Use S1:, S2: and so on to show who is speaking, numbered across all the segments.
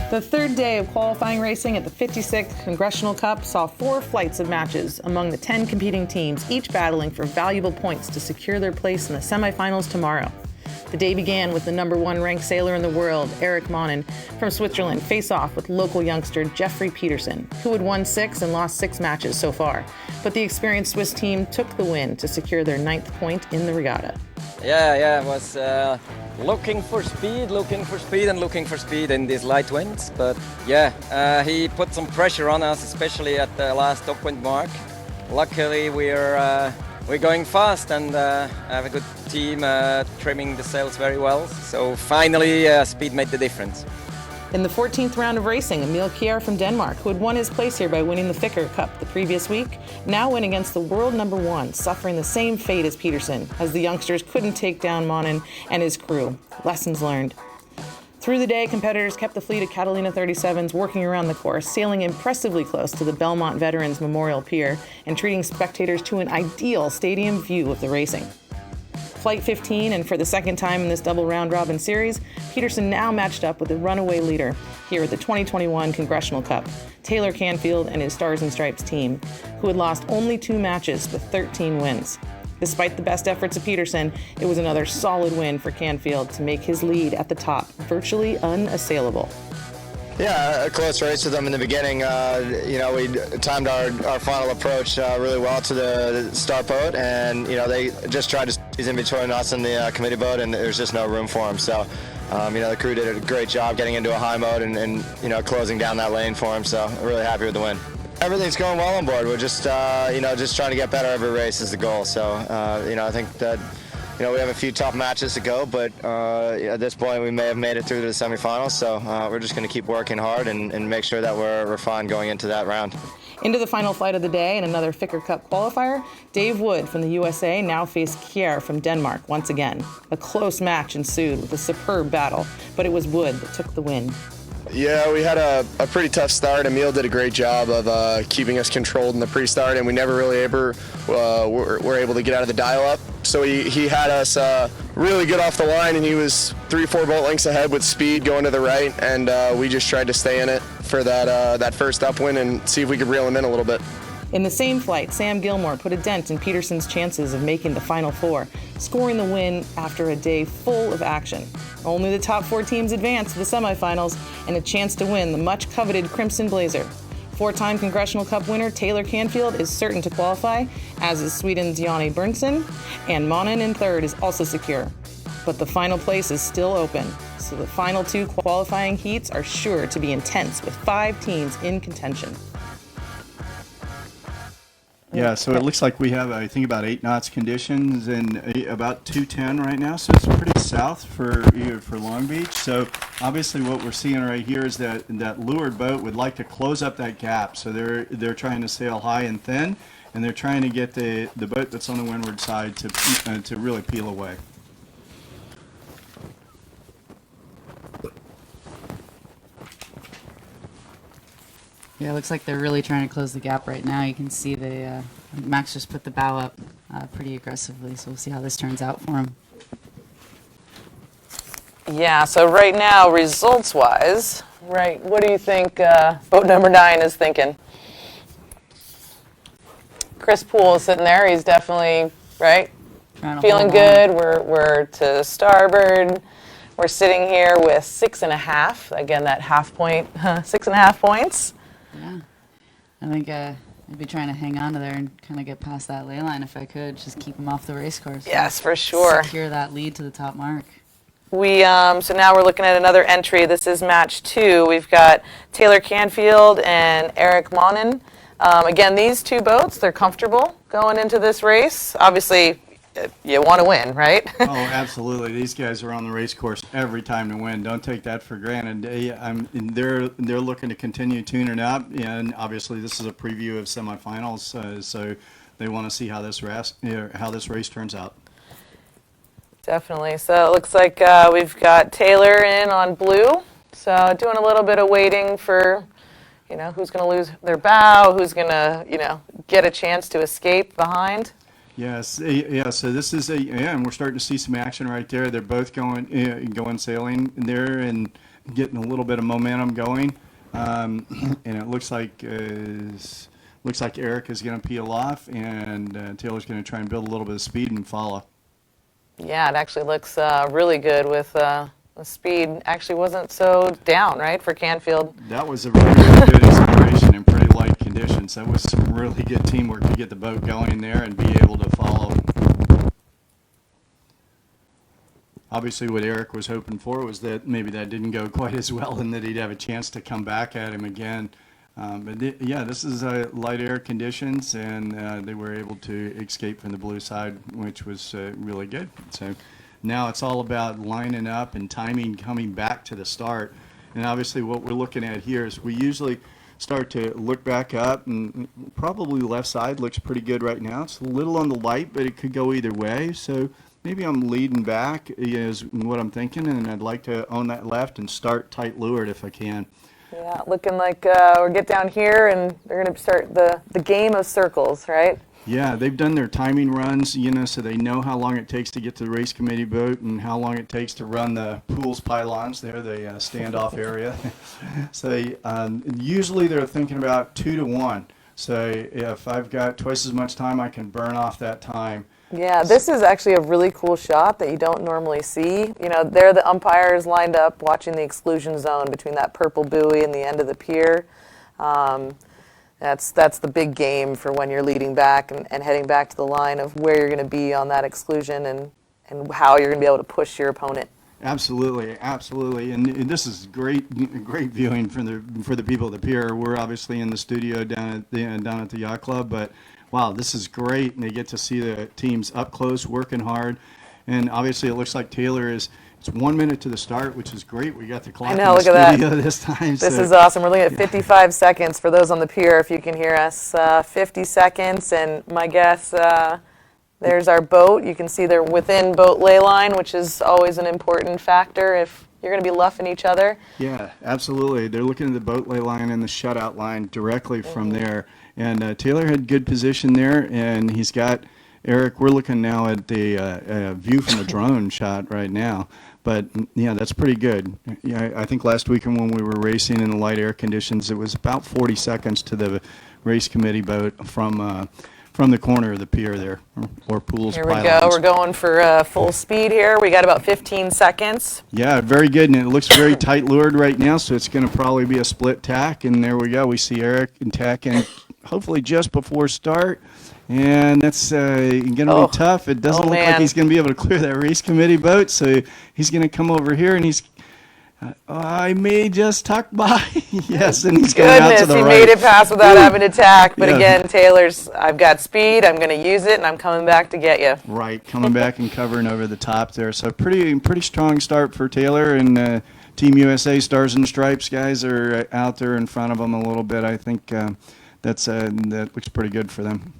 S1: The third day of qualifying racing at the 56th Congressional Cup saw 4 flights of matches among the 10 competing teams, each battling for valuable points to secure their place in the semifinals tomorrow. The day began with the #1 ranked sailor in the world, Erik Monnen, from Switzerland, face off with local youngster Jeffrey Peterson, who had won 6 and lost 6 matches so far. But the experienced Swiss team took the win to secure their 9th point in the regatta.
S2: Yeah, I was looking for speed in these light winds. But yeah, he put some pressure on us, especially at the last upwind mark. Luckily, we're going fast and have a good team trimming the sails very well. So finally, speed made the difference.
S1: In the 14th round of racing, Emil Kjær from Denmark, who had won his place here by winning the Ficker Cup the previous week, now went against the world #1, suffering the same fate as Peterson, as the youngsters couldn't take down Monnen and his crew. Lessons learned. Through the day, competitors kept the fleet of Catalina 37s working around the course, sailing impressively close to the Belmont Veterans Memorial Pier and treating spectators to an ideal stadium view of the racing. Flight 15, and for the second time in this double round-robin series, Peterson now matched up with the runaway leader here at the 2021 Congressional Cup, Taylor Canfield and his Stars and Stripes team, who had lost only 2 matches with 13 wins. Despite the best efforts of Peterson, it was another solid win for Canfield to make his lead at the top virtually unassailable.
S3: Yeah, a close race with them in the beginning. We timed our final approach really well to the start boat, and they just tried to squeeze in between us and the committee boat, and there was just no room for them. So, the crew did a great job getting into a high mode and closing down that lane for them. So, I'm really happy with the win. Everything's going well on board. We're just just trying to get better every race is the goal. So, I think that. We have a few tough matches to go, but at this point we may have made it through to the semifinals, so we're just going to keep working hard and make sure that we're fine going into that round.
S1: Into the final flight of the day and another Ficker Cup qualifier, Dave Wood from the USA now faced Kjær from Denmark once again. A close match ensued with a superb battle, but it was Wood that took the win.
S4: Yeah, we had a pretty tough start. Emil did a great job of keeping us controlled in the pre-start, and we never really were able to get out of the dial-up. So he had us really good off the line, and he was 3-4 boat lengths ahead with speed going to the right, and we just tried to stay in it for that first upwind and see if we could reel him in a little bit.
S1: In the same flight, Sam Gilmore put a dent in Peterson's chances of making the Final Four, scoring the win after a day full of action. Only the top 4 teams advanced to the semifinals and a chance to win the much-coveted Crimson Blazer. 4-time Congressional Cup winner Taylor Canfield is certain to qualify, as is Sweden's Yanni Bertson, and Monnen in third is also secure. But the final place is still open, so the final 2 qualifying heats are sure to be intense with 5 teams in contention.
S5: Yeah, so it looks like we have, I think, about 8 knots conditions and about 210 right now, so it's pretty south for Long Beach. So obviously what we're seeing right here is that leeward boat would like to close up that gap. So they're trying to sail high and thin, and they're trying to get the boat that's on the windward side to really peel away.
S6: Yeah, it looks like they're really trying to close the gap right now. You can see Max just put the bow up pretty aggressively, so we'll see how this turns out for him.
S1: Yeah, so right now, results-wise, right, what do you think boat number 9 is thinking? Chris Poole is sitting there. He's definitely, right, feeling good. We're to starboard. We're sitting here with 6.5. Again, that half point, 6.5 points.
S6: Yeah, I think I'd be trying to hang on to there and kind of get past that ley line if I could. Just keep him off the race course.
S1: Yes, for sure.
S6: Secure that lead to the top mark.
S1: So now we're looking at another entry. This is match 2. We've got Taylor Canfield and Erik Monnen. Again, these 2 boats, they're comfortable going into this race. Obviously, you want to win, right?
S5: Oh, absolutely. These guys are on the race course every time to win. Don't take that for granted. They're looking to continue tuning up, and obviously this is a preview of semifinals, so they want to see how this race turns out.
S1: Definitely. So it looks like we've got Taylor in on blue. So doing a little bit of waiting for, who's going to lose their bow, who's going to, get a chance to escape behind.
S5: Yes, yeah. So this is and we're starting to see some action right there. They're both going sailing there, and getting a little bit of momentum going, and it looks like Eric is going to peel off, and Taylor's going to try and build a little bit of speed and follow.
S1: Yeah, it actually looks really good with the speed. Actually wasn't so down, right, for Canfield.
S5: That was a really good acceleration in pretty light conditions. That was some really good teamwork to get the boat going there and be able to follow. Obviously, what Eric was hoping for was that maybe that didn't go quite as well and that he'd have a chance to come back at him again. Yeah, this is light air conditions, and they were able to escape from the blue side, which was really good. So now it's all about lining up and timing coming back to the start. And obviously what we're looking at here is we usually start to look back up, and probably left side looks pretty good right now. It's a little on the light, but it could go either way. So maybe I'm leading back is what I'm thinking, and I'd like to own that left and start tight leeward if I can.
S1: Yeah, looking like we'll get down here and they're going to start the game of circles, right?
S5: Yeah, they've done their timing runs, so they know how long it takes to get to the race committee boat and how long it takes to run the pools pylons there, the standoff area. So usually they're thinking about 2 to 1. So if I've got twice as much time, I can burn off that time.
S1: Yeah, this is actually a really cool shot that you don't normally see. There the umpires lined up watching the exclusion zone between that purple buoy and the end of the pier. That's the big game for when you're leading back and heading back to the line of where you're going to be on that exclusion and how you're going to be able to push your opponent.
S5: Absolutely, absolutely, and this is great viewing for the people at the pier. We're obviously in the studio down at the yacht club, but wow, this is great, and they get to see the teams up close, working hard, and obviously it looks like Taylor is. It's 1 minute to the start, which is great. We got the clock in the studio this time.
S1: This is awesome. We're looking at 55 seconds for those on the pier, if you can hear us. 50 seconds, and my guess, there's our boat. You can see they're within boat ley line, which is always an important factor if you're going to be luffing each other.
S5: Yeah, absolutely. They're looking at the boat ley line and the shutout line directly from there. And Taylor had good position there, and he's got Eric. We're looking now at the view from the drone shot right now. But, yeah, that's pretty good. Yeah, I think last weekend when we were racing in the light air conditions, it was about 40 seconds to the race committee boat from the corner of the pier there, or pools
S1: Here we
S5: pylons.
S1: go. We're going for full speed here. We got about 15 seconds.
S5: Yeah, very good, and it looks very tight lured right now, so it's going to probably be a split tack, and there we go. We see Eric and tacking hopefully just before start. And that's going to be tough. It doesn't look like he's going to be able to clear that race committee boat, so he's going to come over here, and he's I may just tuck by. Yes, and he's going out to the right.
S1: Goodness, he made it past without having to tack. But again, Taylor's, I've got speed, I'm going to use it, and I'm coming back to get you.
S5: Right, coming back and covering over the top there. So pretty strong start for Taylor, and Team USA Stars and Stripes guys are out there in front of him a little bit. I think that looks pretty good for them.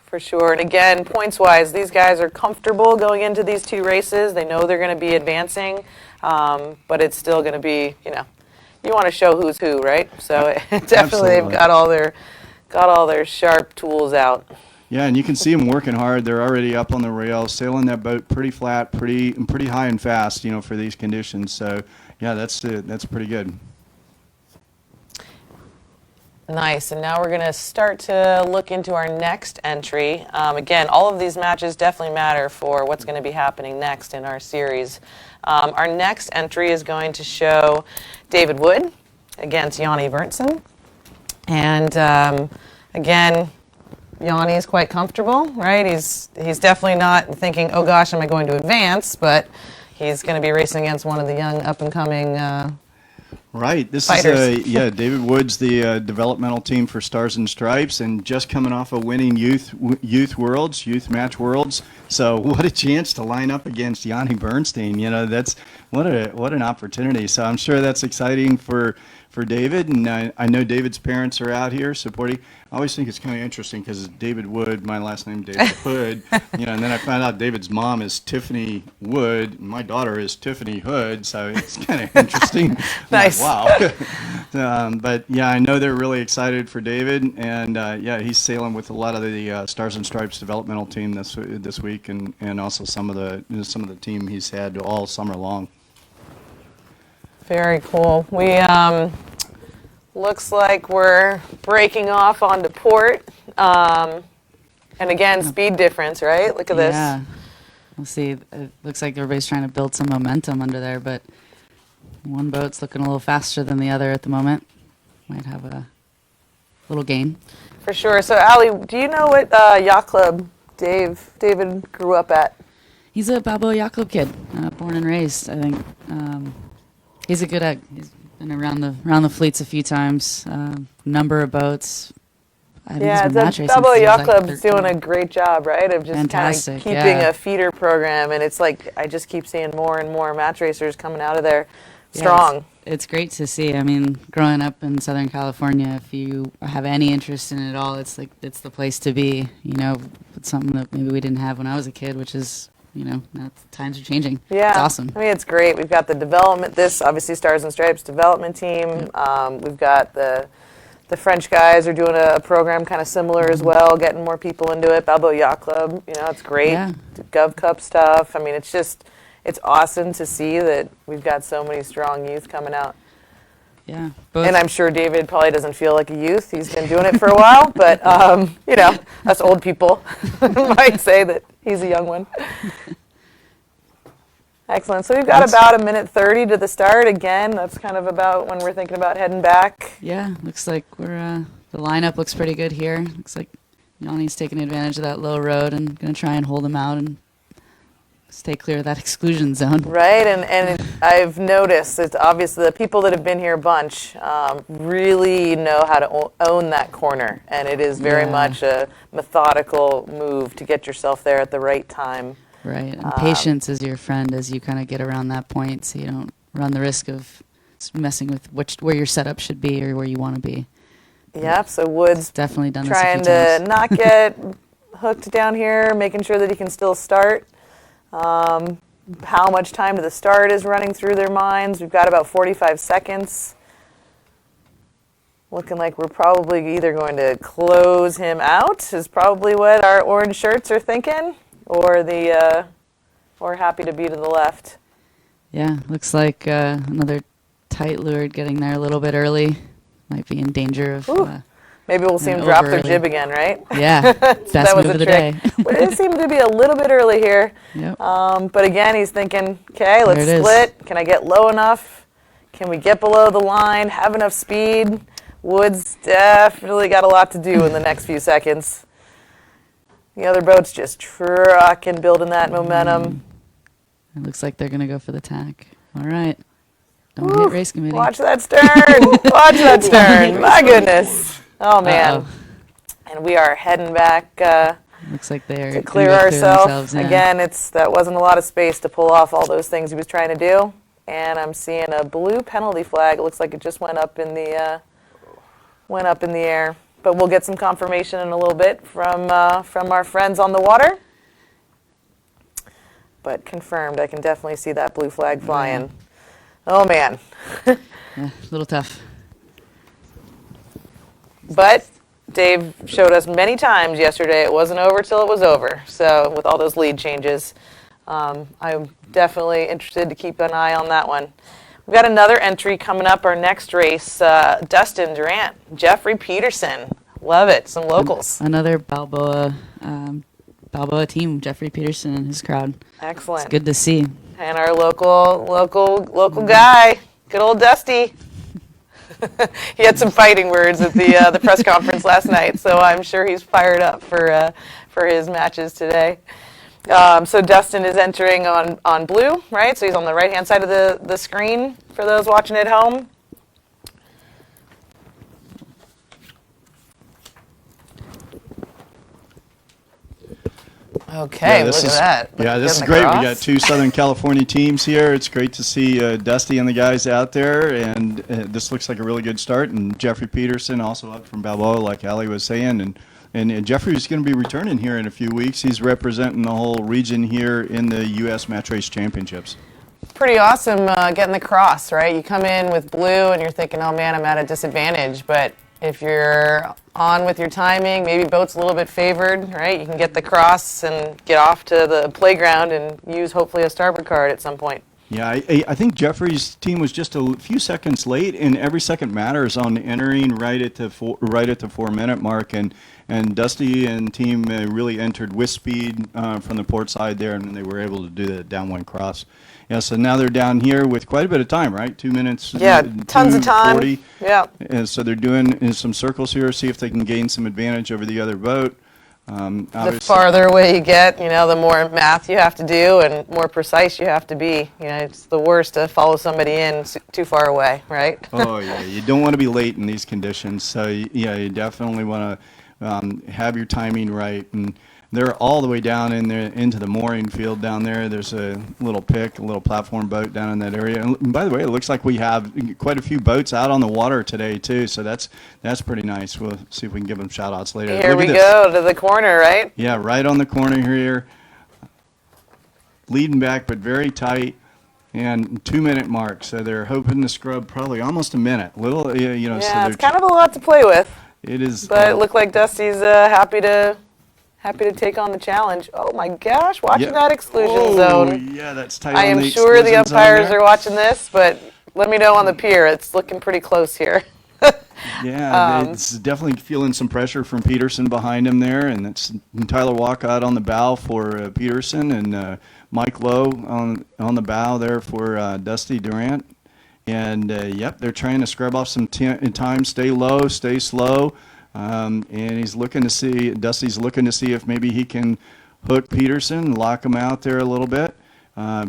S1: For sure. And again, points-wise, these guys are comfortable going into these two races. They know they're going to be advancing, but it's still going to be, you want to show who's who, right? So definitely they've got all their sharp tools out.
S5: Yeah, and you can see them working hard. They're already up on the rail, sailing that boat pretty flat, pretty high and fast, for these conditions. So yeah, that's pretty good.
S1: Nice, and now we're going to start to look into our next entry. Again, all of these matches definitely matter for what's going to be happening next in our series. Our next entry is going to show David Wood against Yanni Bertson. And again, Yanni is quite comfortable, right? He's definitely not thinking, oh gosh, am I going to advance? But he's going to be racing against one of the young up-and-coming
S5: right. This
S1: fighters.
S5: is David Wood's the developmental team for Stars and Stripes, and just coming off of winning youth match worlds. So what a chance to line up against Yanni Bernstein. That's what an opportunity. So I'm sure that's exciting for David, and I know David's parents are out here supporting. I always think it's kind of interesting because it's David Wood, my last name David Hood, and then I found out David's mom is Tiffany Wood, and my daughter is Tiffany Hood, so it's kind of interesting.
S1: Nice.
S5: Like, wow. But yeah, I know they're really excited for David, and he's sailing with a lot of the Stars and Stripes developmental team this week, and also some of the team he's had all summer long.
S1: Very cool. We looks like we're breaking off onto port. And again, speed difference, right? Look at this.
S6: Yeah. We'll see. It looks like everybody's trying to build some momentum under there, but one boat's looking a little faster than the other at the moment. Might have a little gain.
S1: For sure. So, Allie, do you know what yacht club David grew up at?
S6: He's a Balboa Yacht Club kid, born and raised. I think he's a good egg. He's been around the fleets a few times. Number of boats. I think
S1: Yeah,
S6: he's
S1: the
S6: been match racing
S1: Balboa
S6: since he was
S1: Yacht
S6: like
S1: Club's
S6: 13.
S1: doing a great job, right? Of just kind of
S6: Fantastic,
S1: keeping
S6: yeah.
S1: a feeder program, and it's like I just keep seeing more and more match racers coming out of there
S6: Yeah,
S1: strong.
S6: it's great to see. I mean, growing up in Southern California, if you have any interest in it at all, it's like it's the place to be. You know, it's something that maybe we didn't have when I was a kid, which is, you know, now times are changing.
S1: Yeah,
S6: It's awesome.
S1: I mean, it's great. We've got the development. This obviously Stars and Stripes development team. We've got the French guys are doing a program kind of similar as well, getting more people into it. Balboa Yacht Club, you know, it's great.
S6: Yeah.
S1: Gov Cup stuff. I mean, it's awesome to see that we've got so many strong youth coming out.
S6: Yeah. Both,
S1: And I'm sure David probably doesn't feel like a youth. He's been doing it for a while, but you know, us old people might say that he's a young one. Excellent. So we've got about a minute 30 to the start. Again, that's kind of about when we're thinking about heading back.
S6: yeah, looks like we're the lineup looks pretty good here. Looks like Yanni's taking advantage of that low road and going to try and hold him out and stay clear of that exclusion zone.
S1: Right, and I've noticed it's obvious the people that have been here a bunch really know how to own that corner, and it is very
S6: Yeah.
S1: much a methodical move to get yourself there at the right time.
S6: Right, and patience is your friend as you kind of get around that point, so you don't run the risk of messing with where your setup should be or where you want to be.
S1: Yep, so Woods
S6: Definitely done this a
S1: trying
S6: few
S1: to
S6: times.
S1: not get hooked down here, making sure that he can still start. How much time to the start is running through their minds. We've got about 45 seconds. Looking like we're probably either going to close him out, is probably what our orange shirts are thinking, or or happy to be to the left.
S6: Yeah, looks like another tight leeward getting there a little bit early. Might be in danger of.
S1: Maybe we'll see him
S6: Yeah,
S1: drop
S6: over
S1: their
S6: early.
S1: jib again, right?
S6: Yeah, best
S1: That was
S6: move
S1: a
S6: of the
S1: trick.
S6: day.
S1: But it seemed to be a little bit early here.
S6: Yep.
S1: But again, he's thinking, okay, let's
S6: There it is.
S1: split. Can I get low enough? Can we get below the line? Have enough speed? Woods definitely got a lot to do in the next few seconds. The other boat's just trucking, building that momentum.
S6: It looks like they're going to go for the tack. All right. Don't hit race committee.
S1: Watch that stern. Watch that stern. My goodness. Oh, man.
S6: Uh-oh.
S1: And we are heading back
S6: Looks like they're
S1: to
S6: gonna
S1: clear
S6: go
S1: ourselves.
S6: themselves, yeah.
S1: Again, that wasn't a lot of space to pull off all those things he was trying to do. And I'm seeing a blue penalty flag. It looks like it just went up in the air. But we'll get some confirmation in a little bit from our friends on the water. But confirmed, I can definitely see that blue flag flying. Oh man.
S6: Yeah, a little tough.
S1: But Dave showed us many times yesterday it wasn't over till it was over. So with all those lead changes, I'm definitely interested to keep an eye on that one. We've got another entry coming up, our next race, Dustin Durant, Jeffrey Peterson. Love it, some locals.
S6: Another Balboa team, Jeffrey Peterson and his crowd.
S1: Excellent.
S6: It's good to see.
S1: And our local guy, good old Dusty. He had some fighting words at the press conference last night, so I'm sure he's fired up for his matches today. So Dustin is entering on blue, right? So he's on the right-hand side of the screen for those watching at home. Okay, look at that.
S5: Yeah, this is
S1: Getting
S5: great. We
S1: across.
S5: got two Southern California teams here. It's great to see Dusty and the guys out there, and this looks like a really good start. And Jeffrey Peterson also up from Balboa, like Allie was saying, and Jeffrey's going to be returning here in a few weeks. He's representing the whole region here in the U.S. Match Race Championships.
S1: Pretty awesome getting the cross, right? You come in with blue and you're thinking, oh man, I'm at a disadvantage. But if you're on with your timing, maybe boat's a little bit favored, right? You can get the cross and get off to the playground and use hopefully a starboard card at some point.
S5: Yeah, I think Jeffrey's team was just a few seconds late, and every second matters on entering right at the 4-minute mark, and Dusty and team really entered with speed from the port side there, and they were able to do the downwind cross. Yeah, so now they're down here with quite a bit of time, right? 2 minutes.
S1: Yeah, tons of time.
S5: 2:40.
S1: Yeah.
S5: And so they're doing some circles here, see if they can gain some advantage over the other boat.
S1: The farther away you get, the more math you have to do and more precise you have to be. It's the worst to follow somebody in too far away, right?
S5: Oh, yeah. You don't want to be late in these conditions. So, yeah, you definitely want to have your timing right. And they're all the way down in there into the mooring field down there. There's a little platform boat down in that area. And by the way, it looks like we have quite a few boats out on the water today too. So that's pretty nice. We'll see if we can give them shout outs later.
S1: Here we go to the corner, right?
S5: Yeah, right on the corner here. Leading back, but very tight. And 2-minute mark. So they're hoping to scrub probably almost a minute.
S1: Yeah,
S5: so
S1: it's kind of a lot to play with.
S5: It is.
S1: But it looked like Dusty's happy to take on the challenge. Oh my gosh, watching that exclusion zone.
S5: Yeah, that's tight.
S1: I am sure the umpires are watching this, but let me know on the pier. It's looking pretty close here.
S5: Yeah, it's definitely feeling some pressure from Peterson behind him there, and it's Tyler Walcott on the bow for Peterson, and Mike Lowe on the bow there for Dusty Durant. And yep, they're trying to scrub off some time, stay low, stay slow. And Dusty's looking to see if maybe he can hook Peterson, lock him out there a little bit.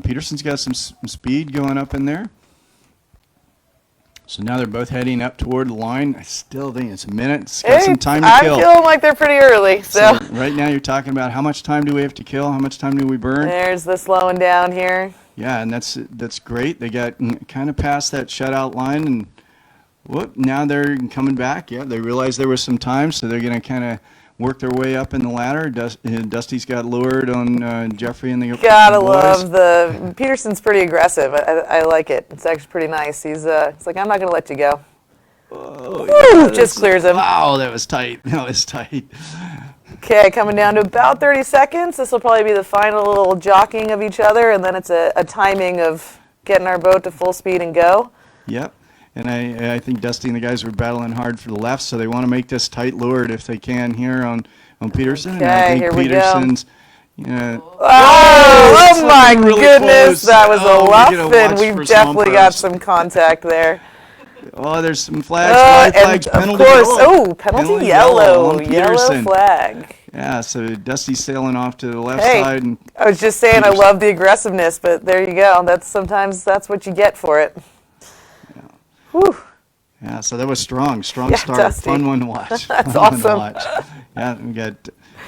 S5: Peterson's got some speed going up in there. So now they're both heading up toward the line. I still think it's a minute. It's got some time to kill.
S1: I'm feeling like they're pretty early. So
S5: right now you're talking about how much time do we have to kill? How much time do we burn?
S1: There's the slowing down here.
S5: Yeah, and that's great. They got kind of past that shutout line, and whoop, now they're coming back. Yeah, they realized there was some time, so they're going to kind of work their way up in the ladder. Dusty's got lured on Jeffrey and the
S1: Gotta
S5: boys.
S1: love Peterson's pretty aggressive. I like it. It's actually pretty nice. He's like, I'm not going to let you go.
S5: Oh, yeah,
S1: just clears him.
S5: Wow, that was tight. That was tight.
S1: Okay, coming down to about 30 seconds. This will probably be the final little jockeying of each other, and then it's a timing of getting our boat to full speed and go.
S5: Yep. And I think Dusty and the guys were battling hard for the left, so they want to make this tight lured if they can here on Peterson.
S1: Okay,
S5: and I think
S1: here we
S5: Peterson's,
S1: go. Oh my
S5: really
S1: goodness,
S5: close.
S1: that was a luff, and
S5: watch for
S1: we've
S5: some
S1: definitely got
S5: umpires.
S1: some contact there.
S5: Oh, there's some flags, flag flags,
S1: and
S5: penalty.
S1: of course, penalty yellow
S5: on Peterson.
S1: flag.
S5: Yeah, so Dusty's sailing off to the left
S1: Hey,
S5: side. And
S1: I was just saying I love the aggressiveness, but there you go. Sometimes that's what you get for it.
S5: Yeah.
S1: Whew.
S5: Yeah, so that was strong
S1: Yeah,
S5: start.
S1: Dusty.
S5: Fun one to watch.
S1: That's
S5: Fun one to
S1: awesome.
S5: watch. Yeah, we got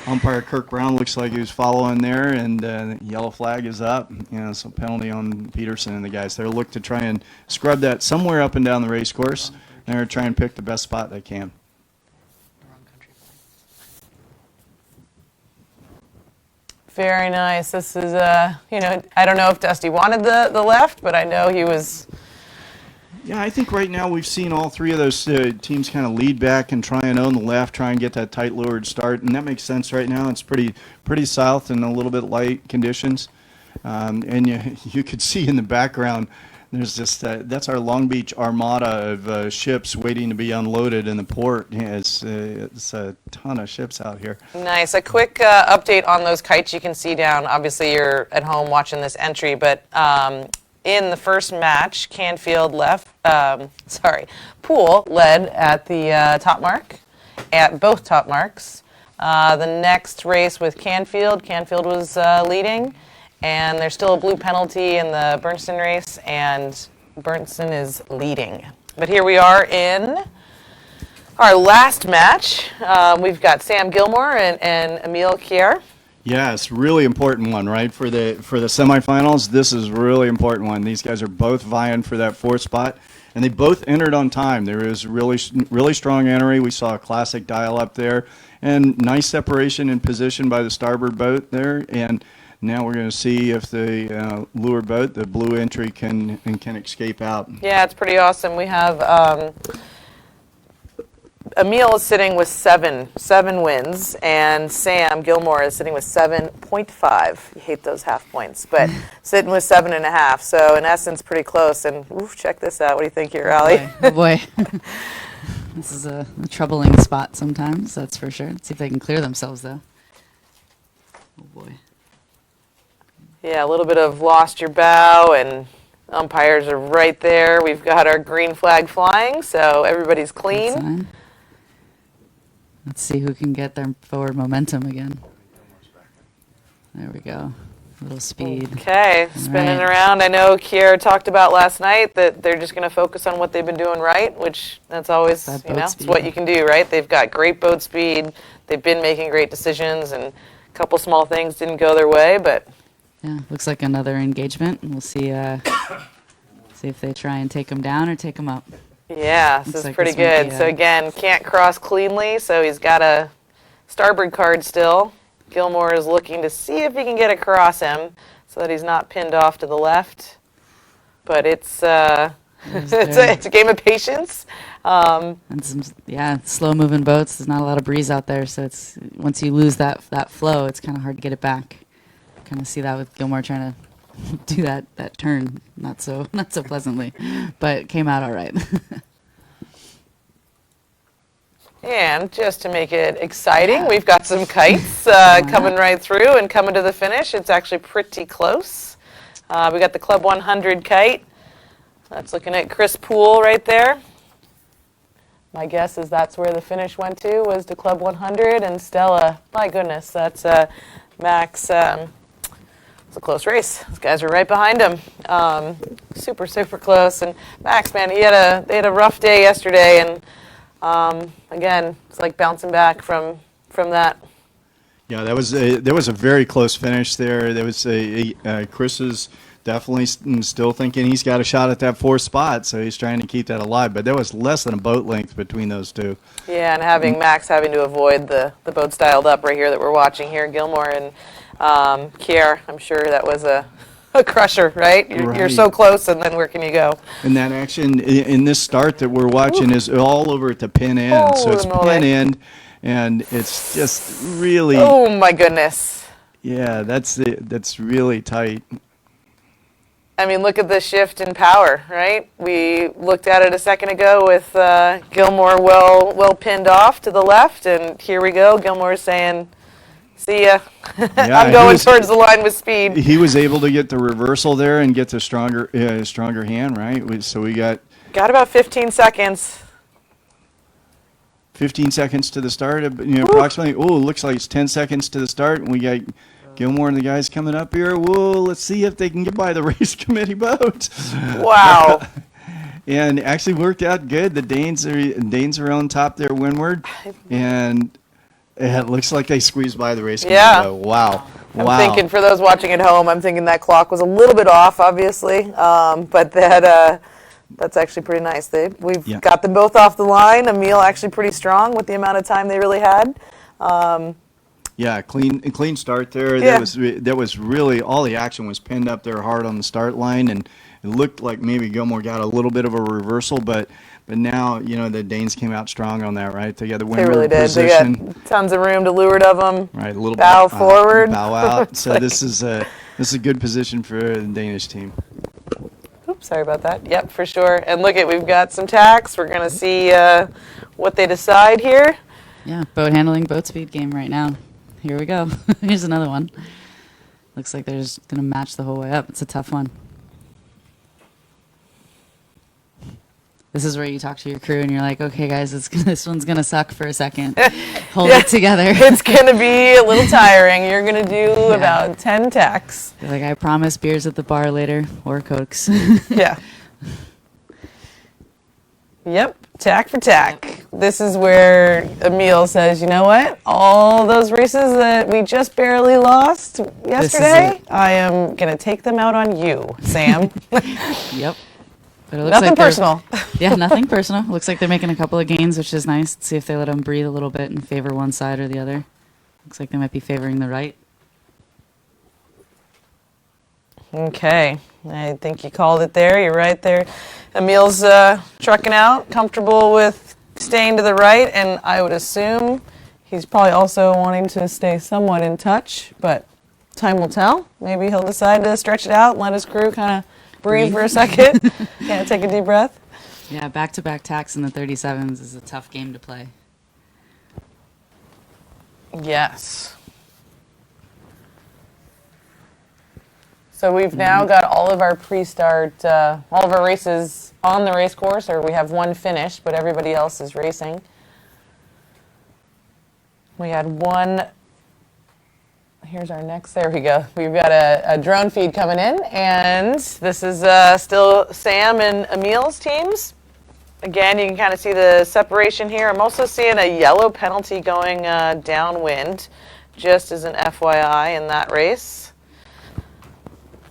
S5: umpire Kirk Brown looks like he was following there, and the yellow flag is up. So penalty on Peterson and the guys. They'll look to try and scrub that somewhere up and down the race course. They're going to try and pick the best spot they can.
S1: Very nice. This is, I don't know if Dusty wanted the left, but I know he was.
S5: Yeah, I think right now we've seen all three of those teams kind of lead back and try and own the left, try and get that tight lured start, and that makes sense right now. It's pretty south and a little bit light conditions, and you could see in the background there's just that's our Long Beach armada of ships waiting to be unloaded in the port. Yeah, it's a ton of ships out here.
S1: Nice. A quick update on those kites you can see down. Obviously, you're at home watching this entry, but in the first match, Poole led at the top mark, at both top marks. The next race with Canfield was leading, and there's still a blue penalty in the Bertson race, and Bertson is leading. But here we are in our last match. We've got Sam Gilmore and Emile Kier.
S5: Yeah, it's a really important one, right? For the semifinals, this is a really important one. These guys are both vying for that fourth spot, and they both entered on time. There was really strong entry. We saw a classic dial up there, and nice separation in position by the starboard boat there. And now we're going to see if the lure boat, the blue entry, can escape out.
S1: Yeah, it's pretty awesome. We have Emil is sitting with seven wins, and Sam Gilmore is sitting with 7.5. You hate those half points, but sitting with 7.5. So in essence, pretty close. And oof, check this out. What do you think here, Allie?
S6: Oh boy. This is a troubling spot sometimes, that's for sure. Let's see if they can clear themselves, though. Oh boy.
S1: Yeah, a little bit of lost your bow, and umpires are right there. We've got our green flag flying, so everybody's
S6: Good
S1: clean.
S6: sign. Let's see who can get their forward momentum again. There we go. A little speed.
S1: Okay, spinning
S6: right.
S1: around. I know Kiera talked about last night that they're just going to focus on what they've been doing right, which that's always,
S6: That
S1: you
S6: boat
S1: know, it's
S6: speed.
S1: what you can do, right? They've got great boat speed. They've been making great decisions, and a couple small things didn't go their way, but
S6: Yeah, looks like another engagement. We'll see see if they try and take him down or take him up.
S1: yeah, this
S6: Looks
S1: is
S6: like
S1: pretty
S6: this might
S1: good.
S6: be
S1: So
S6: a-
S1: again, can't cross cleanly, so he's got a starboard card still. Gilmore is looking to see if he can get across him so that he's not pinned off to the left. But it's it's a game of patience.
S6: And some, yeah, slow-moving boats. There's not a lot of breeze out there, so it's once you lose that flow, it's kind of hard to get it back. Kind of see that with Gilmore trying to do that turn, not so pleasantly, but it came out all right.
S1: And just to make it exciting, we've got some kites coming right through and coming to the finish. It's actually pretty close. We got the Club 100 kite. That's looking at Chris Poole right there. My guess is that's where the finish went to, was to Club 100. And Stella, my goodness, that's Max. It's a close race. Those guys are right behind him. Super, super close. And Max, man, they had a rough day yesterday, and again, it's like bouncing back from that.
S5: Yeah, there was a very close finish there. There was Chris is definitely still thinking he's got a shot at that fourth spot, so he's trying to keep that alive. But there was less than a boat length between those two.
S1: Yeah, and having Max having to avoid the boat styled up right here that we're watching here, Gilmore and Kier, I'm sure that was a crusher, right? You're
S5: Right.
S1: so close, and then where can you go?
S5: And that action in this start that we're watching is all over at the pin end. So
S1: Holy
S5: it's
S1: moly.
S5: pin end, and it's just really,
S1: Oh my goodness.
S5: yeah, that's really tight.
S1: I mean, look at the shift in power, right? We looked at it a second ago with Gilmore well pinned off to the left, and here we go. Gilmore's saying, see ya.
S5: Yeah,
S1: I'm
S5: he
S1: going
S5: was-
S1: towards the line with speed.
S5: He was able to get the reversal there and get the stronger hand, right? So we got
S1: Got about 15 seconds.
S5: 15 seconds to the start, approximately. Oh, looks like it's 10 seconds to the start, and we got Gilmore and the guys coming up here. Whoa, let's see if they can get by the race committee boat.
S1: Wow.
S5: And actually worked out good. The Danes are on top there, Windward, and it looks like they squeezed by the race committee
S1: Yeah.
S5: boat. Wow.
S1: I'm
S5: Wow.
S1: thinking, for those watching at home, I'm thinking that clock was a little bit off, obviously, but that's actually pretty nice. We've
S5: Yeah.
S1: got them both off the line. Emil actually pretty strong with the amount of time they really had.
S5: Yeah, clean start there.
S1: Yeah.
S5: That was really all the action was pinned up there hard on the start line, and it looked like maybe Gilmore got a little bit of a reversal, but now the Danes came out strong on that, right? They got the
S1: They
S5: windward
S1: really did.
S5: position,
S1: They got tons of room to leeward of them.
S5: right? A little
S1: bow forward.
S5: bow out.
S1: It's
S5: So
S1: like-
S5: this is a good position for the Danish team.
S1: Oops, sorry about that. Yep, for sure. And look we've got some tacks. We're going to see what they decide here.
S6: Yeah, boat handling, boat speed game right now. Here we go. Here's another one. Looks like they're just going to match the whole way up. It's a tough one. This is where you talk to your crew and you're like, okay, guys, this one's going to suck for a second. Hold
S1: Yeah.
S6: it together.
S1: It's going to be a little tiring. You're going to do about 10 tacks.
S6: You're like, I promise beers at the bar later or Cokes.
S1: Yeah. Yep, tack for tack. This is where Emil says, you know what? All those races that we just barely lost yesterday, I am going to take them out on you, Sam.
S6: Yep. But it looks
S1: Nothing
S6: like they're-
S1: personal.
S6: Yeah, nothing personal. Looks like they're making a couple of gains, which is nice. See if they let them breathe a little bit and favor one side or the other. Looks like they might be favoring the right.
S1: Okay, I think you called it there. You're right there. Emil's trucking out, comfortable with staying to the right, and I would assume he's probably also wanting to stay somewhat in touch, but time will tell. Maybe he'll decide to stretch it out and let his crew kind of breathe for a second. Can't take a deep breath.
S6: Yeah, back-to-back tacks in the 37s is a tough game to play.
S1: Yes. So we've now got all of our pre-start, all of our races on the race course, or we have one finished, but everybody else is racing. We had one. Here's our next. There we go. We've got a drone feed coming in, and this is still Sam and Emil's teams. Again, you can kind of see the separation here. I'm also seeing a yellow penalty going downwind, just as an FYI in that race,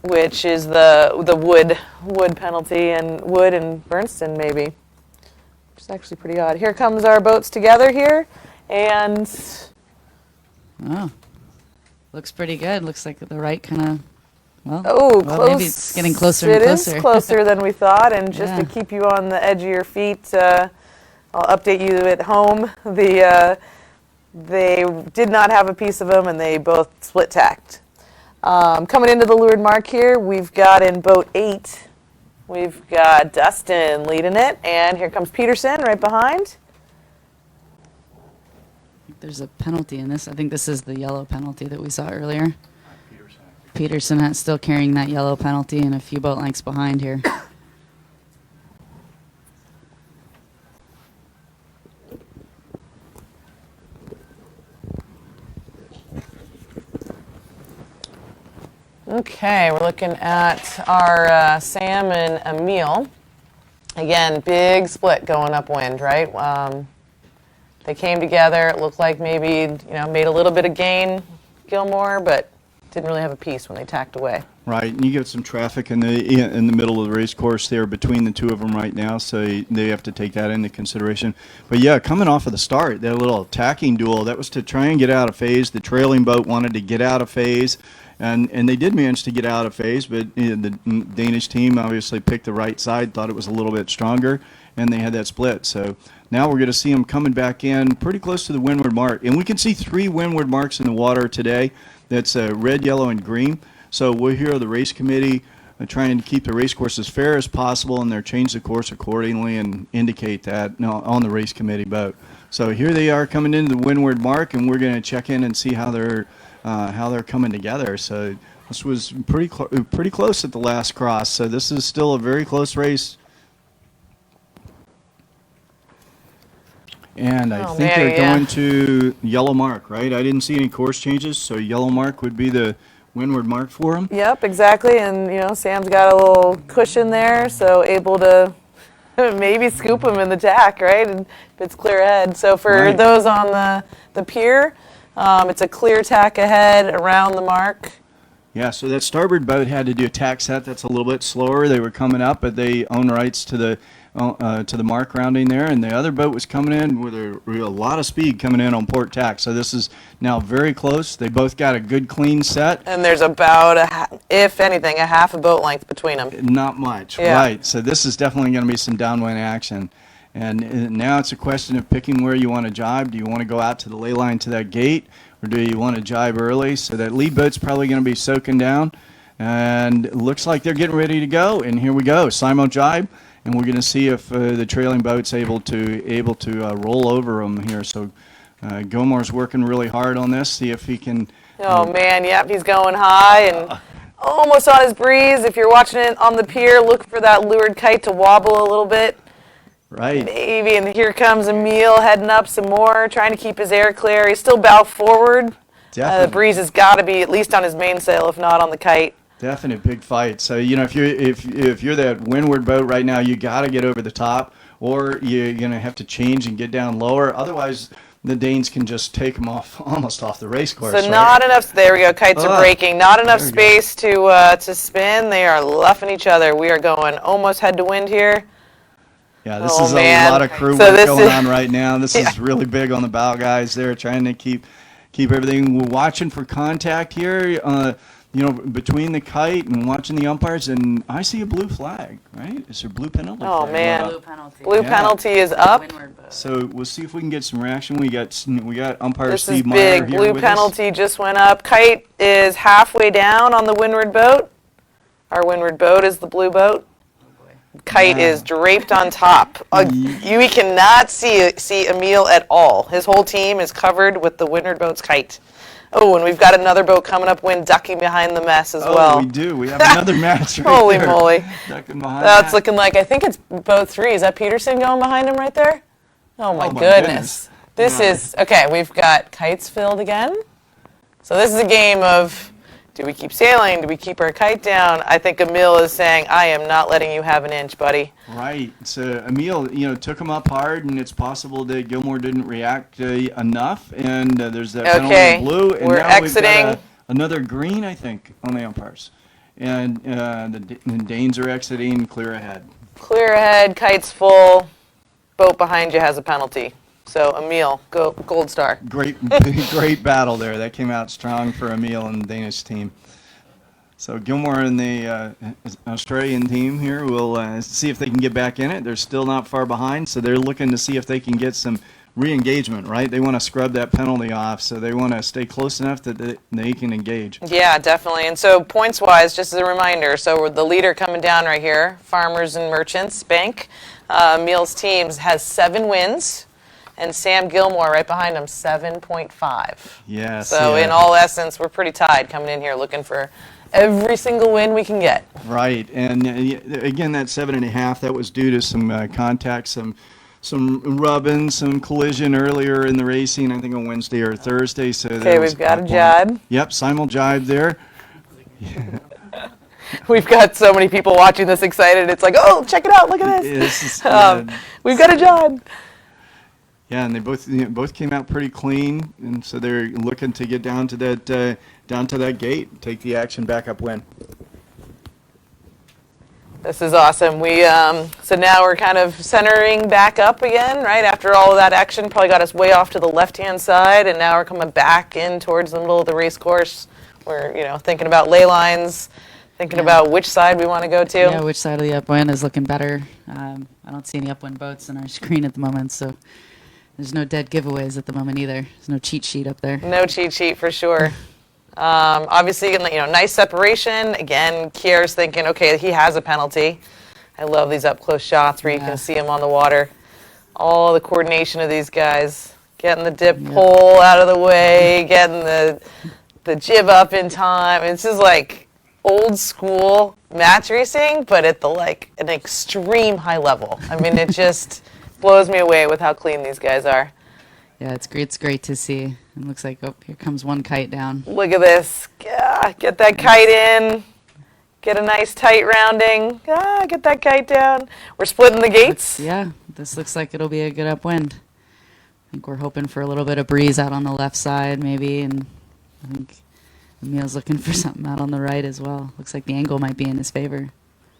S1: which is the wood penalty, and Wood and Bertson maybe, which is actually pretty odd. Here comes our boats together here, and
S6: Oh, looks pretty good. Looks like the right kind of,
S1: close.
S6: maybe it's getting closer and closer.
S1: It is closer than we thought, and just
S6: Yeah.
S1: to keep you on the edge of your feet, I'll update you at home. They did not have a piece of them, and they both split tacked. Coming into the Windward Mark here, we've got in boat 8, we've got Dustin leading it, and here comes Peterson right behind.
S6: There's a penalty in this. I think this is the yellow penalty that we saw earlier. Peterson still carrying that yellow penalty and a few boat lengths behind here.
S1: Okay, we're looking at our Sam and Emil. Again, big split going upwind, right? They came together. It looked like maybe, made a little bit of gain, Gilmore, but didn't really have a piece when they tacked away.
S5: Right, and you get some traffic in the middle of the race course there between the two of them right now, so they have to take that into consideration. But yeah, coming off of the start, that little attacking duel, that was to try and get out of phase. The trailing boat wanted to get out of phase, and they did manage to get out of phase, but the Danish team obviously picked the right side, thought it was a little bit stronger, and they had that split. So now we're going to see them coming back in pretty close to the Windward Mark. And we can see 3 Windward Marks in the water today. That's red, yellow, and green. So we're here, the race committee, trying to keep the race course as fair as possible, and they're change the course accordingly and indicate that on the race committee boat. So here they are coming into the Windward Mark, and we're going to check in and see how they're coming together. So this was pretty close at the last cross. So this is still a very close race. And I think they're going to Yellow Mark, right? I didn't see any course changes, so Yellow Mark would be the Windward Mark for them.
S1: Yep, exactly. And, Sam's got a little cushion there, so able to maybe scoop him in the tack, right? And if it's clear ahead. So for those on the pier, it's a clear tack ahead around the mark.
S5: Yeah, so that starboard boat had to do a tack set that's a little bit slower. They were coming up, but they own rights to the mark rounding there, and the other boat was coming in with a lot of speed coming in on port tack. So this is now very close. They both got a good clean set.
S1: And there's about, if anything, a half a boat length between them.
S5: Not much, right. So this is definitely going to be some downwind action. And now it's a question of picking where you want to jibe. Do you want to go out to the ley line to that gate, or do you want to jibe early? So that lead boat's probably going to be soaking down. And it looks like they're getting ready to go. And here we go, Simo jibe. And we're going to see if the trailing boat's able to roll over them here. So Gilmore's working really hard on this, see if he can.
S1: Oh man, yep, he's going high and almost on his breeze. If you're watching it on the pier, look for that lured kite to wobble a little bit.
S5: Right.
S1: Maybe, and here comes Emil heading up some more, trying to keep his air clear. He's still bow forward. The breeze has got to be at least on his mainsail, if not on the kite.
S5: Definite big fight. So if you're that Windward boat right now, you got to get over the top, or you're gonna have to change and get down lower. Otherwise, the Danes can just take them almost off the race course.
S1: So not enough. There we go. Kites are breaking. Not enough space to spin. They are luffing each other. We are going almost head to wind here.
S5: Yeah, this is a lot of crew work going on right now. This is really big on the bow guys. They're trying to keep everything. We're watching for contact here. between the kite and watching the umpires, and I see a blue flag, right? Is there blue penalty?
S1: Oh,
S5: flag
S1: man.
S5: up?
S6: Blue penalty.
S1: Blue penalty is up.
S6: Windward boat.
S5: So we'll see if we can get some reaction. We got umpire
S1: This is
S5: Steve Meyer
S1: big.
S5: here
S1: Blue
S5: with us.
S1: penalty just went up. Kite is halfway down on the Windward boat. Our Windward boat is the blue boat. Kite
S5: Yeah.
S1: is draped on top. You cannot see Emil at all. His whole team is covered with the Windward boat's kite. Oh, and we've got another boat coming up wind ducking behind the mess as well.
S5: Oh, we do. We have another match right
S1: Holy
S5: there.
S1: moly.
S5: Ducking behind
S1: That's
S5: that.
S1: looking like, I think it's boat 3. Is that Peterson going behind him right there? Oh my
S5: my
S1: goodness.
S5: goodness.
S1: This is, okay, we've got kites filled again. So this is a game of, do we keep sailing? Do we keep our kite down? I think Emil is saying, I am not letting you have an inch, buddy.
S5: Right. So Emil, took him up hard, and it's possible that Gilmore didn't react enough, and there's that
S1: Okay,
S5: penalty blue, and
S1: we're
S5: now we've
S1: exiting.
S5: got another green, I think, on the umpires, and the Danes are exiting, clear ahead.
S1: Clear ahead, kite's full, boat behind you has a penalty. So Emil, go gold star.
S5: Great, great battle there. That came out strong for Emil and the Danish team. So Gilmore and the Australian team here will see if they can get back in it. They're still not far behind, so they're looking to see if they can get some re-engagement, right? They want to scrub that penalty off, so they want to stay close enough that they can engage.
S1: Yeah, definitely. And so points-wise, just as a reminder, so we're the leader coming down right here, Farmers and Merchants Bank. Emil's teams has 7 wins. And Sam Gilmore right behind him, 7.5.
S5: Yes.
S1: So
S5: yeah.
S1: in all essence, we're pretty tied coming in here looking for every single win we can get.
S5: Right, and again, that 7.5, that was due to some contact, some rubbing, some collision earlier in the racing, I think on Wednesday or Thursday. So
S1: Okay, we've got a jibe.
S5: Yep, simul jibe there.
S1: We've got so many people watching this excited. It's like, oh, check it out, look at this. We've got a jibe.
S5: Yeah, and they both came out pretty clean, and so they're looking to get down to that gate, take the action back upwind.
S1: This is awesome. So now we're kind of centering back up again, right? After all of that action, probably got us way off to the left-hand side, and now we're coming back in towards the middle of the race course. We're, thinking about ley lines, thinking about which side we want to go to.
S6: Yeah, which side of the upwind is looking better. I don't see any upwind boats on our screen at the moment, so there's no dead giveaways at the moment either. There's no cheat sheet up there.
S1: No cheat sheet for sure. Obviously, nice separation. Again, Kier's thinking, okay, he has a penalty. I love these up-close shots where you can see him on the water. All the coordination of these guys. Getting the dip pole out of the way, getting the jib up in time. It's just like old school match racing, but at an extreme high level. I mean, it just blows me away with how clean these guys are.
S6: Yeah, it's great. It's great to see. It looks like, oh, here comes one kite down.
S1: Look at this. Get that kite in. Get a nice tight rounding. Get that kite down. We're splitting the gates.
S6: Yeah, this looks like it'll be a good upwind. I think we're hoping for a little bit of breeze out on the left side, maybe, and I think Emil's looking for something out on the right as well. Looks like the angle might be in his favor.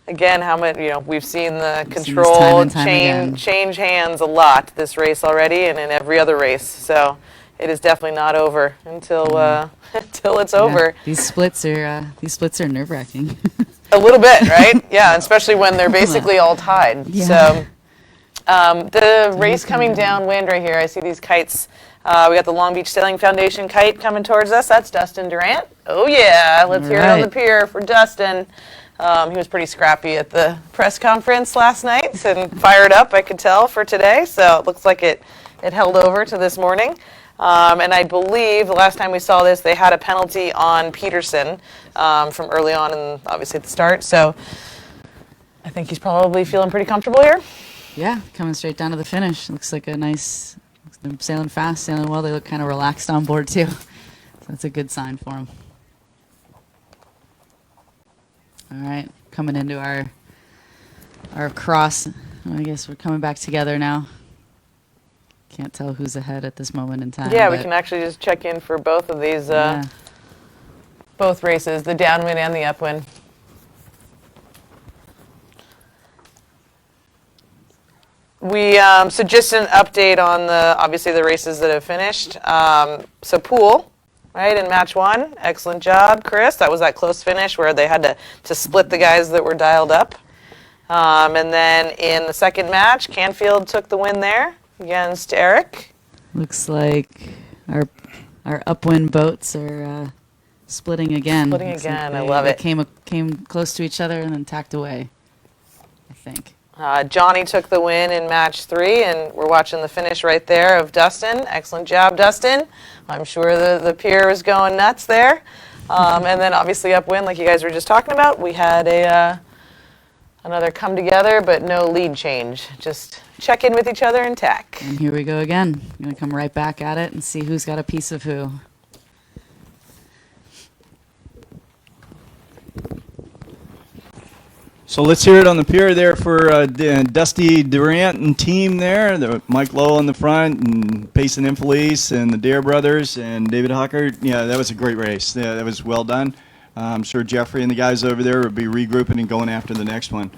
S1: Again, how much we've seen the
S6: We've seen this
S1: control
S6: time and time again.
S1: change hands a lot this race already, and in every other race. So it is definitely not over until until it's over.
S6: Yeah, these splits are nerve-wracking.
S1: A little bit, right? Yeah, especially when they're basically all tied.
S6: Yeah.
S1: So the race coming downwind right here, I see these kites. We got the Long Beach Sailing Foundation kite coming towards us. That's Dustin Durant. Oh yeah, let's hear it on the pier for Dustin. He was pretty scrappy at the press conference last night and fired up, I could tell, for today. So it looks like it held over to this morning. And I believe the last time we saw this, they had a penalty on Peterson from early on and obviously at the start. So I think he's probably feeling pretty comfortable here.
S6: Yeah, coming straight down to the finish. Looks like a nice, they're sailing fast, sailing well. They look kind of relaxed on board too. So that's a good sign for them. All right, coming into our cross. I guess we're coming back together now. Can't tell who's ahead at this moment in time.
S1: Yeah, we can actually just check in for both of these, both races, the downwind and the upwind. So just an update on obviously the races that have finished. So pool, right, in match 1. Excellent job, Chris. That was that close finish where they had to split the guys that were dialed up. And then in the second match, Canfield took the win there against Eric.
S6: Looks like our upwind boats are splitting again.
S1: Splitting
S6: Looks
S1: again,
S6: like
S1: I love it.
S6: Came close to each other and then tacked away, I think.
S1: Johnny took the win in match 3, and we're watching the finish right there of Dustin. Excellent job, Dustin. I'm sure the pier was going nuts there. And then obviously upwind, like you guys were just talking about, we had another come together, but no lead change. Just check in with each other and tack.
S6: And here we go again. I'm going to come right back at it and see who's got a piece of who.
S5: So let's hear it on the pier there for Dusty Durant and team there. Mike Lowe on the front, and Payson Infelice and the Dare brothers and David Hucker. Yeah, that was a great race. Yeah, that was well done. I'm sure Jeffrey and the guys over there will be regrouping and going after the next one.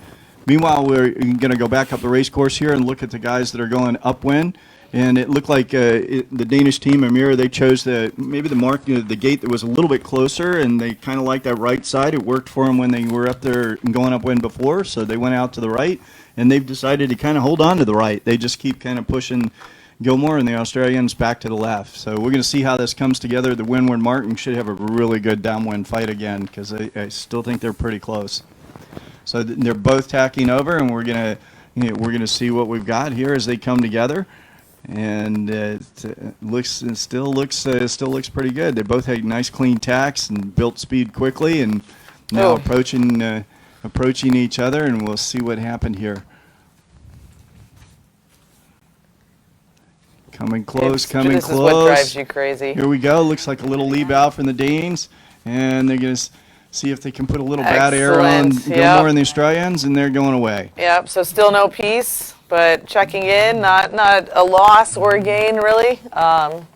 S5: Meanwhile, we're going to go back up the race course here and look at the guys that are going upwind. And it looked like the Danish team, Amir, they chose maybe the mark, the gate that was a little bit closer, and they kind of liked that right side. It worked for them when they were up there and going upwind before, so they went out to the right, and they've decided to kind of hold on to the right. They just keep kind of pushing Gilmore and the Australians back to the left. So we're going to see how this comes together. The Windward Mark should have a really good downwind fight again, because I still think they're pretty close. So they're both tacking over, and we're going to see what we've got here as they come together. And it still looks pretty good. They both had nice clean tacks and built speed quickly, and now approaching each other, and we'll see what happened here. Coming close, coming
S1: this
S5: close.
S1: This is what drives you crazy.
S5: Here we go. Looks like a little lead out from the Danes, and they're going to see if they can put a little bad air on Gilmore and the Australians, and they're going away.
S1: Yep. So still no piece. But checking in, not a loss or a gain, really.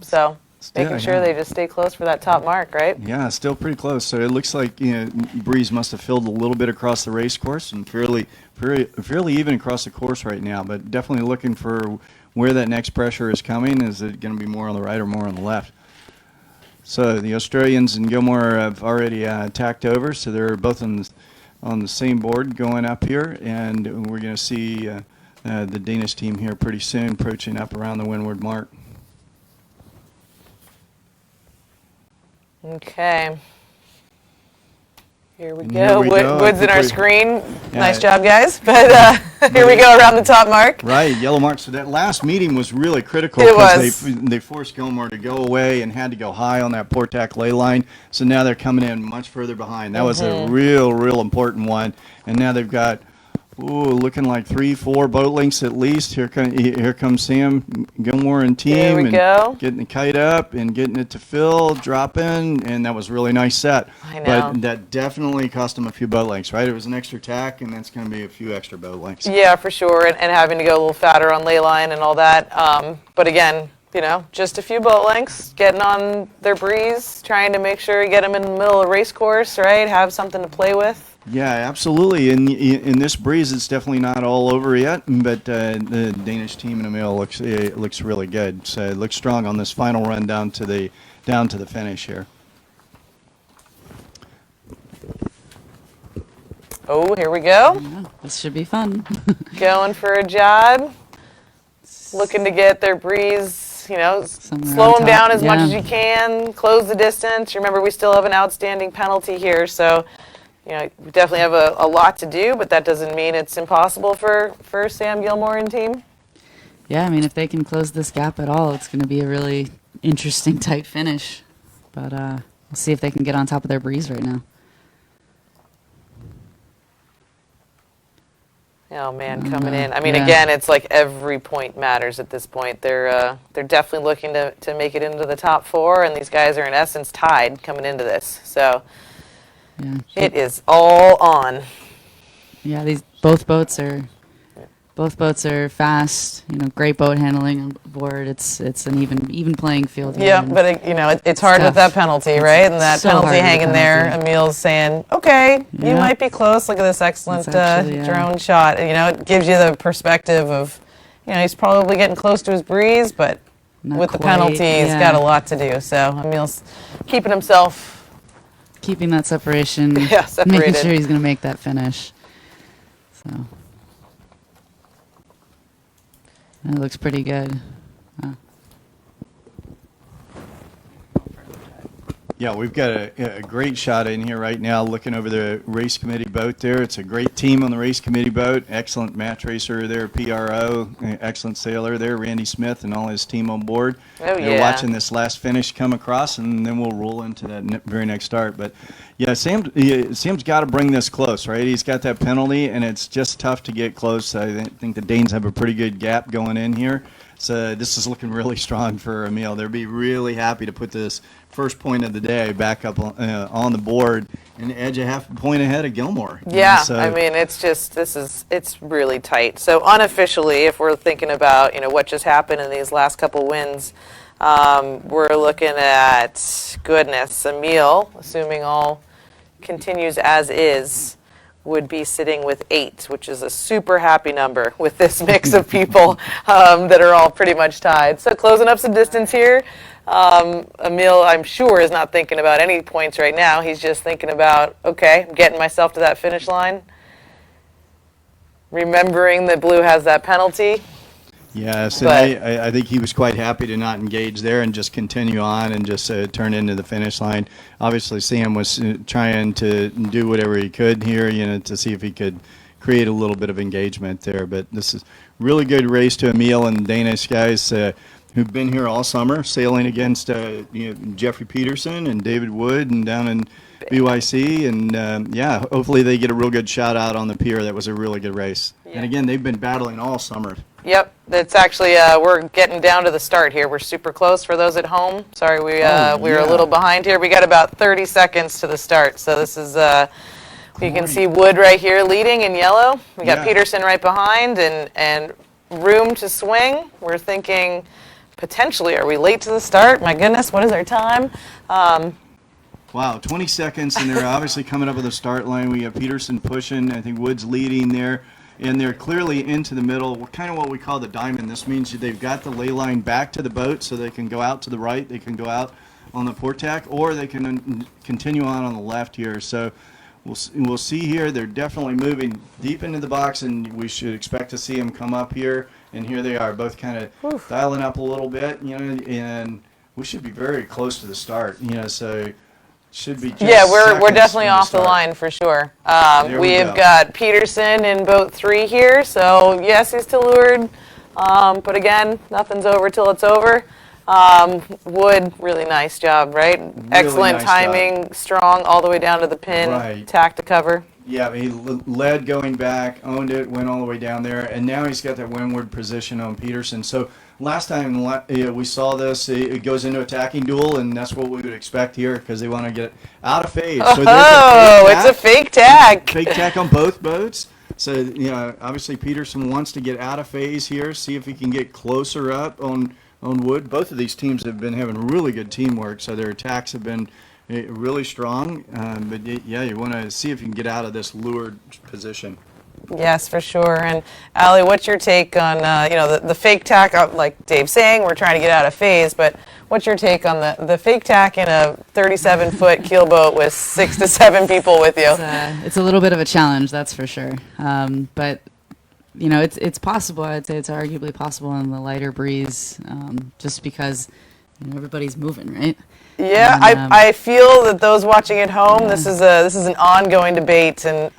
S1: So making sure they just stay close for that top mark, right?
S5: Yeah, still pretty close. So it looks like breeze must have filled a little bit across the race course and fairly even across the course right now. But definitely looking for where that next pressure is coming. Is it going to be more on the right or more on the left? So the Australians and Gilmore have already tacked over, so they're both on the same board going up here, and we're going to see the Danish team here pretty soon, approaching up around the Windward Mark.
S1: Okay. Here we go. Wood's in our screen. Nice job, guys. But here we go around the top mark.
S5: Right, yellow mark. So that last meeting was really critical.
S1: It was.
S5: They forced Gilmore to go away and had to go high on that port tack lay line. So now they're coming in much further behind. That was a real important one. And now they've got looking like 3-4 boat lengths at least. Here comes Sam Gilmore and team.
S1: There we go.
S5: Getting the kite up and getting it to fill, dropping, and that was a really nice set.
S1: I know.
S5: But that definitely cost them a few boat lengths, right? It was an extra tack, and that's going to be a few extra boat lengths.
S1: Yeah, for sure, and having to go a little fatter on ley line and all that. But again, just a few boat lengths, getting on their breeze, trying to make sure you get them in the middle of a race course, right? Have something to play with.
S5: Yeah, absolutely. In this breeze, it's definitely not all over yet, but the Danish team in Emil looks really good. So it looks strong on this final run down to the finish here.
S1: Oh, here we go.
S6: Yeah, this should be fun.
S1: Going for a jog. Looking to get their breeze, slow them down as much as you can, close the distance. Remember, we still have an outstanding penalty here, so we definitely have a lot to do, but that doesn't mean it's impossible for Sam Gilmore and team.
S6: Yeah, I mean, if they can close this gap at all, it's going to be a really interesting, tight finish. But we'll see if they can get on top of their breeze right now.
S1: Oh man, coming in. I mean, again, it's like every point matters at this point. They're definitely looking to make it into the top 4, and these guys are in essence tied coming into this. So it is all on.
S6: Yeah, both boats are fast. Great boat handling on board. It's an even playing field here.
S1: Yeah, but it's hard with that penalty, right? And that
S6: so
S1: penalty hanging there. Emil's saying, "Okay, you might be close. Look at this excellent drone shot." It gives you the perspective of, he's probably getting close to his breeze, but with the
S6: quite,
S1: penalty, he's
S6: yeah.
S1: got a lot to do. So Emil's keeping himself.
S6: Keeping that separation,
S1: Yeah, separated.
S6: making sure he's going to make that finish. So that looks pretty good. Wow.
S5: Yeah, we've got a great shot in here right now looking over the race committee boat there. It's a great team on the race committee boat. Excellent match racer there, PRO, excellent sailor there, Randy Smith and all his team on board.
S1: Oh,
S5: They're
S1: yeah.
S5: watching this last finish come across, and then we'll roll into that very next start. But, yeah, Sam's got to bring this close, right? He's got that penalty, and it's just tough to get close. I think the Danes have a pretty good gap going in here. So this is looking really strong for Emil. They'll be really happy to put this first point of the day back up on the board and edge a half a point ahead of Gilmore.
S1: Yeah,
S5: So,
S1: I mean, it's really tight. So unofficially, if we're thinking about, what just happened in these last couple wins, we're looking at, goodness, Emil, assuming all continues as is, would be sitting with 8, which is a super happy number with this mix of people that are all pretty much tied. So closing up some distance here. Emil, I'm sure, is not thinking about any points right now. He's just thinking about, okay, I'm getting myself to that finish line. Remembering that Blue has that penalty.
S5: yes,
S1: But-
S5: and I think he was quite happy to not engage there and just continue on and just turn into the finish line. Obviously, Sam was trying to do whatever he could here, to see if he could create a little bit of engagement there. But this is really good race to Emil and Danish guys who've been here all summer, sailing against Jeffrey Peterson and David Wood and down in BYC. And, hopefully they get a real good shot out on the pier. That was a really good race.
S1: Yeah.
S5: And, again, they've been battling all summer.
S1: Yep, it's actually, we're getting down to the start here. We're super close for those at home. Sorry, we were a little behind here. We got about 30 seconds to the start. So this is, you can see Wood right here leading in yellow. We got
S5: Yeah.
S1: Peterson right behind and room to swing. We're thinking potentially, are we late to the start? My goodness, what is our time?
S5: Wow, 20 seconds, and they're obviously coming up with a start line. We have Peterson pushing. I think Wood's leading there. And they're clearly into the middle, kind of what we call the diamond. This means they've got the ley line back to the boat so they can go out to the right. They can go out on the port tack, or they can continue on the left here. So we'll see here. They're definitely moving deep into the box, and we should expect to see them come up here. And here they are, both kind of dialing up a little bit, and we should be very close to the start, so should be just
S1: We're
S5: seconds
S1: definitely
S5: from
S1: off the
S5: start.
S1: line for sure.
S5: There we
S1: We've
S5: go.
S1: got Peterson in boat 3 here, so yes, he's to leeward. But again, nothing's over till it's over. Wood, really nice job, right? Excellent
S5: nice
S1: timing, strong all the way down to the pin,
S5: Right.
S1: tack to cover.
S5: Yeah, he led going back, owned it, went all the way down there, and now he's got that windward position on Peterson. So last time we saw this, it goes into attacking duel, and that's what we would expect here because they want to get out of phase. So
S1: It's a fake tack.
S5: fake tack on both boats. So, obviously Peterson wants to get out of phase here, see if he can get closer up on Wood. Both of these teams have been having really good teamwork, so their attacks have been really strong. But you want to see if you can get out of this leeward position.
S1: Yes, for sure. And Allie, what's your take on the fake tack? Like Dave's saying, we're trying to get out of phase, but what's your take on the fake tack in a 37-foot keelboat with 6 to 7 people with you?
S6: It's a little bit of a challenge, that's for sure. But it's possible. I'd say it's arguably possible in the lighter breeze, just because everybody's moving, right?
S1: Yeah,
S6: And,
S1: I feel that those watching at home, this is an ongoing debate, and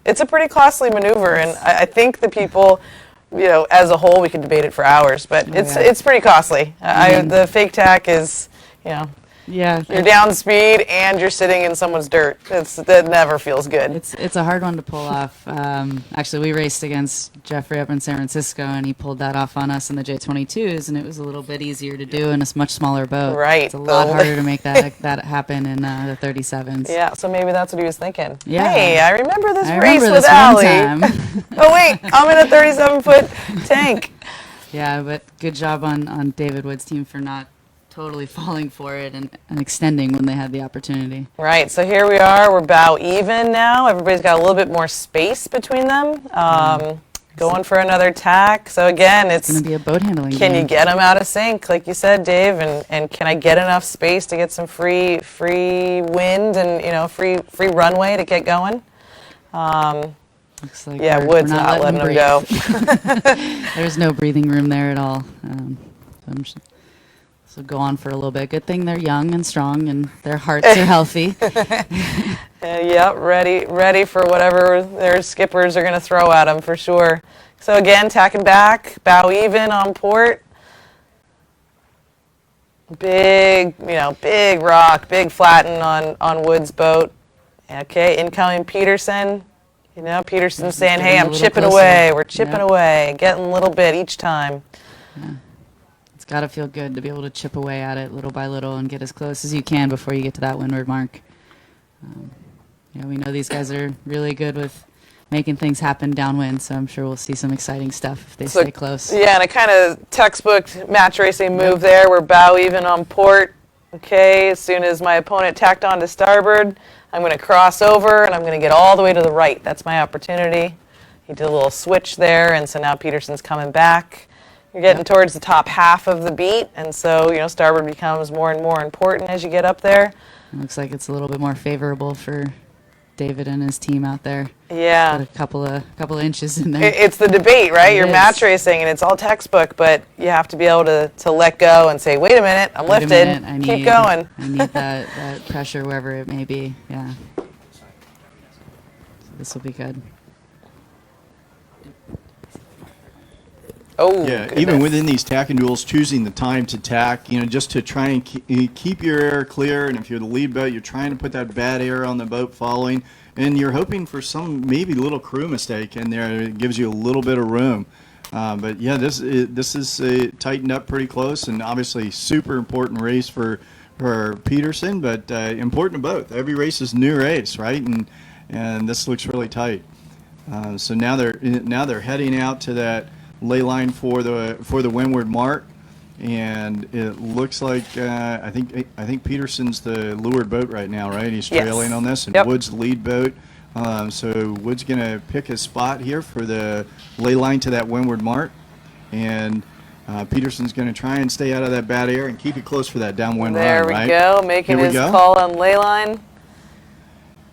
S1: it's a pretty costly maneuver, and I think the people, as a whole, we could debate it for hours, but it's pretty costly. The fake tack is,
S6: Yeah,
S1: you're down speed and you're sitting in someone's dirt. That never feels good.
S6: it's a hard one to pull off. Actually, we raced against Jeffrey up in San Francisco, and he pulled that off on us in the J22s, and it was a little bit easier to do in a much smaller boat.
S1: Right.
S6: It's a lot harder to make that happen in the 37s.
S1: Yeah, so maybe that's what he was thinking.
S6: Yeah.
S1: Hey, I remember this
S6: I
S1: race
S6: remember
S1: with
S6: this
S1: Allie.
S6: one time.
S1: Oh wait, I'm in a 37-foot tank.
S6: Yeah, but good job on David Wood's team for not totally falling for it and extending when they had the opportunity.
S1: Right, so here we are. We're bow even now. Everybody's got a little bit more space between them. going for another tack. So again,
S6: It's going to be a boat handling
S1: can you
S6: game.
S1: get them out of sync, like you said, Dave, and can I get enough space to get some free wind and free runway to get going?
S6: Looks like
S1: Yeah,
S6: we're
S1: Wood's
S6: not
S1: not letting them
S6: breathe.
S1: go.
S6: There's no breathing room there at all. So go on for a little bit. Good thing they're young and strong and their hearts are healthy.
S1: Yep, ready for whatever their skippers are going to throw at them for sure. So again, tacking back, bow even on port. Big rock, big flatten on Wood's boat. Okay, incoming Peterson. Peterson's saying, hey,
S6: getting a
S1: I'm
S6: little
S1: chipping
S6: closer.
S1: away. We're chipping
S6: Yep.
S1: away, getting a little bit each time.
S6: It's got to feel good to be able to chip away at it little by little and get as close as you can before you get to that windward mark. We know these guys are really good with making things happen downwind, so I'm sure we'll see some exciting stuff if they stay close.
S1: Yeah, and a kind of textbook match racing move there. We're bow even on port. Okay, as soon as my opponent tacked on to starboard, I'm going to cross over and I'm going to get all the way to the right. That's my opportunity. He did a little switch there, and so now Peterson's coming back. You're getting towards the top half of the beat, and so starboard becomes more and more important as you get up there.
S6: It looks like it's a little bit more favorable for David and his team out there.
S1: Yeah.
S6: Got a couple of inches in there.
S1: It's the debate, right? You're
S6: is.
S1: match racing, and it's all textbook, but you have to be able to let go and say, wait a minute, I'm
S6: Wait a
S1: lifted.
S6: minute,
S1: Keep going.
S6: I need that pressure wherever it may be. Yeah. So this will be good.
S1: Oh,
S5: Yeah,
S1: goodness.
S5: even within these tacking duels, choosing the time to tack, just to try and keep your air clear. And if you're the lead boat, you're trying to put that bad air on the boat following, and you're hoping for some maybe little crew mistake in there. It gives you a little bit of room. But yeah, this is tightened up pretty close, and obviously super important race for Peterson, but important to both. Every race is a new race, right? And this looks really tight. So now they're heading out to that ley line for the Windward Mark, and it looks like I think Peterson's the leeward boat right now, right? He's
S1: Yes.
S5: trailing on this, and
S1: Yep.
S5: Wood's the lead boat. So Wood's going to pick his spot here for the ley line to that Windward Mark, and Peterson's going to try and stay out of that bad air and keep it close for that downwind
S1: There
S5: run,
S1: we
S5: right?
S1: go, making
S5: Here we
S1: his
S5: go.
S1: call on ley line.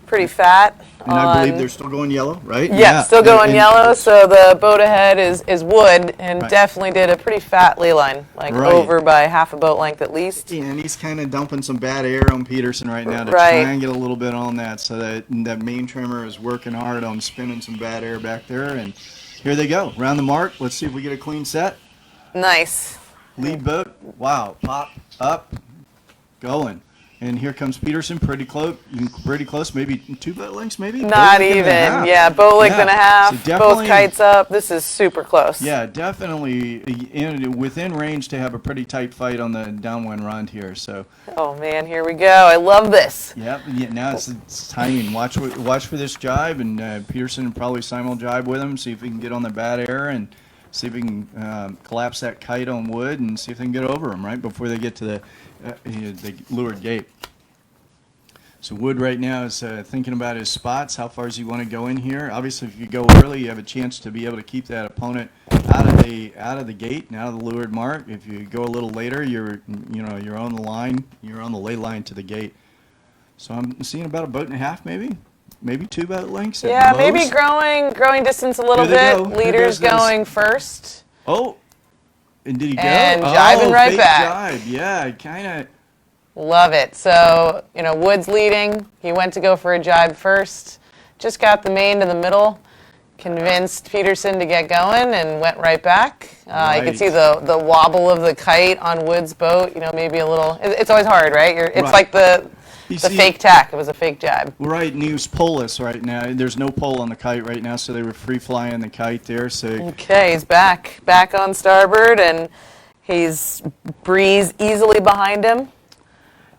S1: Pretty fat.
S5: And I believe they're still going yellow, right?
S1: Yeah, still going
S5: and-
S1: yellow, so the boat ahead is Wood, and
S5: Right.
S1: definitely did a pretty fat ley line, like
S5: Right.
S1: over by half a boat length at least.
S5: And he's kind of dumping some bad air on Peterson right now to
S1: Right.
S5: try and get a little bit on that, so that main trimmer is working hard on spinning some bad air back there. And here they go, round the mark. Let's see if we get a clean set.
S1: Nice.
S5: Lead boat, wow, pop up, going. And here comes Peterson, pretty close, maybe 2 boat lengths, maybe?
S1: Not
S5: Boat length and a
S1: even.
S5: half.
S1: Yeah, boat length and a
S5: Yeah.
S1: half,
S5: So
S1: both
S5: definitely-
S1: kites up. This is super close.
S5: Yeah, definitely within range to have a pretty tight fight on the downwind run here. So,
S1: Oh man, here we go. I love this.
S5: yeah, now it's timing. Watch for this jibe, and Peterson probably simul jibe with him. See if he can get on the bad air and see if he can collapse that kite on Wood and see if they can get over him right before they get to the leeward gate. So Wood right now is thinking about his spots. How far does he want to go in here? Obviously, if you go early, you have a chance to be able to keep that opponent out of the gate and out of the leeward mark. If you go a little later, you're on the line. You're on the ley line to the gate. So I'm seeing about a boat and a half, maybe 2 boat lengths. At
S1: Yeah,
S5: most.
S1: maybe growing distance a little
S5: Here they
S1: bit.
S5: go. Here
S1: Leader's
S5: goes this.
S1: going first.
S5: Oh, and did he go?
S1: And jibing right
S5: fake
S1: back.
S5: Jibe. Yeah, kind of.
S1: Love it. So, Wood's leading. He went to go for a jibe first. Just got the main to the middle. Convinced Peterson to get going and went right back. You
S5: Right.
S1: can see the wobble of the kite on Wood's boat. Maybe a little. It's always hard, right? It's
S5: Right.
S1: like the
S5: You
S1: the
S5: see-
S1: fake tack. It was a fake jibe.
S5: Right, and he was polless right now. There's no pole on the kite right now, so they were free flying the kite there. So
S1: Okay, he's back on starboard, and he's breeze easily behind him.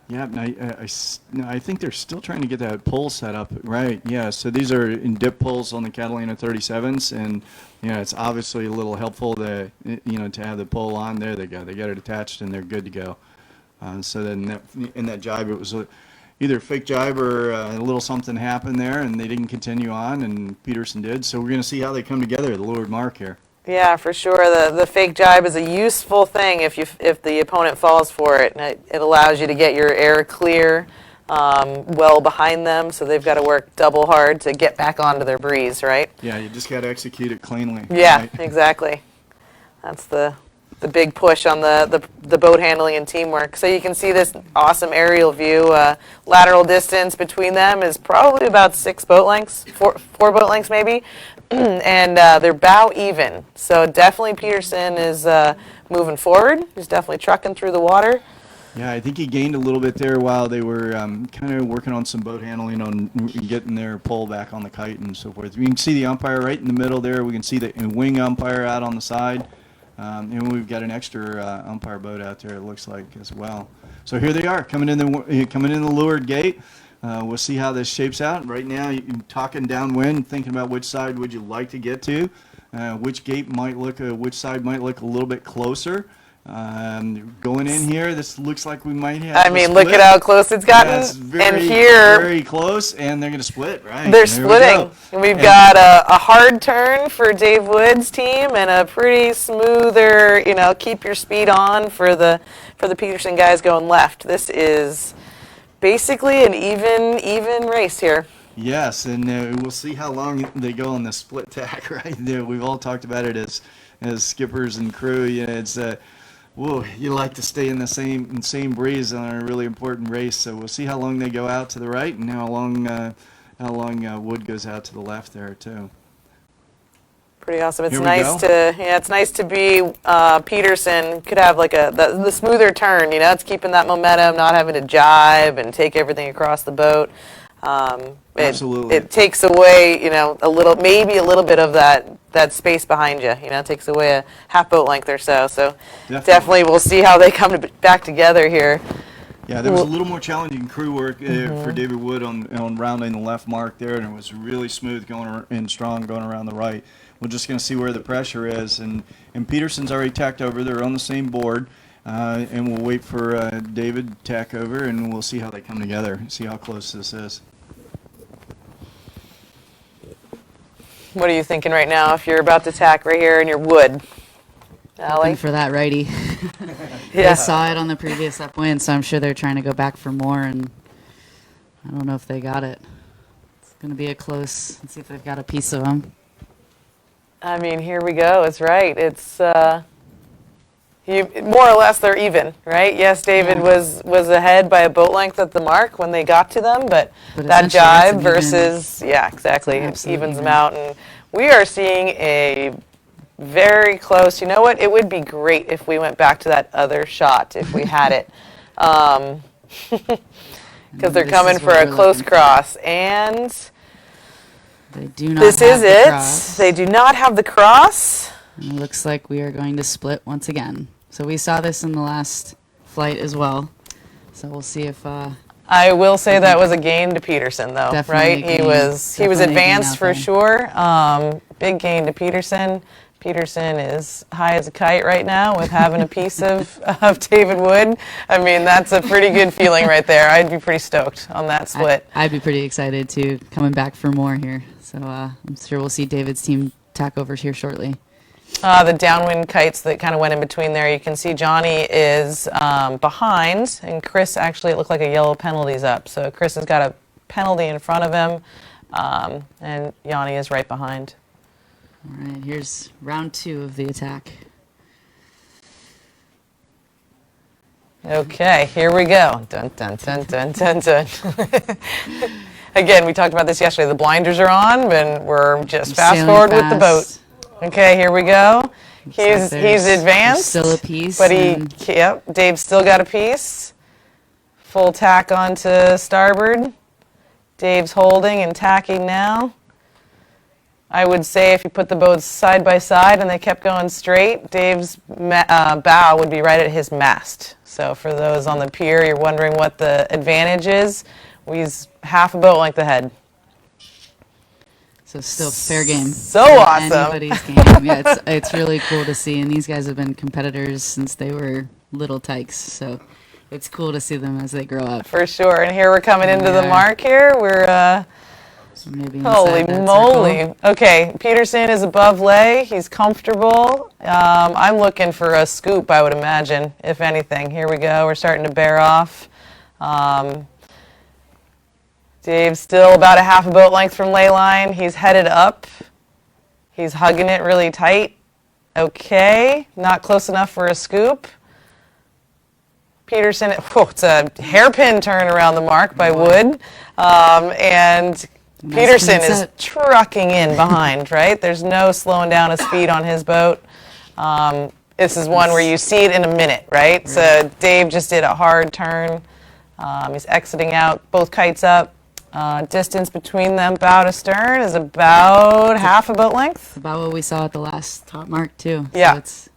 S5: yeah, and I think they're still trying to get that pole set up. Right, yeah. So these are in dip poles on the Catalina 37s, and it's obviously a little helpful to to have the pole on. There they go. They got it attached, and they're good to go. So then in that jibe, either fake jibe or a little something happened there, and they didn't continue on, and Peterson did. So we're going to see how they come together, the Windward Mark here.
S1: Yeah, for sure. The fake jibe is a useful thing if the opponent falls for it. And it allows you to get your air clear well behind them, so they've got to work double hard to get back onto their breeze, right?
S5: Yeah, you just got to execute it cleanly.
S1: Yeah,
S5: right?
S1: exactly. That's the big push on the boat handling and teamwork. So you can see this awesome aerial view. Lateral distance between them is probably about 6 boat lengths, four boat lengths maybe, and they're bow even. So definitely Peterson is moving forward. He's definitely trucking through the water.
S5: Yeah, I think he gained a little bit there while they were kind of working on some boat handling on getting their pole back on the kite and so forth. We can see the umpire right in the middle there. We can see the wing umpire out on the side. And we've got an extra umpire boat out there, it looks like, as well. So here they are, coming in the leeward gate. We'll see how this shapes out. Right now, you're talking downwind, thinking about which side would you like to get to, which side might look a little bit closer. Going in here, this looks like we might have.
S1: I mean, look at how close it's gotten.
S5: Yeah, it's
S1: and here,
S5: very close, and they're going to split, right?
S1: They're splitting. We've got a hard turn for Dave Wood's team and a pretty smoother, keep your speed on for the Peterson guys going left. This is basically an even race here.
S5: Yes, and we'll see how long they go on the split tack, right there. We've all talked about it as skippers and crew. It's whoa, you like to stay in the same breeze on a really important race. So we'll see how long they go out to the right and how long Wood goes out to the left there too.
S1: Pretty awesome. It's
S5: Here we
S1: nice
S5: go.
S1: it's nice to be Peterson. Could have like the smoother turn. It's keeping that momentum, not having to jibe and take everything across the boat.
S5: Absolutely.
S1: It takes away, maybe a little bit of that space behind you. It takes away a half boat length or so. So definitely we'll see how they come back together here.
S5: Yeah, there was a little more challenging crew work for David Wood on rounding the left mark there, and it was really smooth and strong going around the right. We're just going to see where the pressure is, and Peterson's already tacked over. They're on the same board, and we'll wait for David to tack over, and we'll see how they come together, see how close this is.
S1: What are you thinking right now if you're about to tack right here in your wood?
S6: Hoping
S1: Allie?
S6: for that righty.
S1: Yeah.
S6: I saw it on the previous upwind, so I'm sure they're trying to go back for more, and I don't know if they got it. It's going to be a close. Let's see if they've got a piece of them.
S1: I mean, here we go. It's right. It's more or less they're even, right? Yes, David was ahead by a boat length at the mark when they got to them, but that
S6: essentially
S1: jibe
S6: it's
S1: versus exactly, it
S6: Absolutely
S1: evens them
S6: even.
S1: out, and we are seeing a very close. You know what? It would be great if we went back to that other shot if we had it, because they're
S6: This
S1: coming
S6: is
S1: for
S6: what
S1: a
S6: we're
S1: close
S6: looking for.
S1: cross and.
S6: They do not
S1: This
S6: have
S1: is
S6: the
S1: it.
S6: cross.
S1: They do not have the cross.
S6: And it looks like we are going to split once again. So we saw this in the last flight as well. So we'll see if
S1: I will say that was a gain to Peterson, though,
S6: Definitely
S1: right?
S6: a
S1: He
S6: gain.
S1: was
S6: Definitely a gain
S1: advanced
S6: out
S1: for
S6: there.
S1: sure. Big gain to Peterson. Peterson is high as a kite right now with having a piece of David Wood. I mean, that's a pretty good feeling right there. I'd be pretty stoked on that split.
S6: I'd be pretty excited too, coming back for more here. So I'm sure we'll see David's team tack over here shortly.
S1: The downwind kites that kind of went in between there, you can see Johnny is behind, and Chris actually, it looked like a yellow penalty's up. So Chris has got a penalty in front of him, and Yanni is right behind.
S6: All right, here's round 2 of the attack.
S1: Okay, here we go. Dun, dun, dun, dun, dun, dun. Again, we talked about this yesterday. The blinders are on, and we're just fast
S6: Sailing
S1: forward with the boat.
S6: fast.
S1: Okay, here we go.
S6: Looks
S1: He's
S6: like there's
S1: advanced.
S6: still a piece,
S1: But
S6: and-
S1: Dave's still got a piece. Full tack onto starboard. Dave's holding and tacking now. I would say if you put the boats side by side and they kept going straight, Dave's bow would be right at his mast. So for those on the pier, you're wondering what the advantage is. He's half a boat length ahead.
S6: So still fair game.
S1: So
S6: for
S1: awesome.
S6: Anybody's game. Yeah, it's really cool to see. And these guys have been competitors since they were little tykes. So it's cool to see them as they grow up.
S1: For sure. And here we're coming into the
S6: Yeah.
S1: mark here. We're
S6: So maybe inside
S1: holy
S6: that
S1: moly.
S6: circle.
S1: Okay, Peterson is above lay. He's comfortable. I'm looking for a scoop, I would imagine, if anything. Here we go. We're starting to bear off. Dave's still about a half a boat length from lay line. He's headed up. He's hugging it really tight. Okay, not close enough for a scoop. Peterson, it's a hairpin turn around the mark by Wood. And
S6: Nice
S1: Peterson
S6: clean
S1: is
S6: set.
S1: trucking in behind, right? There's no slowing down his speed on his boat. This is one where you see it in a minute, right? So Dave just did a hard turn. He's exiting out, both kites up. Distance between them, bow to stern, is about half a boat length.
S6: About what we saw at the last top mark too. So
S1: Yeah.
S6: it's,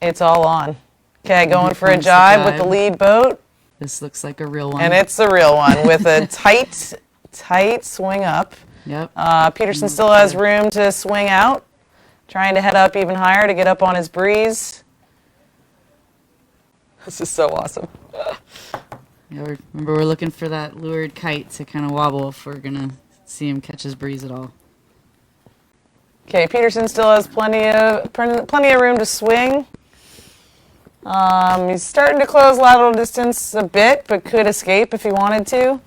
S1: It's all on. Okay, going
S6: here
S1: for a
S6: comes the
S1: jibe with the
S6: jibe.
S1: lead boat.
S6: this looks like a real one.
S1: And it's the real one with a tight swing up.
S6: Yep.
S1: Peterson still has room to swing out, trying to head up even higher to get up on his breeze. This is so awesome.
S6: Yeah, remember, we're looking for that lured kite to kind of wobble if we're going to see him catch his breeze at all.
S1: Okay, Peterson still has plenty of room to swing. He's starting to close lateral distance a bit, but could escape if he wanted to.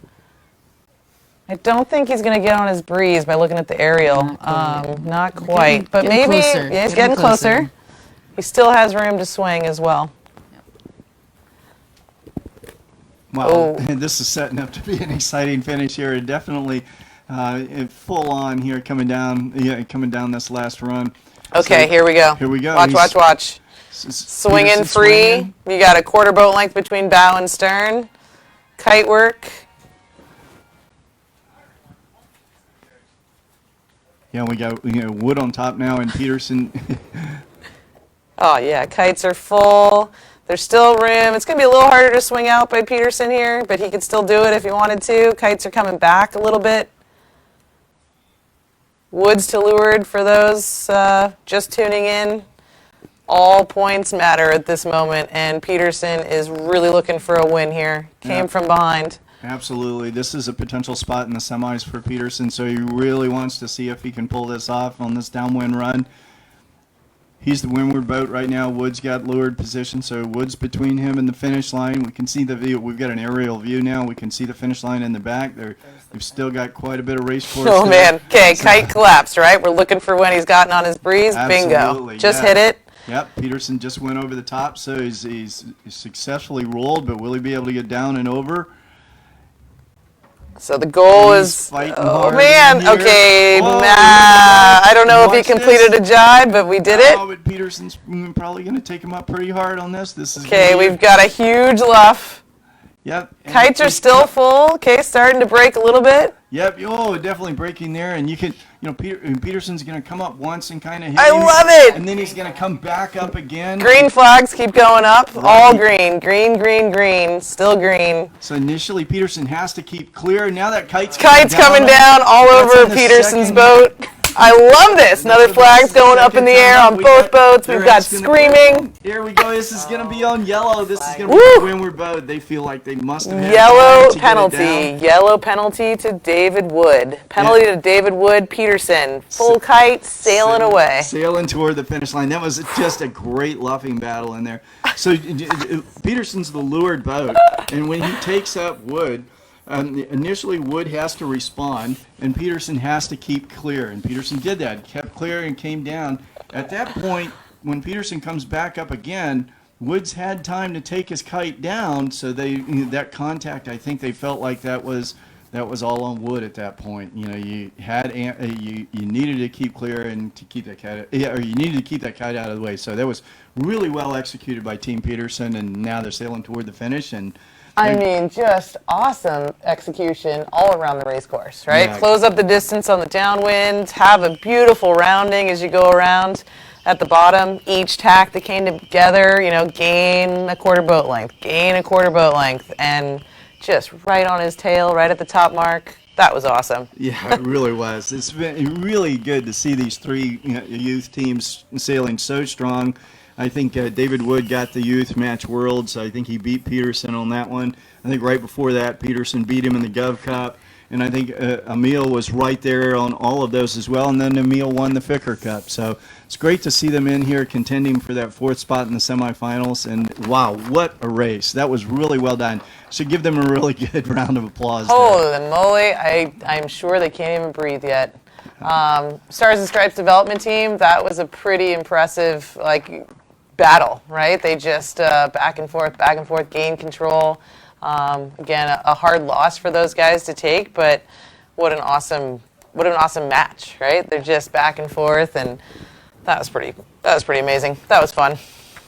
S1: I don't think he's going to get on his breeze by looking at the aerial. Not quite, but
S6: getting
S1: maybe
S6: closer.
S1: yeah, he's getting closer. He still has room to swing as well.
S5: Wow,
S1: Oh.
S5: this is setting up to be an exciting finish here. And definitely full on here coming down this last run.
S1: Okay,
S5: So,
S1: here we go.
S5: Here we go.
S1: Watch, watch, watch. Swinging
S5: Peterson
S1: free.
S5: swinging.
S1: You got a quarter boat length between bow and stern. Kite work.
S5: Yeah, we got Wood on top now, and Peterson.
S1: Oh, yeah, kites are full. There's still room. It's going to be a little harder to swing out by Peterson here, but he could still do it if he wanted to. Kites are coming back a little bit. Woods to leeward for those just tuning in. All points matter at this moment, and Peterson is really looking for a win here. Came
S5: Yeah.
S1: from behind.
S5: Absolutely. This is a potential spot in the semis for Peterson, so he really wants to see if he can pull this off on this downwind run. He's the windward boat right now. Wood's got lured position, so Wood's between him and the finish line. We can see the view. We've got an aerial view now. We can see the finish line in the back. They've still got quite a bit of race course.
S1: Oh,
S5: there.
S1: man. Okay, kite collapsed, right? We're looking for when he's gotten on his breeze. Bingo.
S5: Absolutely,
S1: Just
S5: yeah.
S1: hit it.
S5: Yep, Peterson just went over the top, so he's successfully rolled, but will he be able to get down and over?
S1: So the goal
S5: He's
S1: is,
S5: fighting
S1: oh
S5: hard
S1: man,
S5: in here.
S1: okay,
S5: Whoa,
S1: I don't know if he
S5: watch
S1: completed
S5: this.
S1: a jibe, but we did
S5: Oh,
S1: it.
S5: but Peterson's probably going to take him up pretty hard on this. This is
S1: Okay,
S5: gonna be-
S1: we've got a huge luff.
S5: Yep. and
S1: Kites are still full. Okay, starting to break a little bit.
S5: Yep. Oh, definitely breaking there, and you can, Peterson's going to come up once and kind of hit
S1: I
S5: him,
S1: love it.
S5: and then he's going to come back up again.
S1: Green flags keep going up. All
S5: Right.
S1: green, green, green, green, still green.
S5: So initially, Peterson has to keep clear. Now that kite's
S1: Coming down all
S5: That's
S1: over
S5: on the
S1: Peterson's
S5: second-
S1: boat. I love this. Another flag's going up in the air on both boats. We've got screaming.
S5: Here we go. This is going to be on yellow. This is going to be
S1: Woo!
S5: the windward boat. They feel like they must have had
S1: Yellow
S5: time to get it
S1: penalty.
S5: down.
S1: Yellow penalty to David Wood. Penalty to David Wood. Peterson. Full kite, sailing away.
S5: Sailing toward the finish line. That was just a great luffing battle in there. So Peterson's the lured boat, and when he takes up Wood, initially Wood has to respond, and Peterson has to keep clear. And Peterson did that, kept clear and came down. At that point, when Peterson comes back up again, Woods had time to take his kite down. So that contact, I think they felt like that was all on Wood at that point. You had you needed to keep clear and to keep that kite, or you needed to keep that kite out of the way. So that was really well executed by Team Peterson, and now they're sailing toward the finish. And
S1: I mean, just awesome execution all around the race course, right?
S5: Yeah.
S1: Close up the distance on the downwind, have a beautiful rounding as you go around at the bottom. Each tack that came together, gain a quarter boat length, and just right on his tail, right at the top mark. That was awesome.
S5: yeah, it really was. It's been really good to see these three youth teams sailing so strong. I think David Wood got the youth match worlds. I think he beat Peterson on that one. I think right before that, Peterson beat him in the Gov Cup. And I think Emil was right there on all of those as well. And then Emil won the Ficker Cup. So it's great to see them in here contending for that 4th spot in the semifinals. And wow, what a race. That was really well done. Should give them a really good round of applause.
S1: Holy moly, I'm sure they can't even breathe yet. Stars and Stripes development team, that was a pretty impressive battle, right? They just back and forth, gain control. Again, a hard loss for those guys to take, but what an awesome match, right? They're just back and forth, and that was pretty amazing. That was fun.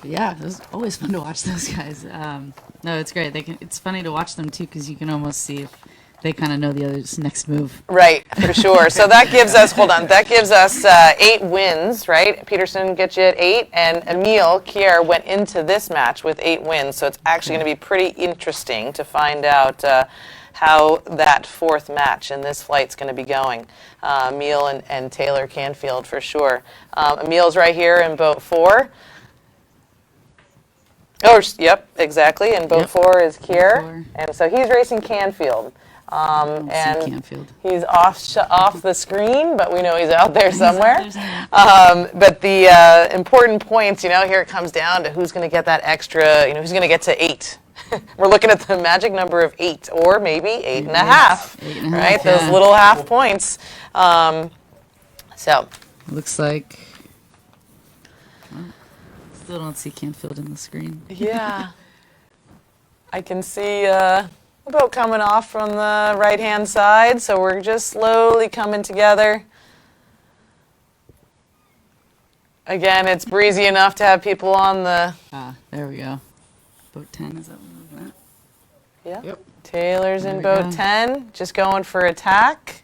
S6: Yeah, it was always fun to watch those guys. No, it's great. It's funny to watch them too because you can almost see if they kind of know the other's next move.
S1: Right, for sure. So that gives us, 8 wins, right? Peterson gets you at 8, and Emil Kier went into this match with 8 wins. So it's actually going to be pretty interesting to find out how that 4th match in this flight's going to be going. Emil and Taylor Canfield for sure. Emil's right here in boat 4. Oh, yep, exactly. And boat 4 is Kier, and so he's racing Canfield. And
S6: Canfield.
S1: He's off the screen, but we know he's out there somewhere. But the important points, here it comes down to who's going to get that extra, who's going to get to 8. We're looking at the magic number of 8, or maybe 8.5, right?
S6: Yeah.
S1: Those little half points. So.
S6: Looks like. Still don't see Canfield in the screen.
S1: Yeah. I can see a boat coming off from the right-hand side, so we're just slowly coming together. Again, it's breezy enough to have people on the...
S6: there we go. Boat 10, is that what we're
S1: Yeah.
S6: Yep.
S1: Taylor's in
S6: There we
S1: boat
S6: go.
S1: 10, just going for attack.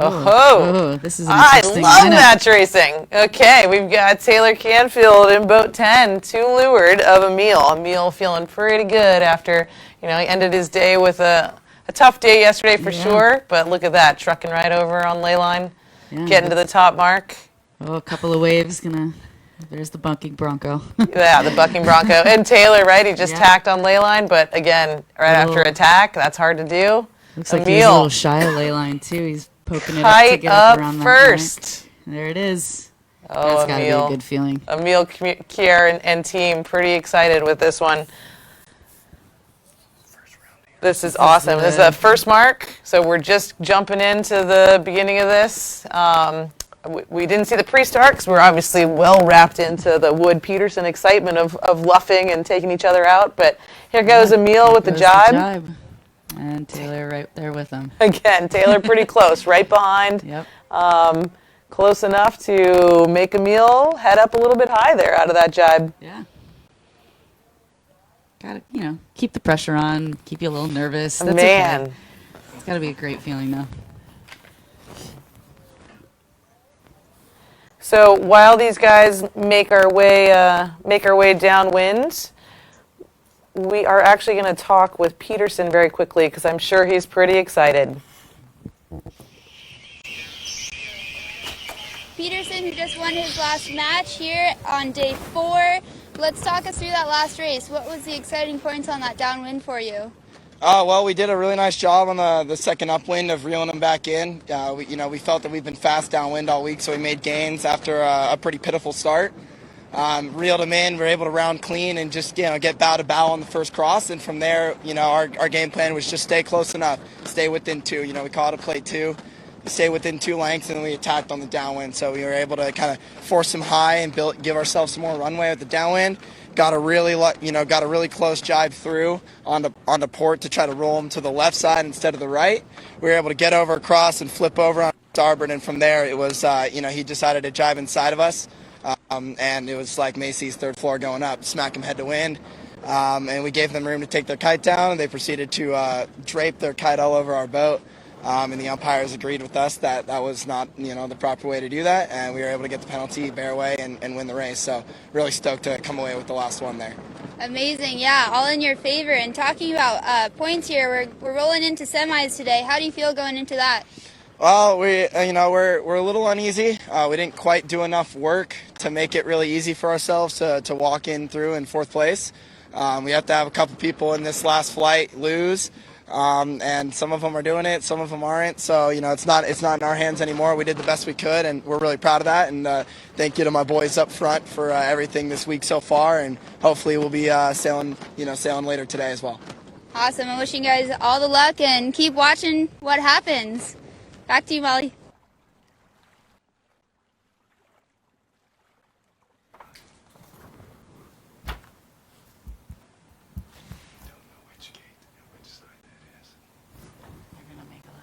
S6: Oh, this is
S1: I
S6: interesting.
S1: love match racing. Okay, we've got Taylor Canfield in boat 10, to leeward of Emil. Emil feeling pretty good after, he ended his day with a tough day yesterday for sure, but look at that, trucking right over on ley line, getting to the top mark.
S6: Oh, a couple of waves, there's the bucking Bronco.
S1: Yeah, the bucking Bronco. And Taylor, right, he just tacked on ley line, but again, right after attack, that's hard to do.
S6: Looks like he's a little shy of ley line too. He's poking it up to get up around
S1: first.
S6: That mark. There it is.
S1: Oh,
S6: that's gotta
S1: Emil.
S6: be a good feeling.
S1: Emil Kier and team pretty excited with this one. This is awesome. This is the first mark, so we're just jumping into the beginning of this. We didn't see the pre-start because we're obviously well wrapped into the Wood-Peterson excitement of luffing and taking each other out, but here goes Emil with the jibe.
S6: And Taylor right there with him.
S1: Again, Taylor pretty close, right behind.
S6: Yep.
S1: Close enough to make Emil head up a little bit high there out of that jibe.
S6: Yeah. Gotta, keep the pressure on, keep you a little nervous. That's
S1: Man.
S6: Okay. It's gotta be a great feeling though.
S1: So while these guys make our way downwind, we are actually going to talk with Peterson very quickly because I'm sure he's pretty excited.
S7: Peterson, who just won his last match here on day 4. Let's talk us through that last race. What was the exciting points on that downwind for you?
S4: Well, we did a really nice job on the second upwind of reeling them back in. We felt that we've been fast downwind all week, so we made gains after a pretty pitiful start. Reeled them in, we were able to round clean and just get bow to bow on the first cross, and from there, our game plan was just stay close enough, stay within 2. We call it a play 2. Stay within 2 lengths, and then we attacked on the downwind. So we were able to kind of force them high and give ourselves some more runway at the downwind. Got a really close jibe through onto port to try to roll them to the left side instead of the right. We were able to get over across and flip over on starboard, and from there it was he decided to jibe inside of us, and it was like Macy's third floor going up, smack them head to wind. And we gave them room to take their kite down, and they proceeded to drape their kite all over our boat. And the umpires agreed with us that was not, the proper way to do that, and we were able to get the penalty, bear away, and win the race. So really stoked to come away with the last one there.
S7: Amazing, yeah, all in your favor. And talking about points here, we're rolling into semis today. How do you feel going into that?
S8: Well, we're a little uneasy. We didn't quite do enough work to make it really easy for ourselves to walk in through in fourth place. We have to have a couple people in this last flight lose, and some of them are doing it, some of them aren't. So it's not in our hands anymore. We did the best we could, and we're really proud of that. And thank you to my boys up front for everything this week so far. And hopefully we'll be sailing later today as well.
S7: Awesome. I'm wishing you guys all the luck and keep watching what happens. Back to you, Molly.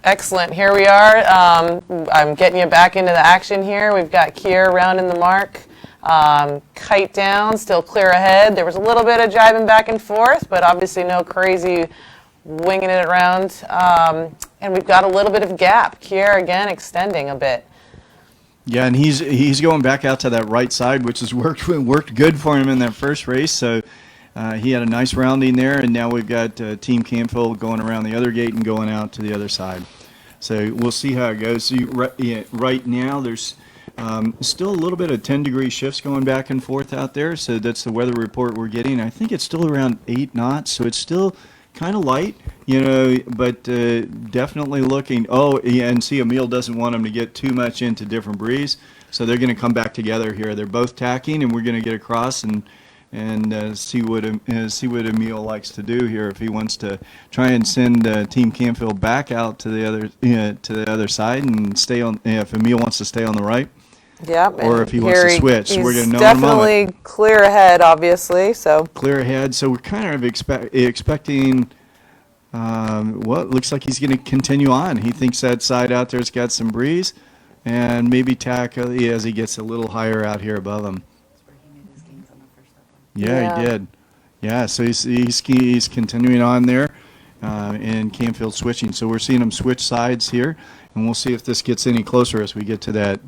S1: Excellent. Here we are. I'm getting you back into the action here. We've got Kier rounding the mark. Kite down, still clear ahead. There was a little bit of jibing back and forth, but obviously no crazy winging it around. And we've got a little bit of gap. Kier again extending a bit.
S5: Yeah, and he's going back out to that right side, which has worked good for him in that first race. So he had a nice rounding there, and now we've got Team Canfield going around the other gate and going out to the other side. So we'll see how it goes. So right now there's still a little bit of 10-degree shifts going back and forth out there. So that's the weather report we're getting. I think it's still around 8 knots, so it's still kind of light, but definitely looking. Oh, yeah, and see, Emil doesn't want them to get too much into different breeze, so they're going to come back together here. They're both tacking, and we're going to get across and see what Emil likes to do here. If he wants to try and send Team Canfield back out to the other side and stay on. If Emil wants to stay on the right.
S1: Yep.
S5: Or if he wants to switch. So we're going to know in a moment.
S1: Definitely clear ahead, obviously. So
S5: clear ahead. So we're kind of expecting what looks like he's going to continue on. He thinks that side out there's got some breeze, and maybe tack as he gets a little higher out here above him. Yeah, he did. Yeah, so he's continuing on there, and Canfield switching. So we're seeing him switch sides here. And we'll see if this gets any closer as we get to that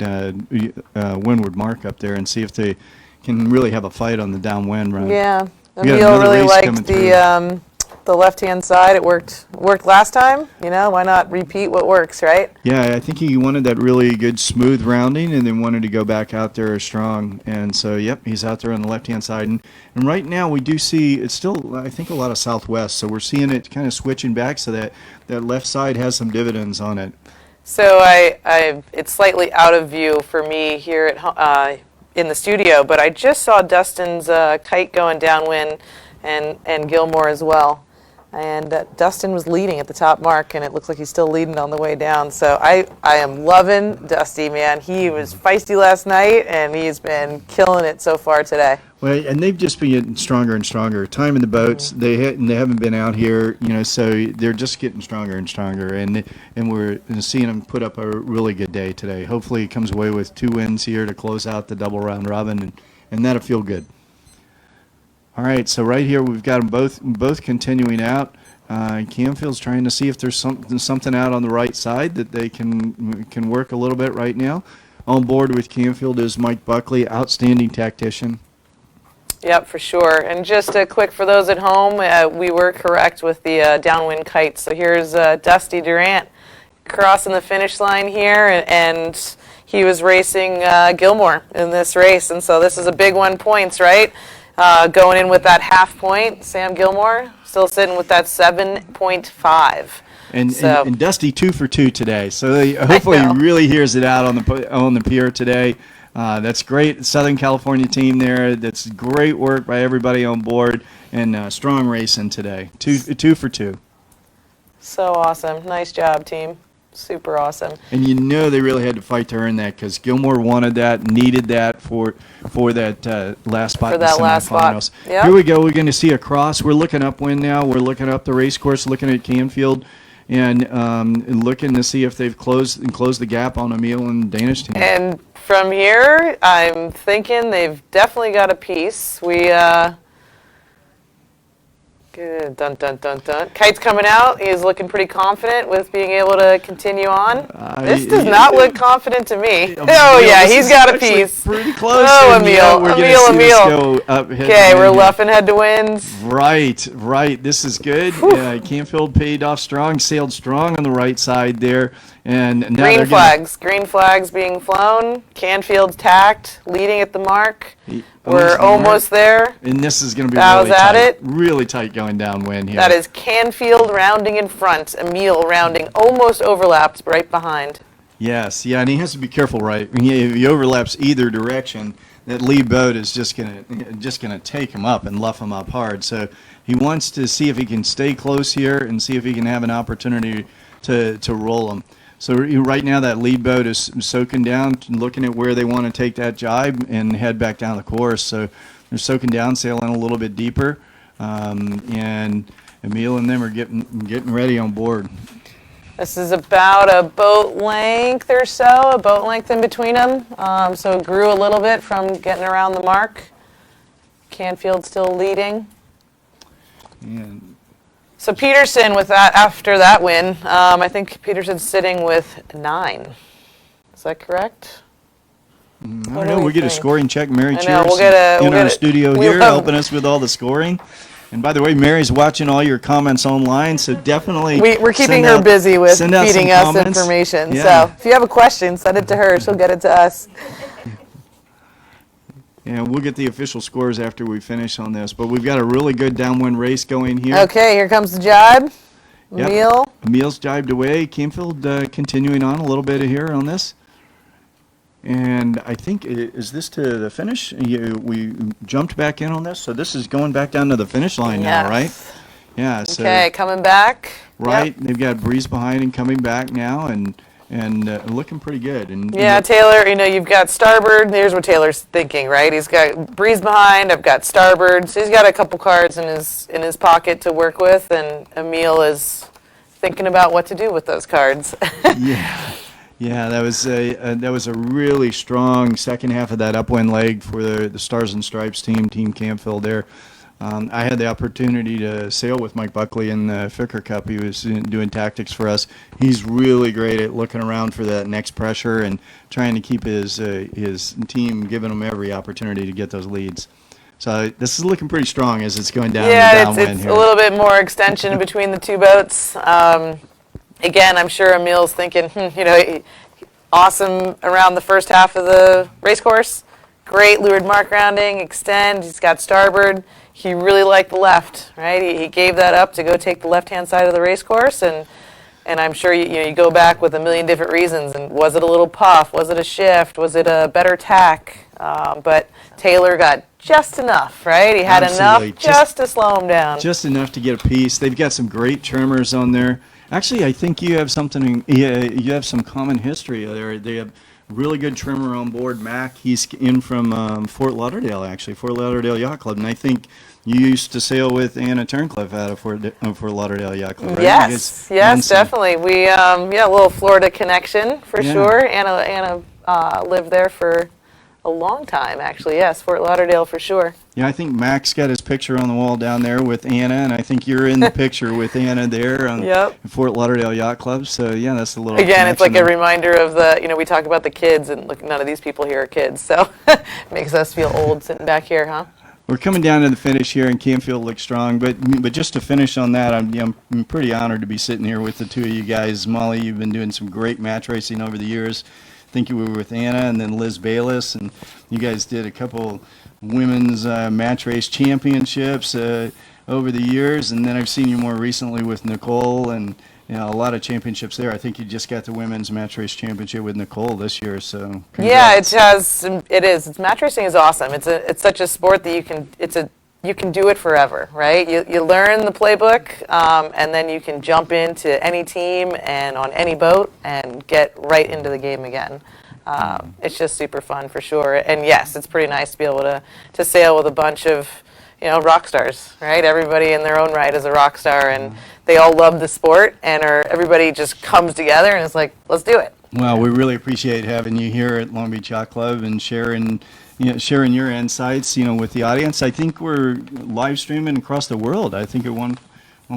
S5: Windward Mark up there and see if they can really have a fight on the downwind run.
S1: Yeah, Emil really liked the left-hand side. It worked last time. Why not repeat what works, right?
S5: Yeah, I think he wanted that really good smooth rounding and then wanted to go back out there strong. And so, yep, he's out there on the left-hand side. And right now we do see it's still, I think, a lot of southwest. So we're seeing it kind of switching back so that left side has some dividends on it.
S1: So it's slightly out of view for me here at in the studio, but I just saw Dustin's kite going downwind and Gilmore as well. And Dustin was leading at the top mark, and it looks like he's still leading on the way down. So I am loving Dusty, man. He was feisty last night, and he's been killing it so far today.
S5: Well, and they've just been getting stronger and stronger. Time in the boats, they haven't been out here, so they're just getting stronger and stronger. And we're seeing them put up a really good day today. Hopefully he comes away with 2 wins here to close out the double round robin, and that'll feel good. All right, so right here we've got them both continuing out. Canfield's trying to see if there's something out on the right side that they can work a little bit right now. On board with Canfield is Mike Buckley, outstanding tactician.
S1: Yep, for sure. And just a quick for those at home, we were correct with the downwind kites. So here's Dusty Durant crossing the finish line here, and he was racing Gilmore in this race. And so this is a big one, points, right? Going in with that half point, Sam Gilmore still sitting with that 7.5.
S5: And Dusty 2 for 2 today, so hopefully he really hears it out on the pier today. That's great, Southern California team there. That's great work by everybody on board, and strong racing today. 2 for 2.
S1: So awesome, nice job, team. Super awesome.
S5: And they really had to fight to earn that because Gilmore wanted that, needed that for that last spot in the semifinals.
S1: Yep.
S5: Here we go. We're going to see a cross. We're looking upwind now. We're looking up the race course, looking at Canfield, and looking to see if they've closed the gap on Emil and Danish team.
S1: And from here, I'm thinking they've definitely got a piece. Dun, dun, dun, dun. Kite's coming out. He's looking pretty confident with being able to continue on. This does not look confident to me. Oh, yeah, he's got a piece.
S5: Pretty close.
S1: Oh, Emil. Okay, we're luffing head to winds.
S5: Right. This is good. Canfield paid off strong, sailed strong on the right side there, And now
S1: green flags being flown. Canfield's tacked, leading at the mark. We're almost there.
S5: And this is going to be
S1: Bow's
S5: really
S1: at
S5: tight.
S1: it.
S5: Really tight going downwind here.
S1: That is Canfield rounding in front. Emil rounding almost overlapped right behind.
S5: Yes, yeah, and he has to be careful, right? If he overlaps either direction, that lead boat is just gonna take him up and luff him up hard. So he wants to see if he can stay close here and see if he can have an opportunity to roll him. So right now that lead boat is soaking down, looking at where they want to take that jibe and head back down the course. So they're soaking down, sailing a little bit deeper, and Emil and them are getting ready on board.
S1: This is about a boat length or so, a boat length in between them. So it grew a little bit from getting around the mark. Canfield still leading.
S5: And
S1: So Peterson with that, after that win, I think Peterson's sitting with 9. Is that correct?
S5: I don't know. We get a scoring check. Mary
S1: I know,
S5: Cheers
S1: we'll get
S5: in our studio
S1: we
S5: here,
S1: love-
S5: helping us with all the scoring. And by the way, Mary's watching all your comments online, so definitely
S1: We're keeping
S5: send
S1: her
S5: out-
S1: busy with
S5: send out some
S1: feeding us
S5: comments.
S1: information.
S5: Yeah.
S1: So if you have a question, send it to her. She'll get it to us.
S5: Yeah, we'll get the official scores after we finish on this. But we've got a really good downwind race going here.
S1: Okay, here comes the jibe.
S5: Yep.
S1: Emil.
S5: Emil's jibed away. Canfield continuing on a little bit here on this. And I think, is this to the finish? We jumped back in on this, so this is going back down to the finish line now, right?
S1: Yes.
S5: Yeah. So,
S1: Okay, coming back.
S5: right,
S1: Yep.
S5: they've got Breeze behind and coming back now, and looking pretty good. And
S1: Yeah, Taylor, you've got starboard. Here's what Taylor's thinking, right? He's got Breeze behind. I've got starboard. So he's got a couple cards in his pocket to work with, and Emil is thinking about what to do with those cards.
S5: Yeah, that was a really strong second half of that upwind leg for the Stars and Stripes team Canfield there. I had the opportunity to sail with Mike Buckley in the Ficker Cup. He was doing tactics for us. He's really great at looking around for that next pressure and trying to keep his team, giving them every opportunity to get those leads. So this is looking pretty strong as it's going down the downwind
S1: it's
S5: here.
S1: a little bit more extension between the two boats. Again, I'm sure Emil's thinking, awesome around the first half of the race course. Great Windward Mark rounding, extend. He's got starboard. He really liked the left, right? He gave that up to go take the left-hand side of the race course, and I'm sure you go back with a million different reasons. And was it a little puff? Was it a shift? Was it a better tack? But Taylor got just enough, right? He had
S5: Absolutely.
S1: enough just to slow him down.
S5: Just enough to get a piece. They've got some great trimmers on there. Actually, I think you have something. You have some common history there. They have really good trimmer on board. Mac, he's in from Fort Lauderdale, actually, Fort Lauderdale Yacht Club, and I think you used to sail with Anna Turncliffe out of Fort Lauderdale Yacht Club, right?
S1: Yes, definitely. We a little Florida connection for
S5: Yeah.
S1: sure. Anna lived there for a long time, actually. Yes, Fort Lauderdale for sure.
S5: Yeah, I think Mac's got his picture on the wall down there with Anna, and I think you're in the picture with Anna there on Fort Lauderdale Yacht Club. So yeah, that's a little.
S1: Again, it's like a
S5: connection
S1: reminder of the. We talk about the kids, and look, none of these people here are kids, so makes us feel old sitting back here, huh?
S5: We're coming down to the finish here, and Canfield looks strong. But just to finish on that, I'm pretty honored to be sitting here with the two of you guys. Molly, you've been doing some great match racing over the years. I think you were with Anna and then Liz Bayless, and you guys did a couple women's match race championships over the years. And then I've seen you more recently with Nicole, and a lot of championships there. I think you just got the women's match race championship with Nicole this year. So congrats.
S1: Yeah, it is. Match racing is awesome. It's such a sport that you can do it forever, right? You learn the playbook, and then you can jump into any team and on any boat and get right into the game again. It's just super fun for sure. And yes, it's pretty nice to be able to sail with a bunch of rock stars, right? Everybody in their own right is a rock star, and they all love the sport, and everybody just comes together and it's like, let's do it.
S5: Well, we really appreciate having you here at Long Beach Yacht Club and sharing your insights, with the audience. I think we're live streaming across the world. I think at one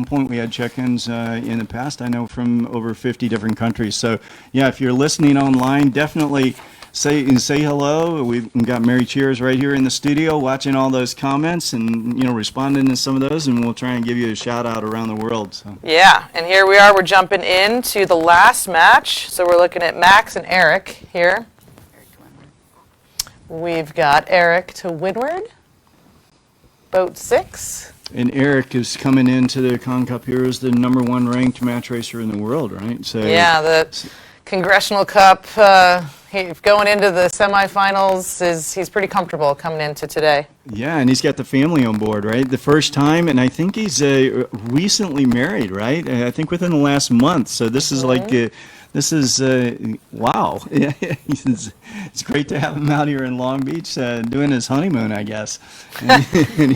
S5: point we had check-ins in the past, I know, from over 50 different countries. So, yeah, if you're listening online, definitely say hello. We've got Mary Cheers right here in the studio watching all those comments and, responding to some of those, and we'll try and give you a shout out around the world. So.
S1: Yeah, and here we are. We're jumping into the last match. So we're looking at Max and Eric here. We've got Eric to Windward, boat 6.
S5: And Eric is coming into the Con Cup here as the #1 ranked match racer in the world, right? So
S1: yeah, the Congressional Cup, going into the semifinals, he's pretty comfortable coming into today.
S5: Yeah, and he's got the family on board, right? The first time, and I think he's recently married, right? I think within the last month. So this is wow. It's great to have him out here in Long Beach doing his honeymoon, I guess. And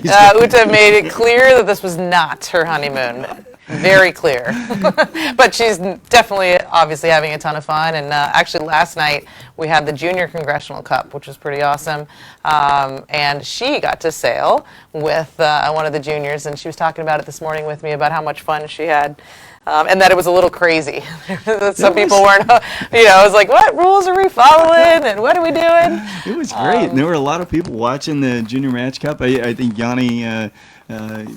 S1: Uta made it clear that this was not her honeymoon. Very clear. But she's definitely, obviously, having a ton of fun. And actually, last night, we had the Junior Congressional Cup, which was pretty awesome. And she got to sail with one of the juniors, and she was talking about it this morning with me about how much fun she had. And that it was a little crazy. Some people weren't, I was like, what rules are we following and what are we doing?
S5: It was great. And there were a lot of people watching the Junior Match Cup. I think Yanni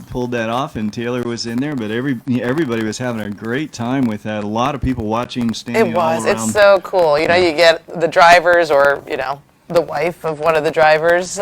S5: pulled that off and Taylor was in there, but everybody was having a great time with that. A lot of people watching, standing all around.
S1: It's so cool. You get the drivers or, the wife of one of the drivers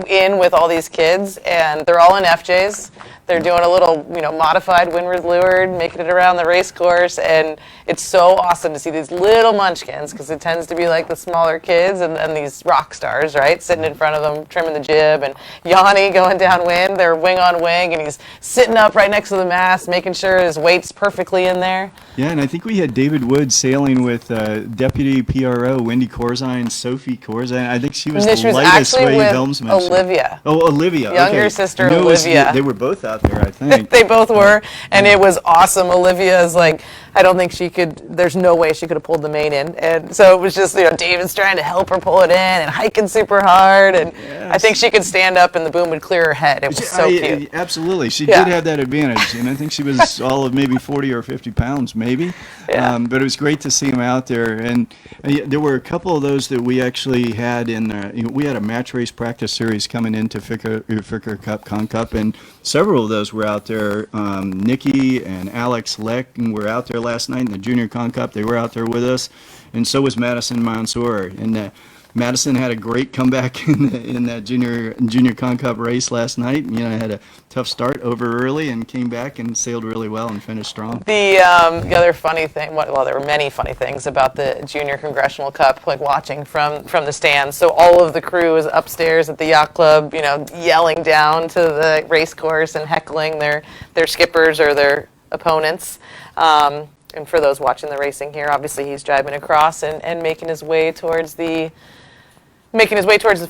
S1: in with all these kids, and they're all in FJs. They're doing a little, modified Windward Leeward, making it around the race course, and it's so awesome to see these little munchkins, because it tends to be like the smaller kids and these rock stars, right, sitting in front of them, trimming the jib, and Yanni going downwind, they're wing on wing, and he's sitting up right next to the mast, making sure his weight's perfectly in there.
S5: Yeah, and I think we had David Wood sailing with Deputy PRO Wendy Corzine, Sophie Corzine. I think she was the lightest wave helmsman.
S1: Olivia.
S5: Oh, Olivia.
S1: Younger sister Olivia.
S5: They were both out there, I think.
S1: They both were, and it was awesome. Olivia is like, I don't think she could, there's no way she could have pulled the main in. And so it was just, David's trying to help her pull it in and hiking super hard. And yes. I think she could stand up and the boom would clear her head. It was so cute.
S5: Absolutely. She did have that advantage. And I think she was all of maybe 40 or 50 pounds, maybe. Yeah. But it was great to see him out there. And there were a couple of those that we actually had in we had a match race practice series coming into Ficker Cup, Con Cup, and several of those were out there. Nikki and Alex Leck were out there last night in the Junior Con Cup. They were out there with us, and so was Madison Mansour. And Madison had a great comeback in that Junior Con Cup race last night. Had a tough start over early and came back and sailed really well and finished strong.
S1: The other funny thing, well, there were many funny things about the Junior Congressional Cup, like watching from the stands. So all of the crew was upstairs at the yacht club, yelling down to the race course and heckling their skippers or their opponents. And for those watching the racing here, obviously he's driving across and making his way towards the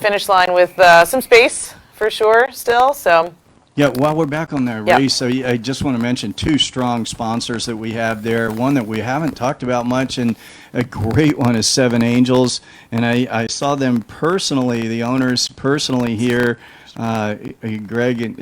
S1: finish line with some space for sure still. So.
S5: Yeah, while we're back on that race, so I just want to mention two strong sponsors that we have there. One that we haven't talked about much, and a great one is Seven Angels. And I saw them personally, the owners personally here, Greg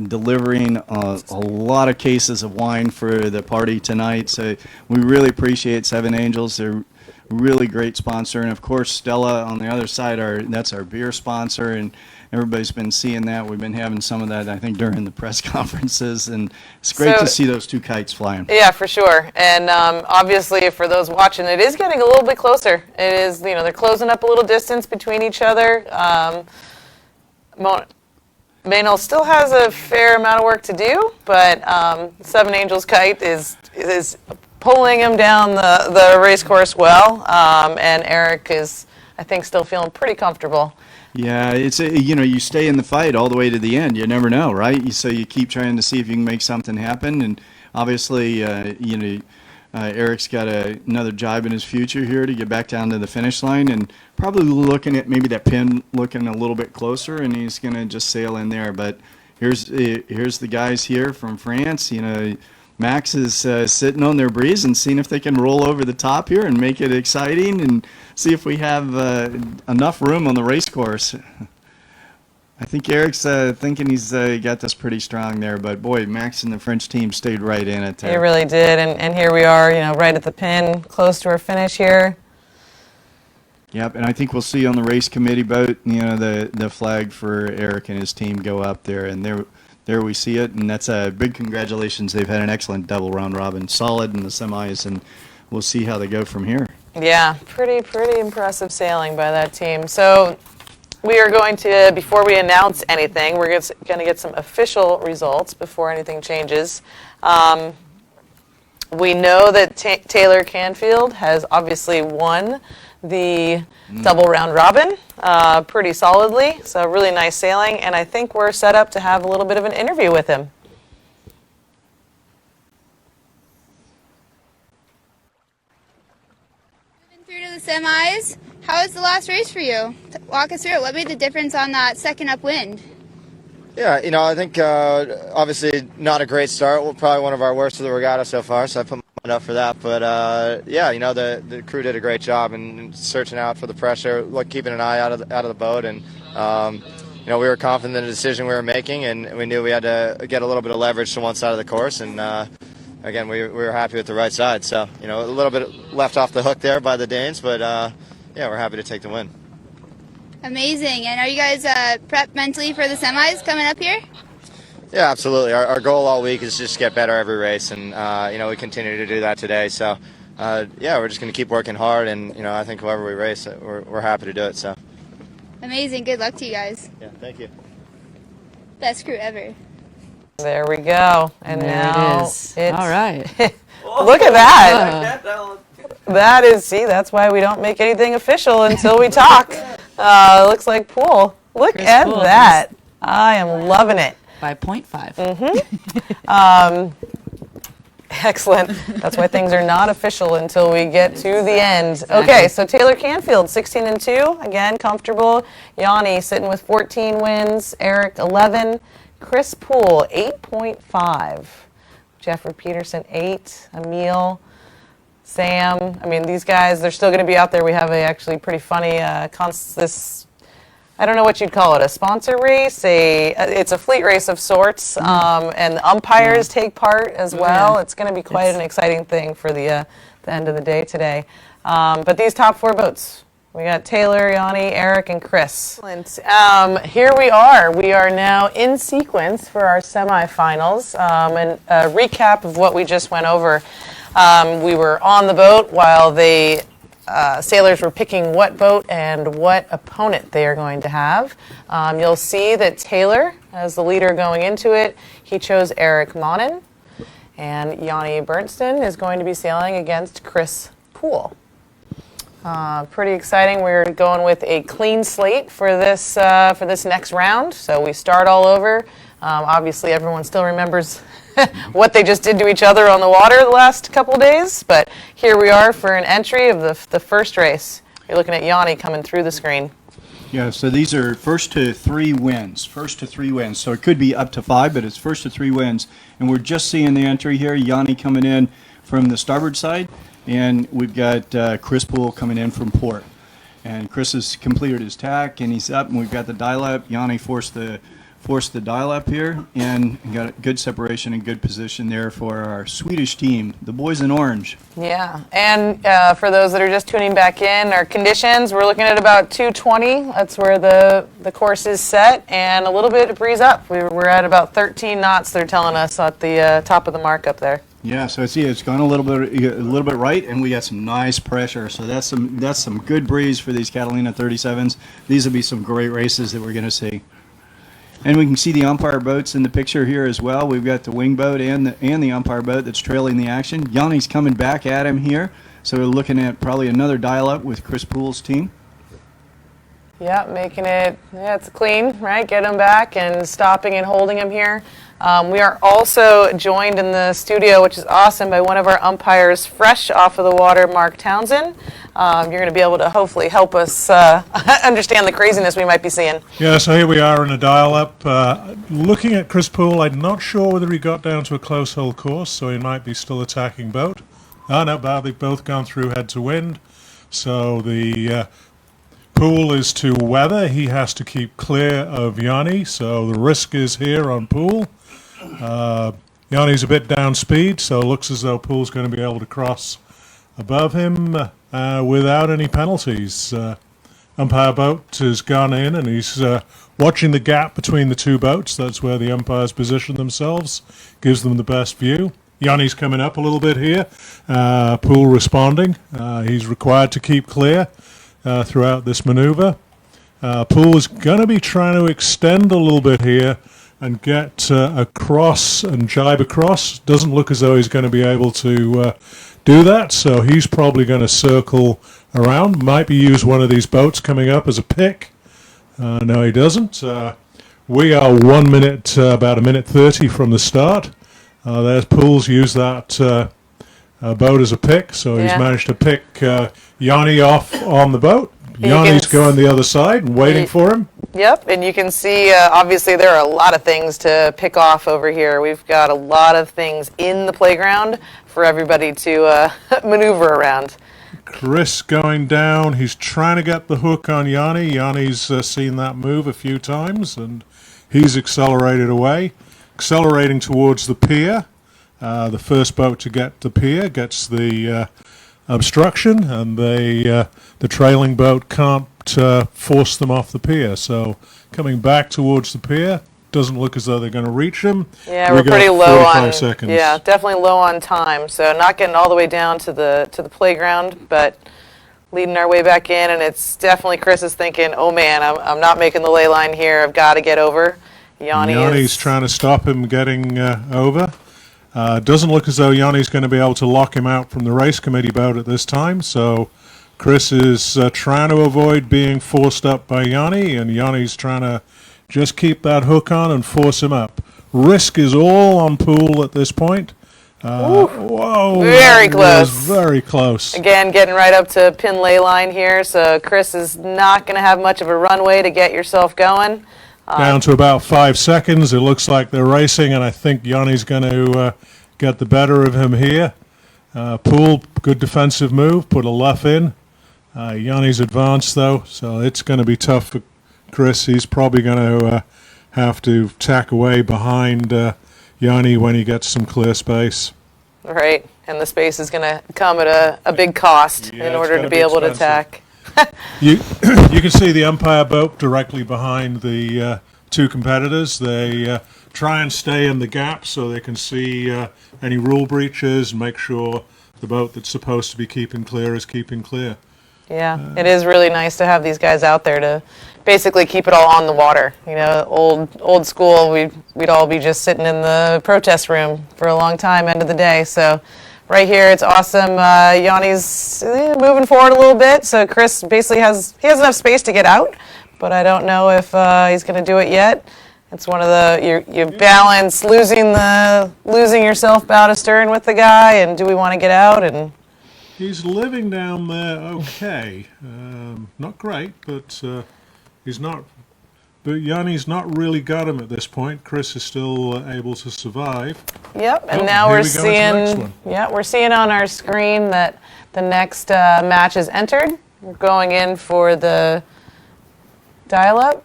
S5: delivering a lot of cases of wine for the party tonight. So we really appreciate Seven Angels. They're really great sponsor. And of course, Stella on the other side, that's our beer sponsor. And everybody's been seeing that. We've been having some of that, I think, during the press conferences, and it's great to see those two kites flying. Yeah,
S1: for sure. And obviously, for those watching, it is getting a little bit closer. It is, they're closing up a little distance between each other. Maynell still has a fair amount of work to do, but Seven Angels kite is pulling him down the race course well, and Eric is, I think, still feeling pretty comfortable.
S5: Yeah, it's you stay in the fight all the way to the end. You never know, right? So you keep trying to see if you can make something happen, and obviously, Eric's got another job in his future here to get back down to the finish line, and probably looking at maybe that pin looking a little bit closer, and he's going to just sail in there. But here's the guys here from France. Max is sitting on their breeze and seeing if they can roll over the top here and make it exciting and see if we have enough room on the race course. I think Eric's thinking he's got this pretty strong there, but boy, Max and the French team stayed right in it there.
S1: He really did, and here we are, right at the pin, close to our finish here.
S5: Yep, and I think we'll see on the race committee boat, the flag for Eric and his team go up there, and there we see it, and that's a big congratulations. They've had an excellent double round robin, solid in the semis, and we'll see how they go from here.
S1: Yeah, pretty impressive sailing by that team. So we are going to, before we announce anything, we're going to get some official results before anything changes. We know that Taylor Canfield has obviously won the double round robin pretty solidly, so really nice sailing, and I think we're set up to have a little bit of an interview with him.
S7: Moving through to the semis, how was the last race for you? Walk us through it. What made the difference on that second upwind?
S3: Yeah, I think obviously not a great start. Well, probably one of our worst of the regatta so far, so I put my up for that. But yeah, the crew did a great job in searching out for the pressure, keeping an eye out of the boat, and we were confident in the decision we were making, and we knew we had to get a little bit of leverage to one side of the course, and again, we were happy with the right side. So a little bit left off the hook there by the Danes, but yeah, we're happy to take the win.
S7: Amazing. And are you guys prepped mentally for the semis coming up here?
S3: Yeah, absolutely. Our goal all week is just get better every race, and we continue to do that today. So yeah, we're just going to keep working hard, and I think whoever we race, we're happy to do it. So
S7: amazing. Good luck to you guys.
S3: yeah, thank you.
S7: Best crew ever.
S1: There we go. And
S6: There
S1: now
S6: it is. All right.
S1: Look at that. That is, see, that's why we don't make anything official until we talk. Looks like pool. Look
S6: Chris
S1: at
S6: Poole,
S1: that. I am loving it.
S6: By 0.5.
S1: Excellent. That's why things are not official until we get to the end. Okay, so Taylor Canfield, 16-2, again, comfortable. Yanni sitting with 14 wins. Eric, 11. Chris Poole, 8.5. Jeffrey Peterson, 8. Emil, Sam. I mean, these guys, they're still going to be out there. We have a actually pretty funny, I don't know what you'd call it, a sponsor race. It's a fleet race of sorts, and the umpires take part as well.
S6: Yeah.
S1: It's going to be quite an exciting thing for the end of the day today. But these top 4 boats, we got Taylor, Yanni, Eric, and Chris. Excellent. Here we are. We are now in sequence for our semifinals. And a recap of what we just went over. We were on the boat while the sailors were picking what boat and what opponent they are going to have. You'll see that Taylor, as the leader going into it, he chose Eric Monin, and Yanni Bertson is going to be sailing against Chris Poole. Pretty exciting. We're going with a clean slate for this next round. So we start all over. Obviously, everyone still remembers what they just did to each other on the water the last couple of days. But here we are for an entry of the first race. You're looking at Yanni coming through the screen.
S5: Yeah, so these are first to 3 wins. So it could be up to 5, but it's first to 3 wins. And we're just seeing the entry here. Yanni coming in from the starboard side, and we've got Chris Poole coming in from port. And Chris has completed his tack, and he's up, and we've got the dial up. Yanni forced the dial up here, and got a good separation and good position there for our Swedish team, the boys in orange.
S1: Yeah, and for those that are just tuning back in, our conditions, we're looking at about 220. That's where the course is set, and a little bit of breeze up. We're at about 13 knots, they're telling us, at the top of the mark up there.
S5: Yeah, so it's gone a little bit right, and we got some nice pressure. So that's some good breeze for these Catalina 37s. These will be some great races that we're going to see. And we can see the umpire boats in the picture here as well. We've got the wing boat and the umpire boat that's trailing the action. Yanni's coming back at him here, so we're looking at probably another dial-up with Chris Poole's team.
S1: Yeah, making it, it's clean, right? Get him back and stopping and holding him here. We are also joined in the studio, which is awesome, by one of our umpires fresh off of the water, Mark Townsend. You're going to be able to hopefully help us understand the craziness we might be seeing.
S9: Yeah, so here we are in a dial-up. Looking at Chris Poole, I'm not sure whether he got down to a close hole course, so he might be still attacking boat. Oh, no, they've both gone through head to wind. So the Poole is to weather. He has to keep clear of Yanni, so the risk is here on Poole. Yanni's a bit down speed, so it looks as though Poole's going to be able to cross above him. without any penalties. Umpire boat has gone in and he's watching the gap between the two boats. That's where the umpires position themselves, gives them the best view. Yanni's coming up a little bit here. Poole responding. He's required to keep clear throughout this maneuver. Poole is going to be trying to extend a little bit here and get across and jibe across. Doesn't look as though he's going to be able to do that, so he's probably going to circle around. Might be use one of these boats coming up as a pick. No, he doesn't. We are 1 minute, about a minute 30 from the start. There's Poole's used that boat as a pick, so he's managed to pick Yanni off on the boat. Yanni's going the other side and waiting for him.
S1: Yep, and you can see, obviously, there are a lot of things to pick off over here. We've got a lot of things in the playground for everybody to maneuver around.
S9: Chris going down. He's trying to get the hook on Yanni. Yanni's seen that move a few times, and he's accelerated away. Accelerating towards the pier. The first boat to get the pier gets the obstruction, and the trailing boat can't force them off the pier. So coming back towards the pier, doesn't look as though they're going to reach him.
S1: Yeah, we're pretty low on.
S9: Seconds.
S1: Yeah, definitely low on time. So not getting all the way down to the playground, but leading our way back in. And it's definitely Chris is thinking, oh man, I'm not making the ley line here. I've got to get over.
S9: Yanni's trying to stop him getting over. Doesn't look as though Yanni's going to be able to lock him out from the race committee boat at this time. So Chris is trying to avoid being forced up by Yanni, and Yanni's trying to just keep that hook on and force him up. Risk is all on Poole at this point. Whoa!
S1: Very close.
S9: Very close.
S1: Again, getting right up to pin ley line here. So Chris is not going to have much of a runway to get yourself going.
S9: Down to about 5 seconds. It looks like they're racing, and I think Yanni's going to get the better of him here. Poole, good defensive move, put a luff in. Yanni's advanced, though, so it's going to be tough for Chris. He's probably going to have to tack away behind Yanni when he gets some clear space.
S1: Right, and the space is going to come at a big cost in order to be able to tack.
S9: You can see the umpire boat directly behind the two competitors. They try and stay in the gap so they can see any rule breaches and make sure the boat that's supposed to be keeping clear is keeping clear.
S1: Yeah, it is really nice to have these guys out there to basically keep it all on the water. You know, old school, we'd all be just sitting in the protest room for a long time, end of the day. So right here, it's awesome. Yanni's moving forward a little bit, so Chris basically has enough space to get out, but I don't know if he's going to do it yet. It's one of the you balance losing yourself bow to stern with the guy, and do we want to get out? And
S9: he's living down there, okay, not great, but he's not. But Yanni's not really got him at this point. Chris is still able to survive.
S1: Yep, and now we're seeing on our screen that the next match is entered. We're going in for the dial-up.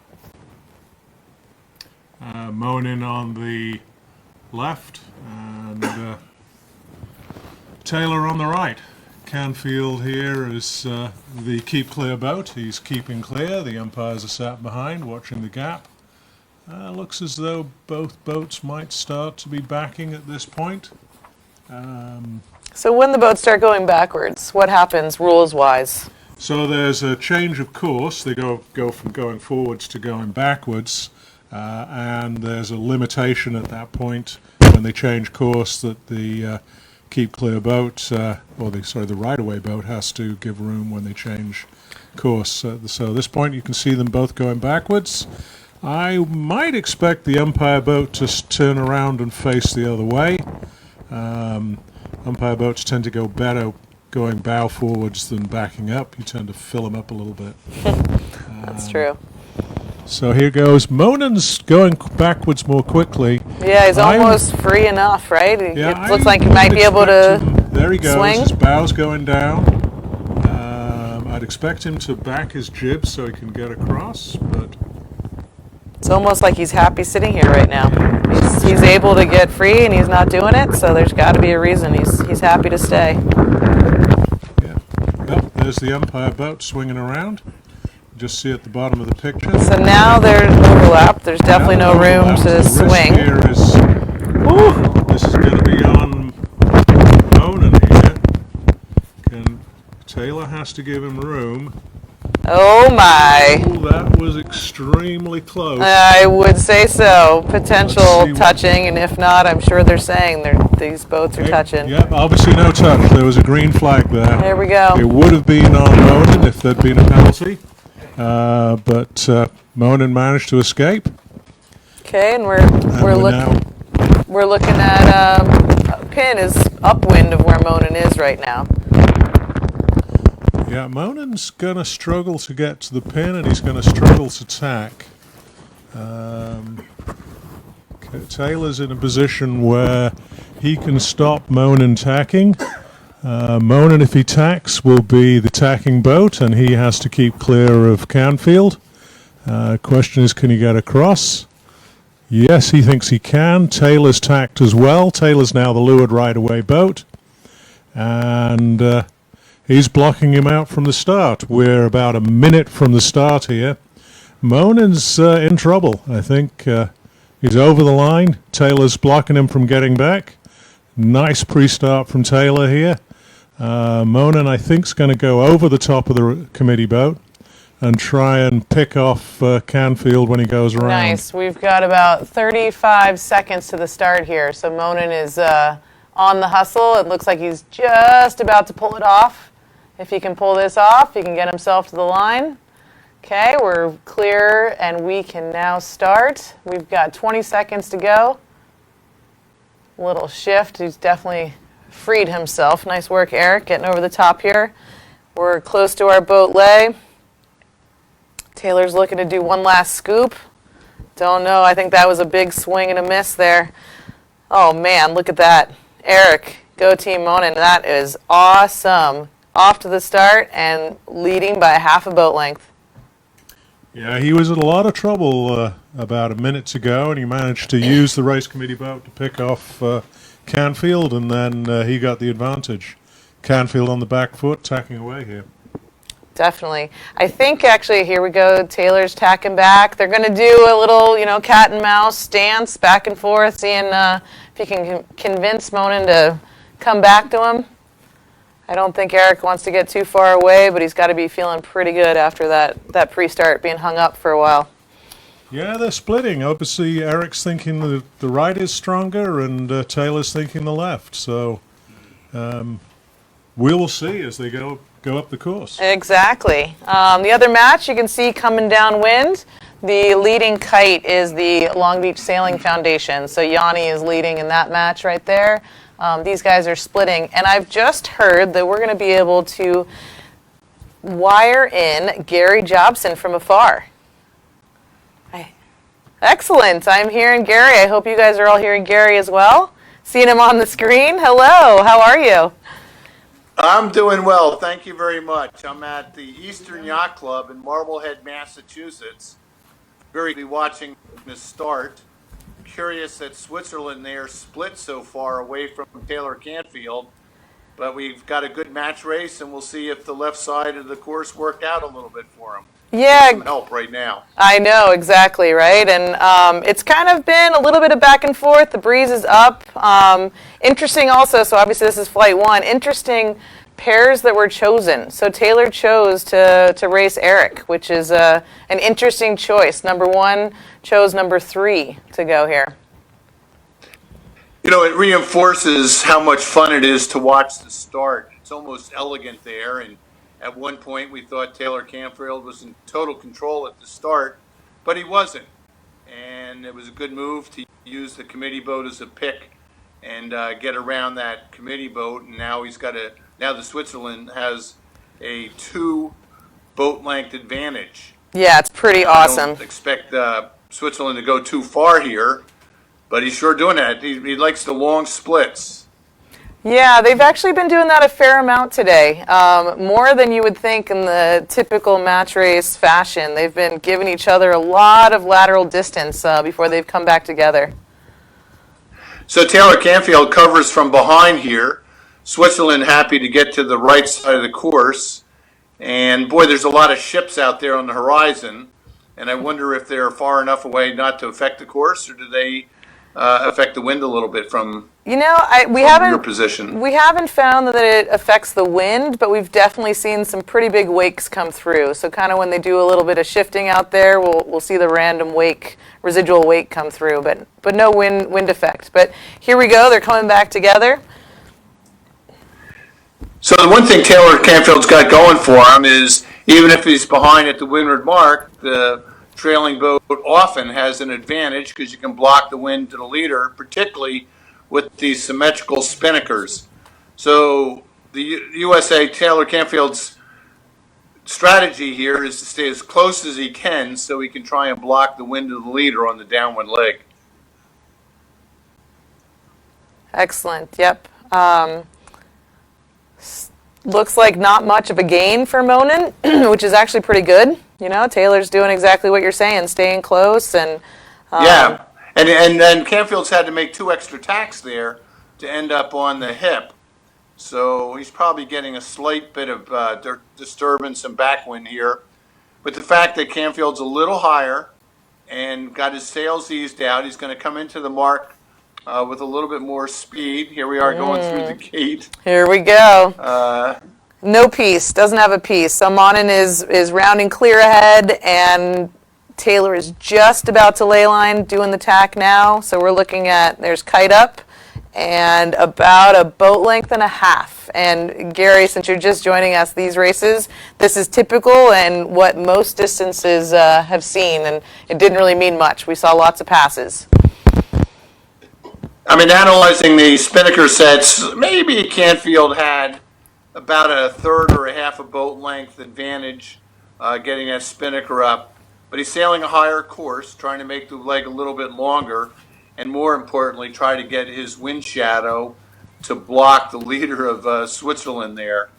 S9: Monin on the left and Taylor on the right. Canfield here is the keep clear boat. He's keeping clear. The umpires are sat behind watching the gap. Looks as though both boats might start to be backing at this point.
S1: So when the boats start going backwards, what happens rules-wise?
S9: So there's a change of course. They go from going forwards to going backwards, and there's a limitation at that point when they change course that the keep clear boat, the right-of-way boat has to give room when they change course. So at this point you can see them both going backwards. I might expect the umpire boat to turn around and face the other way. Umpire boats tend to go better going bow forwards than backing up. You tend to fill them up a little bit.
S1: That's true.
S9: So here goes. Monin's going backwards more quickly.
S1: Yeah, he's almost free enough, right?
S9: Yeah,
S1: it looks like he might be able to
S9: There he goes.
S1: swing.
S9: His bow's going down. I'd expect him to back his jib so he can get across, but
S1: it's almost like he's happy sitting here right now. He's able to get free and he's not doing it, so there's got to be a reason. He's happy to stay.
S9: yeah. Well, There's the umpire boat swinging around. Just see at the bottom of the picture.
S1: So now there's overlap. There's definitely no room to
S9: The risk
S1: swing.
S9: here is, this is going to be on Monin here. Taylor has to give him room.
S1: Oh my.
S9: Ooh, that was extremely close.
S1: I would say so. Potential
S9: Let's see
S1: touching, and if not, I'm sure they're saying these boats are touching.
S9: Yep, obviously no touch. There was a green flag there.
S1: There we go.
S9: It would have been on Monin if there'd been a penalty, but Monin managed to escape.
S1: Okay, and we're looking at pin is upwind of where Monin is right now.
S9: Yeah, Monin's going to struggle to get to the pin, and he's going to struggle to tack. Taylor's in a position where he can stop Monin tacking. Monin, if he tacks, will be the tacking boat, and he has to keep clear of Canfield. Question is, can he get across? Yes, he thinks he can. Taylor's tacked as well. Taylor's now the leeward right-away boat. And he's blocking him out from the start. We're about a minute from the start here. Monin's in trouble. I think he's over the line. Taylor's blocking him from getting back. Nice pre-start from Taylor here. Monin, I think, is going to go over the top of the committee boat and try and pick off Canfield when he goes around.
S1: Nice. We've got about 35 seconds to the start here. So Monin is on the hustle. It looks like he's just about to pull it off. If he can pull this off, he can get himself to the line. Okay, we're clear and we can now start. We've got 20 seconds to go. Little shift. He's definitely freed himself. Nice work, Eric, getting over the top here. We're close to our boat lay. Taylor's looking to do one last scoop. Don't know. I think that was a big swing and a miss there. Oh, man, look at that. Eric, go Team Monin. That is awesome. Off to the start and leading by half a boat length.
S9: Yeah, he was in a lot of trouble about a minute ago, and he managed to use the race committee boat to pick off Canfield, and then he got the advantage. Canfield on the back foot, tacking away here.
S1: Definitely. I think actually, here we go, Taylor's tacking back. They're going to do a little, cat and mouse dance back and forth, seeing if he can convince Monin to come back to him. I don't think Eric wants to get too far away, but he's got to be feeling pretty good after that pre-start being hung up for a while.
S9: Yeah, they're splitting. Obviously, Eric's thinking the right is stronger, and Taylor's thinking the left. So we will see as they go up the course.
S1: Exactly. The other match you can see coming downwind, the leading kite is the Long Beach Sailing Foundation. So Yanni is leading in that match right there. These guys are splitting, and I've just heard that we're going to be able to wire in Gary Jobson from afar. Excellent. I'm hearing Gary. I hope you guys are all hearing Gary as well. Seeing him on the screen. Hello. How are you?
S10: I'm doing well. Thank you very much. I'm at the Eastern Yacht Club in Marblehead, Massachusetts. Very watching this start. Curious that Switzerland there split so far away from Taylor Canfield, but we've got a good match race, and we'll see if the left side of the course worked out a little bit for him.
S1: Yeah,
S10: Some help right now.
S1: I know, exactly, right? And it's kind of been a little bit of back and forth. The breeze is up. Interesting also, so obviously this is flight one, interesting pairs that were chosen. So Taylor chose to race Eric, which is an interesting choice. Number one chose number 3 to go here.
S10: It reinforces how much fun it is to watch the start. It's almost elegant there, and at one point we thought Taylor Canfield was in total control at the start, but he wasn't. And it was a good move to use the committee boat as a pick and get around that committee boat. And now now the Switzerland has a 2 boat length advantage.
S1: Yeah, it's pretty awesome.
S10: I don't expect Switzerland to go too far here, but he's sure doing that. He likes the long splits.
S1: Yeah, they've actually been doing that a fair amount today, more than you would think in the typical match race fashion. They've been giving each other a lot of lateral distance before they've come back together.
S10: So Taylor Canfield covers from behind here. Switzerland happy to get to the right side of the course, And boy, there's a lot of ships out there on the horizon, and I wonder if they're far enough away not to affect the course, or do they affect the wind a little bit from
S1: You know, we
S10: your
S1: haven't
S10: position?
S1: we haven't found that it affects the wind, but we've definitely seen some pretty big wakes come through. So kind of when they do a little bit of shifting out there, we'll see the random wake, residual wake come through, but no wind effect. But here we go, they're coming back together.
S10: So the one thing Taylor Canfield's got going for him is, even if he's behind at the Windward Mark, the trailing boat often has an advantage because you can block the wind to the leader, particularly with these symmetrical spinnakers. So the USA, Taylor Canfield's strategy here is to stay as close as he can so he can try and block the wind of the leader on the downwind leg.
S1: Excellent, yep. Looks like not much of a gain for Monin, which is actually pretty good. You know, Taylor's doing exactly what you're saying, staying close. And
S10: yeah, and then Canfield's had to make 2 extra tacks there to end up on the hip. So he's probably getting a slight bit of disturbance and backwind here. But the fact that Canfield's a little higher and got his sails eased out, he's going to come into the mark with a little bit more speed. Here we are going through the gate.
S1: Here we go. No piece, doesn't have a piece. So Monin is rounding clear ahead, and Taylor is just about to lay line, doing the tack now. So we're looking at, there's kite up, and about a boat length and a half. And Gary, since you're just joining us, these races, this is typical and what most distances have seen, and it didn't really mean much. We saw lots of passes.
S10: I mean, analyzing the spinnaker sets, maybe Canfield had about a third or a half a boat length advantage getting that spinnaker up. But he's sailing a higher course, trying to make the leg a little bit longer, and more importantly, try to get his wind shadow to block the leader of Switzerland there.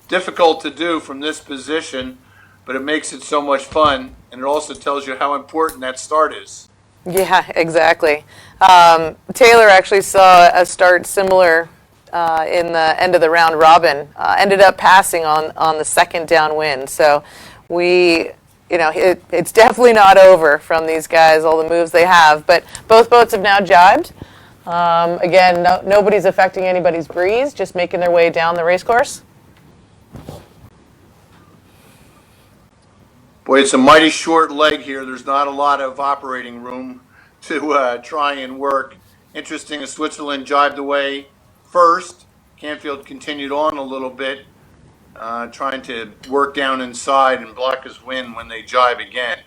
S10: Difficult to do from this position, but it makes it so much fun, and it also tells you how important that start is.
S1: Yeah, exactly. Taylor actually saw a start similar in the end of the round robin. Ended up passing on the second downwind. So it's definitely not over from these guys, all the moves they have. But both boats have now jibed. Again, nobody's affecting anybody's breeze, just making their way down the race course.
S10: Boy, it's a mighty short leg here. There's not a lot of operating room to try and work. Interesting, as Switzerland jibed away first. Canfield continued on a little bit, trying to work down inside and block his wind when they jibe again.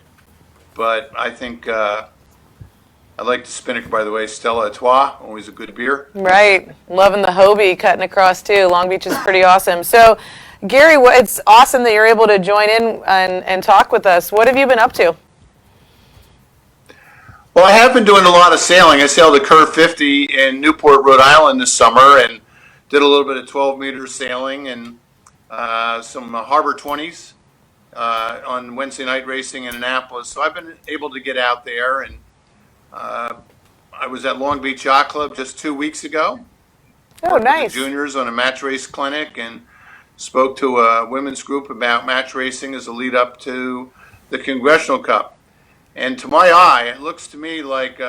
S10: But I think I like the spinnaker, by the way. Stella Artois, always a good beer.
S1: Right. Loving the Hobie cutting across, too. Long Beach is pretty awesome. So, Gary, it's awesome that you're able to join in and talk with us. What have you been up to?
S10: Well, I have been doing a lot of sailing. I sailed the Curve 50 in Newport, Rhode Island this summer, and did a little bit of 12-meter sailing and some Harbor 20s on Wednesday night racing in Annapolis. So I've been able to get out there, and I was at Long Beach Yacht Club just 2 weeks ago.
S1: Oh, nice.
S10: The juniors on a match race clinic, and spoke to a women's group about match racing as a lead up to the Congressional Cup. And to my eye, it looks to me like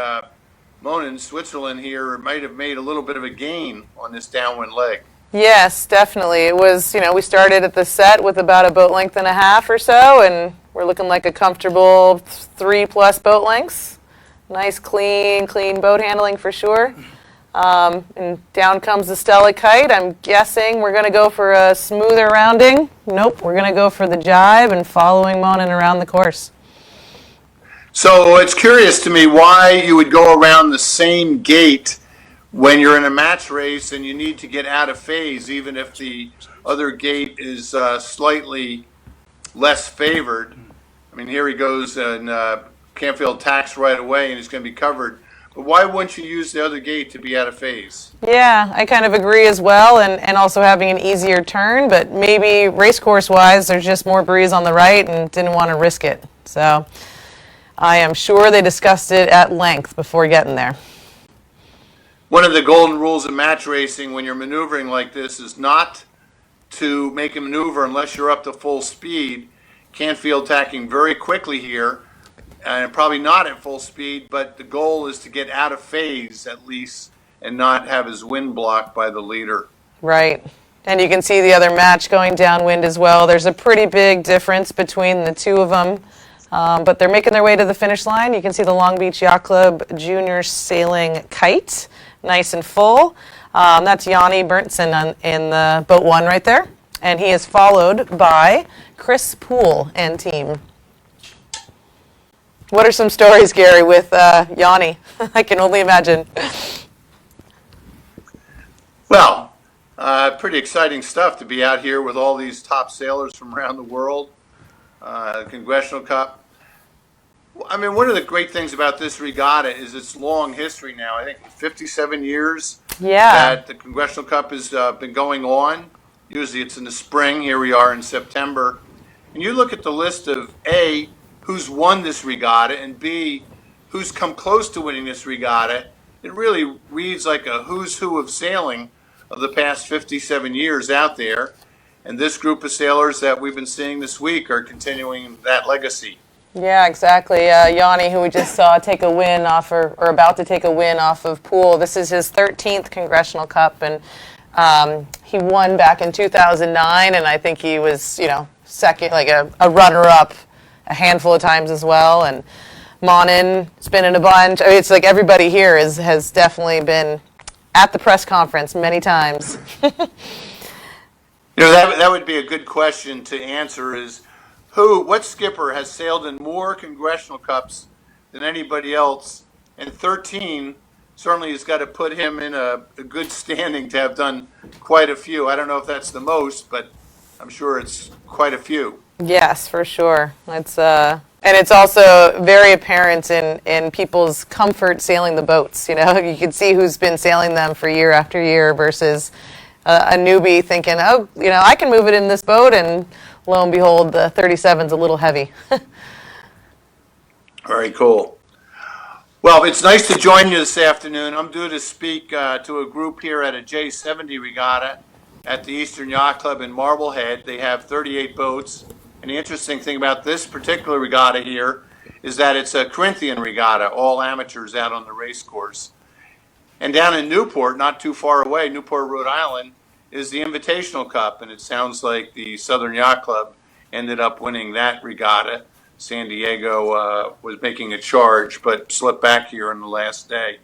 S10: Monin, Switzerland here, might have made a little bit of a gain on this downwind leg.
S1: Yes, definitely. It was, we started at the set with about a boat length and a half or so, and we're looking like a comfortable 3+ boat lengths. Nice, clean boat handling for sure. And down comes the Stella kite. I'm guessing we're going to go for a smoother rounding. Nope, we're going to go for the jibe and following Monin around the course.
S10: So it's curious to me why you would go around the same gate when you're in a match race and you need to get out of phase, even if the other gate is slightly less favored. I mean, here he goes, and Canfield tacks right away, and he's going to be covered. But why wouldn't you use the other gate to be out of phase?
S1: Yeah, I kind of agree as well, and also having an easier turn, but maybe race course-wise, there's just more breeze on the right and didn't want to risk it. So I am sure they discussed it at length before getting there.
S10: One of the golden rules of match racing when you're maneuvering like this is not to make a maneuver unless you're up to full speed. Canfield tacking very quickly here, and probably not at full speed, but the goal is to get out of phase at least and not have his wind blocked by the leader.
S1: Right. And you can see the other match going downwind as well. There's a pretty big difference between the two of them, but they're making their way to the finish line. You can see the Long Beach Yacht Club Junior Sailing Kite, nice and full. That's Yanni Bertson in the boat 1 right there. And he is followed by Chris Poole and team. What are some stories, Gary, with Yanni? I can only imagine.
S10: Well, pretty exciting stuff to be out here with all these top sailors from around the world. Congressional Cup. I mean, one of the great things about this regatta is its long history now. I think 57 years that the Congressional Cup has been going on. Usually it's in the spring. Here we are in September. And you look at the list of A, who's won this regatta, and B, who's come close to winning this regatta. It really reads like a who's who of sailing of the past 57 years out there. And this group of sailors that we've been seeing this week are continuing that legacy.
S1: Yeah, exactly. Yanni, who we just saw take a win off, or about to take a win off of Poole. This is his 13th Congressional Cup, and he won back in 2009, and I think he was, second, like a runner-up a handful of times as well. And Monin has been in a bunch. I mean, it's like everybody here has definitely been at the press conference many times.
S10: That would be a good question to answer is, what skipper has sailed in more Congressional Cups than anybody else? And 13 certainly has got to put him in a good standing to have done quite a few. I don't know if that's the most, but I'm sure it's quite a few.
S1: Yes, for sure. It's and it's also very apparent in people's comfort sailing the boats. You can see who's been sailing them for year after year versus a newbie thinking, I can move it in this boat, and lo and behold, the 37's a little heavy.
S10: Very cool. Well, it's nice to join you this afternoon. I'm due to speak to a group here at a J70 regatta at the Eastern Yacht Club in Marblehead. They have 38 boats. And the interesting thing about this particular regatta here is that it's a Corinthian regatta, all amateurs out on the race course. And down in Newport, not too far away, Newport, Rhode Island, is the Invitational Cup. And it sounds like the Southern Yacht Club ended up winning that regatta. San Diego was making a charge, but slipped back here on the last day.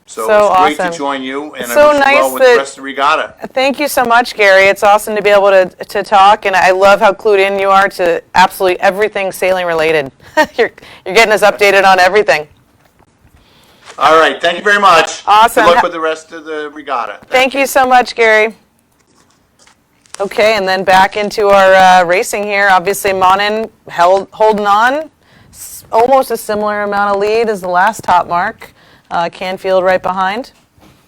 S10: So it's great to join you, and I wish you well with the rest of the regatta.
S1: Thank you so much, Gary. It's awesome to be able to talk, and I love how clued in you are to absolutely everything sailing related. You're getting us updated on everything.
S10: All right. Thank you very much.
S1: Awesome.
S10: Good luck with the rest of the regatta.
S1: Thank you so much, Gary. Okay, and then back into our racing here. Obviously, Monin holding on, almost a similar amount of lead as the last top mark. Canfield right behind.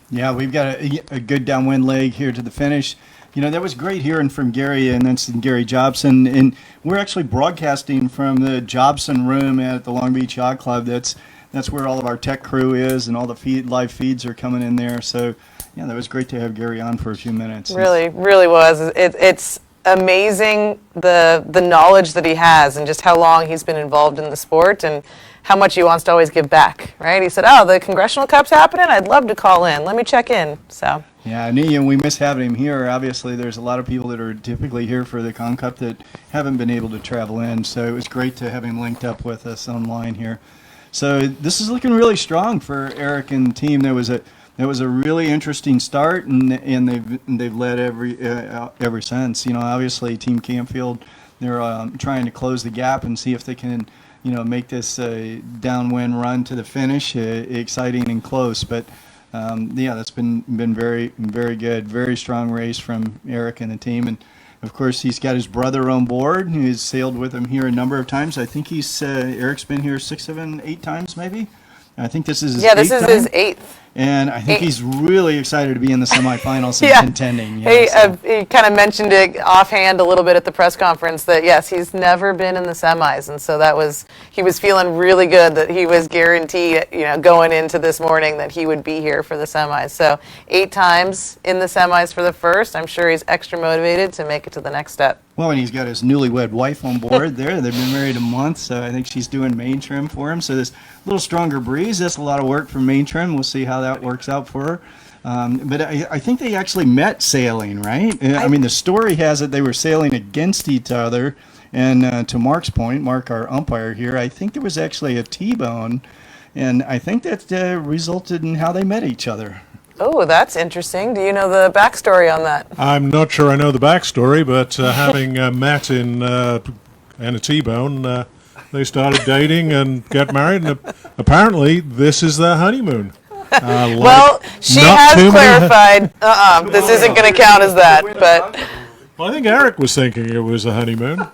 S5: Yeah, we've got a good downwind leg here to the finish. That was great hearing from Gary and then Gary Jobson. And we're actually broadcasting from the Jobson room at the Long Beach Yacht Club. That's where all of our tech crew is, and all the live feeds are coming in there. So, yeah, that was great to have Gary on for a few minutes.
S1: Really, really was. It's amazing the knowledge that he has and just how long he's been involved in the sport and how much he wants to always give back, right? He said, the Congressional Cup's happening? I'd love to call in. Let me check in. So.
S5: Yeah, and we miss having him here. Obviously, there's a lot of people that are typically here for the Con Cup that haven't been able to travel in. So it was great to have him linked up with us online here. So this is looking really strong for Eric and the team. There was a really interesting start, and they've led ever since. Obviously, Team Canfield, they're trying to close the gap and see if they can, make this downwind run to the finish exciting and close. But that's been very, very good, very strong race from Eric and the team. And of course, he's got his brother on board, who's sailed with him here a number of times. I think Eric's been here 6, 7, 8 times maybe. I think this is his
S1: Yeah, this
S5: eighth
S1: is
S5: time.
S1: his eighth.
S5: And I think he's really excited to be in the semifinals and
S1: Yeah.
S5: contending.
S1: He,
S5: so.
S1: he kind of mentioned it offhand a little bit at the press conference that, yes, he's never been in the semis. And so he was feeling really good that he was guaranteed, going into this morning that he would be here for the semis. So 8 times in the semis for the first. I'm sure he's extra motivated to make it to the next step.
S5: Well, and he's got his newlywed wife on board there. They've been married a month, so I think she's doing main trim for him. So this little stronger breeze, that's a lot of work for main trim. We'll see how that works out for her. But I think they actually met sailing, right? I mean, the story has it they were sailing against each other. And to Mark's point, Mark, our umpire here, I think there was actually a T-bone. And I think that resulted in how they met each other.
S1: Oh, that's interesting. Do you know the backstory on that?
S9: I'm not sure I know the backstory, but having met in a T-bone, they started dating and got married, and apparently this is their honeymoon.
S1: Well, she has clarified, this isn't going to count as that, but...
S9: Well, I think Eric was thinking it was a honeymoon.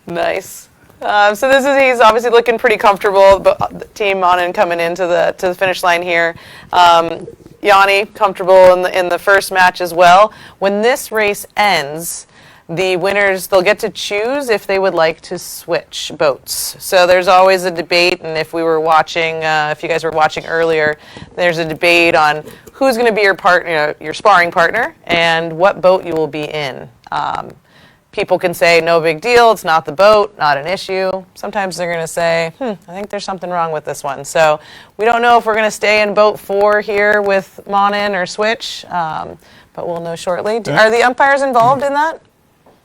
S1: Nice. So he's obviously looking pretty comfortable, but the team on and coming into the finish line here. Yanni, comfortable in the first match as well. When this race ends, the winners, they'll get to choose if they would like to switch boats. So there's always a debate, and if you guys were watching earlier, there's a debate on who's going to be your partner, your sparring partner, and what boat you will be in. People can say, no big deal, it's not the boat, not an issue. Sometimes they're going to say, I think there's something wrong with this one. So we don't know if we're going to stay in boat 4 here with Monin or switch, but we'll know shortly. Are the umpires involved in that?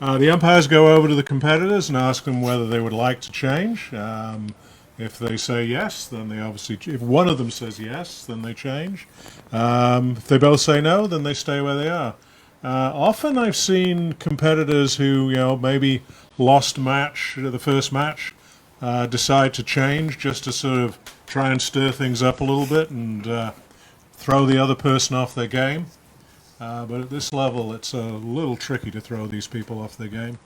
S9: The umpires go over to the competitors and ask them whether they would like to change. If they say yes, then they obviously, if one of them says yes, then they change. If they both say no, then they stay where they are. Often I've seen competitors who, maybe lost the first match, decide to change just to sort of try and stir things up a little bit and throw the other person off their game. But at this level, it's a little tricky to throw these people off their game.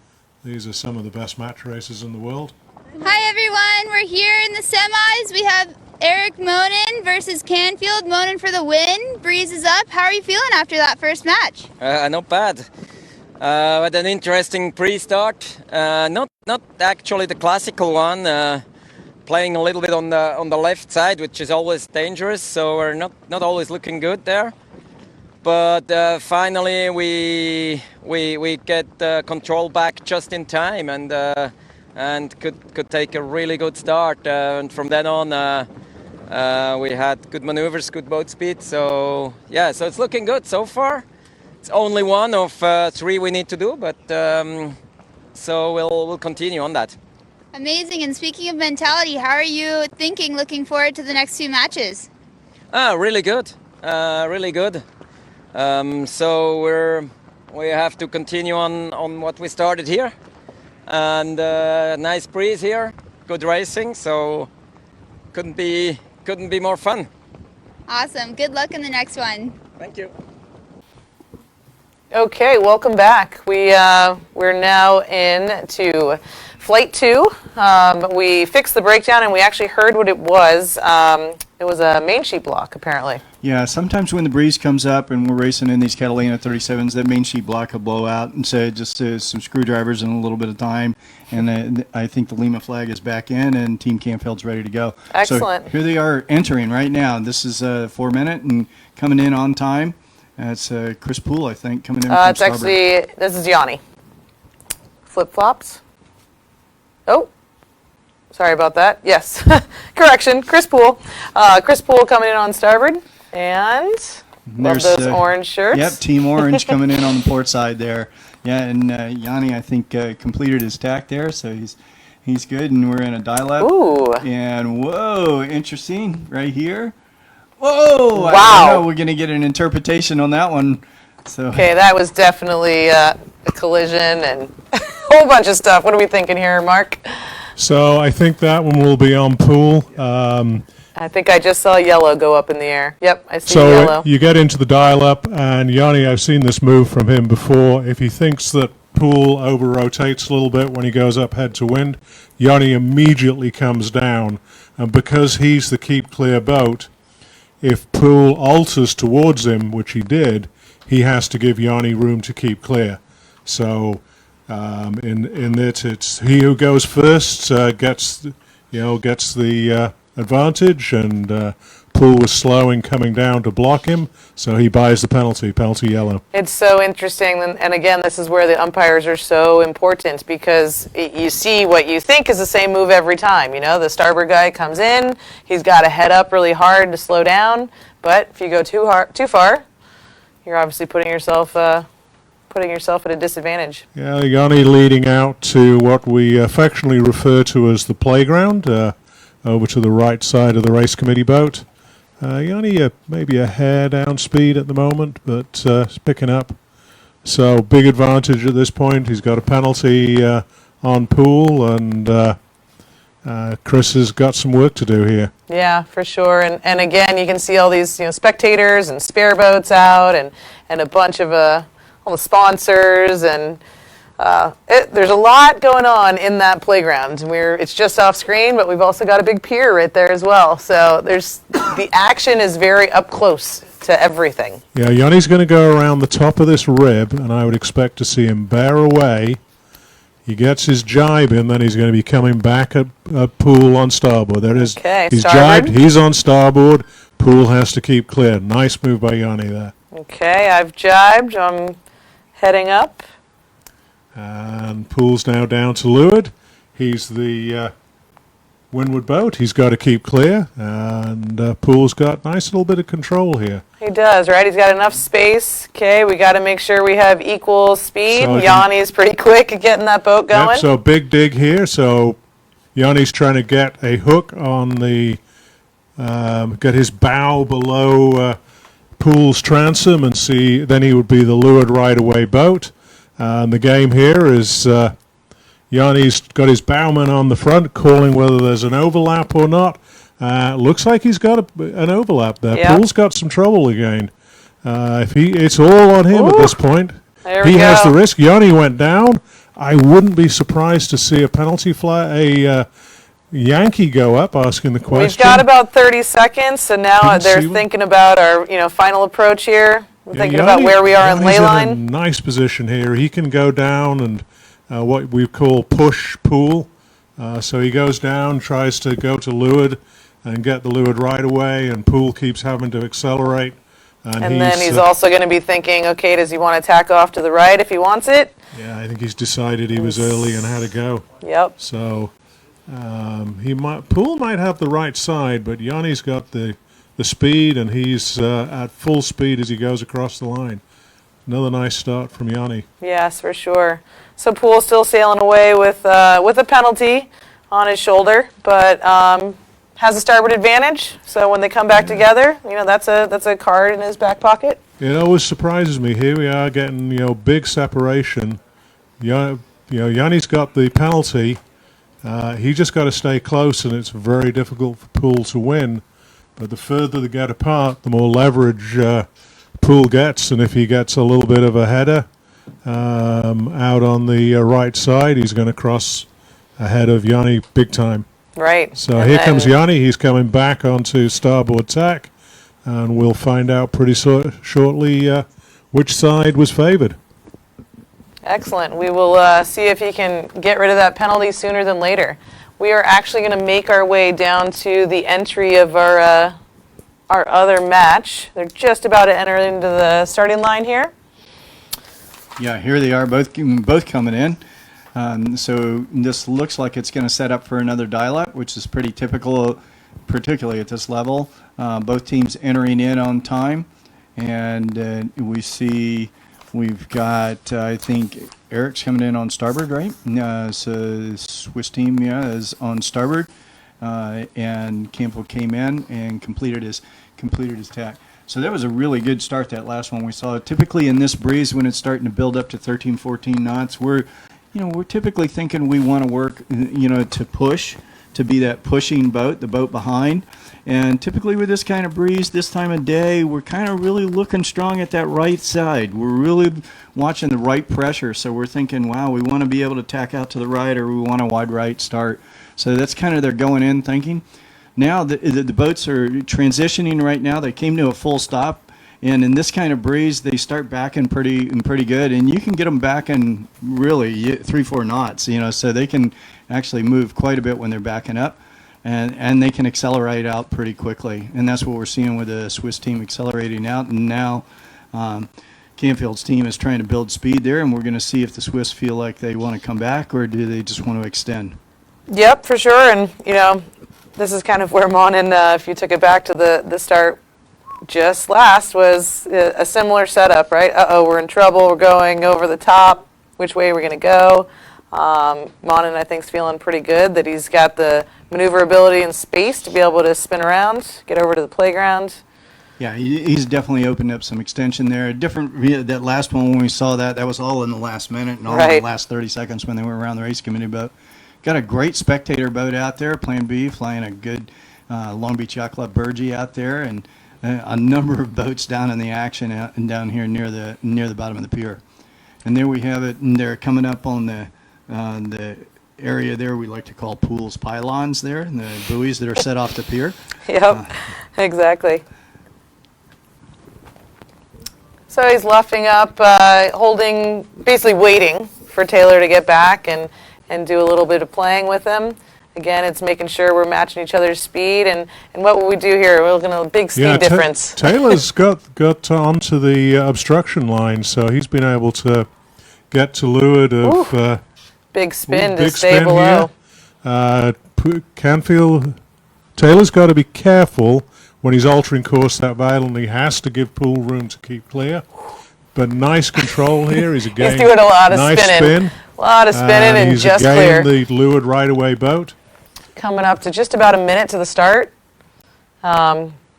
S9: These are some of the best match races in the world.
S7: Hi everyone, we're here in the semis. We have Eric Monin versus Canfield. Monin for the win. Breeze is up. How are you feeling after that first match?
S2: Not bad. Had an interesting pre-start. Not actually the classical one. Playing a little bit on the left side, which is always dangerous. So we're not always looking good there. But finally we get control back just in time and could take a really good start. And from then on, we had good maneuvers, good boat speed. So yeah, so it's looking good so far. It's only one of 3 we need to do, but so we'll continue on that.
S7: Amazing. And speaking of mentality, how are you thinking looking forward to the next 2 matches?
S2: Really good. Really good. So we have to continue on what we started here. And nice breeze here, good racing, so couldn't be more fun.
S7: Awesome. Good luck in the next one.
S2: Thank you.
S1: Okay, welcome back. We're now into flight 2. We fixed the breakdown and we actually heard what it was. It was a main sheet block, apparently.
S5: Yeah, sometimes when the breeze comes up and we're racing in these Catalina 37s, that main sheet block will blow out. And so just some screwdrivers and a little bit of time. And I think the Lima flag is back in and Team Canfield's ready to go.
S1: Excellent.
S5: So here they are entering right now. This is 4 minute and coming in on time. It's Chris Poole, I think, coming in from
S1: It's actually, this is Yanni. Flip-flops. Oh. Sorry about that. Yes. Correction. Chris Poole. Chris Poole coming in on starboard. And love those orange shirts.
S5: Yep, Team Orange coming in on the port side there. Yeah, and Yanni, I think, completed his tack there, so he's good. And we're in a dial-up.
S1: Ooh.
S5: And whoa, interesting right here. Whoa!
S1: Wow.
S5: I don't know, we're going to get an interpretation on that one. So.
S1: Okay, that was definitely a collision and a whole bunch of stuff. What are we thinking here, Mark?
S9: So I think that one will be on Poole.
S1: I think I just saw yellow go up in the air. Yep, I see yellow.
S9: So you get into the dial-up, and Yanni, I've seen this move from him before. If he thinks that Poole over-rotates a little bit when he goes up head to wind, Yanni immediately comes down and because he's the keep clear boat, if Poole alters towards him, which he did, he has to give Yanni room to keep clear. So in that, it's he who goes first gets the advantage, and Poole was slow in coming down to block him, so he buys the penalty yellow.
S1: It's so interesting, and again, this is where the umpires are so important, because you see what you think is the same move every time. You know, the starboard guy comes in, he's got to head up really hard to slow down, but if you go too far, you're obviously putting yourself at a disadvantage.
S9: Yeah, Yanni leading out to what we affectionately refer to as the playground, over to the right side of the race committee boat. Yanni maybe a hair down speed at the moment, but it's picking up. So big advantage at this point. He's got a penalty on Poole, and Chris has got some work to do here.
S1: Yeah, for sure. And again, you can see all these spectators and spare boats out, and a bunch of all the sponsors, and there's a lot going on in that playground. It's just off screen, but we've also got a big pier right there as well. So the action is very up close to everything.
S9: Yeah, Yanni's going to go around the top of this rib, and I would expect to see him bear away. He gets his jibe in, then he's going to be coming back at Poole on starboard. There it is.
S1: Okay,
S9: he's
S1: starboard.
S9: jibed, he's on starboard. Poole has to keep clear. Nice move by Yanni there.
S1: Okay, I've jibed. I'm heading up.
S9: And Poole's now down to leeward. He's the windward boat. He's got to keep clear, and Poole's got a nice little bit of control here.
S1: He does, right? He's got enough space. Okay, we got to make sure we have equal speed.
S9: So
S1: Yanni is pretty quick at getting that boat going.
S9: Yep, so big dig here. So Yanni's trying to get a hook on the, get his bow below Poole's transom, and see, then he would be the leeward right away boat. And the game here is Yanni's got his bowman on the front, calling whether there's an overlap or not. Looks like he's got an overlap there.
S1: Yep.
S9: Poole's got some trouble again. It's all on him at this point.
S1: There we
S9: He has
S1: go.
S9: the risk. Yanni went down. I wouldn't be surprised to see a penalty flag, Yankee go up asking the question.
S1: We've got about 30 seconds, so now
S9: Didn't
S1: they're
S9: see one.
S1: thinking about our final approach here. We're
S9: Yeah,
S1: thinking
S9: Yanni-
S1: about where we are in
S9: Yanni's
S1: ley
S9: in
S1: line.
S9: a nice position here. He can go down and what we call push Poole. So he goes down, tries to go to leeward and get the leeward right away, and Poole keeps having to accelerate.
S1: And then he's also going to be thinking, okay, does he want to tack off to the right if he wants it?
S9: Yeah, I think he's decided he was early and had to go.
S1: Yep.
S9: So Poole might have the right side, but Yanni's got the speed, and he's at full speed as he goes across the line. Another nice start from Yanni.
S1: Yes, for sure. So Poole's still sailing away with a penalty on his shoulder, but has a starboard advantage. So when they come back together, that's a card in his back pocket.
S9: It always surprises me. Here we are getting big separation. Yanni's got the penalty. He just got to stay close, and it's very difficult for Poole to win. But the further they get apart, the more leverage Poole gets, and if he gets a little bit of a header out on the right side, he's going to cross ahead of Yanni big time.
S1: Right.
S9: So
S1: And
S9: here
S1: then-
S9: comes Yanni. He's coming back onto starboard tack, and we'll find out pretty shortly which side was favored.
S1: Excellent. We will see if he can get rid of that penalty sooner than later. We are actually going to make our way down to the entry of our other match. They're just about to enter into the starting line here.
S5: Yeah, here they are, both coming in. So this looks like it's going to set up for another dial-up, which is pretty typical, particularly at this level. Both teams entering in on time, and we see we've got, I think, Eric's coming in on starboard, right? So Swiss team, is on starboard, and Campbell came in and completed his tack. So that was a really good start, that last one we saw. Typically in this breeze, when it's starting to build up to 13, 14 knots, we're typically thinking we want to work, to push, to be that pushing boat, the boat behind. And typically with this kind of breeze, this time of day, we're kind of really looking strong at that right side. We're really watching the right pressure. So we're thinking, wow, we want to be able to tack out to the right, or we want a wide right start. So that's kind of their going in thinking. now the boats are transitioning right now. They came to a full stop, and in this kind of breeze, they start backing pretty good, and you can get them backing really 3-4 knots, so they can actually move quite a bit when they're backing up, and they can accelerate out pretty quickly, and that's what we're seeing with the Swiss team accelerating out, and now Canfield's team is trying to build speed there, and we're going to see if the Swiss feel like they want to come back or do they just want to extend.
S1: Yep, for sure. And, this is kind of where Monin, if you took it back to the start just last, was a similar setup, right? We're in trouble. We're going over the top. Which way are we going to go? Monin, I think, is feeling pretty good that he's got the maneuverability and space to be able to spin around, get over to the playground.
S5: Yeah, he's definitely opened up some extension there. That last one when we saw that was all in the last minute and all in the last 30 seconds when they were around the race committee boat. Got a great spectator boat out there, Plan B, flying a good Long Beach Yacht Club Burgee out there, and a number of boats down in the action and down here near the bottom of the pier. And there we have it, and they're coming up on the area there we like to call Pools pylons there, and the buoys that are set off the pier.
S1: Yep, exactly. So he's luffing up, basically waiting for Taylor to get back and do a little bit of playing with him. Again, it's making sure we're matching each other's speed. And what will we do here? We're looking at a big speed difference.
S9: Taylor's got onto the obstruction line, so he's been able to get to leeward of...
S1: big spin to stay below.
S9: Canfield, Taylor's got to be careful when he's altering course that violently. He has to give Poole room to keep clear. But nice control here. He's again
S1: doing a lot of
S9: nice
S1: spinning. A lot of spinning and just
S9: clear.
S1: He's
S9: again the leeward right-away boat.
S1: Coming up to just about a minute to the start.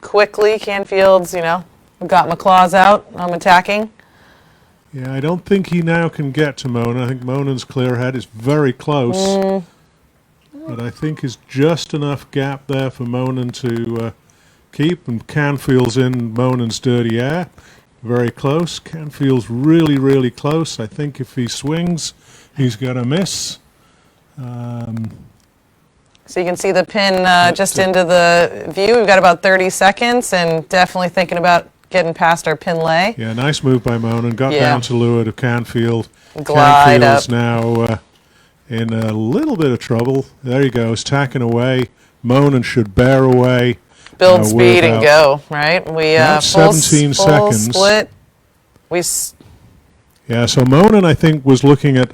S1: Quickly, Canfield's, got my claws out. I'm attacking.
S9: Yeah, I don't think he now can get to Monin. I think Monin's clear ahead is very close. But I think is just enough gap there for Monin to keep. And Canfield's in Monin's dirty air. Very close. Canfield's really, really close. I think if he swings, he's going to miss.
S1: So you can see the pin just into the view. We've got about 30 seconds and definitely thinking about getting past our pin lay.
S9: Yeah, nice move by Monin. Got down to leeward of Canfield.
S1: Glide
S9: Canfield's
S1: up.
S9: now in a little bit of trouble. There he goes, tacking away. Monin should bear away.
S1: Build speed and go, right? We full
S9: 17 seconds.
S1: Split.
S9: Yeah, so Monin, I think, was looking at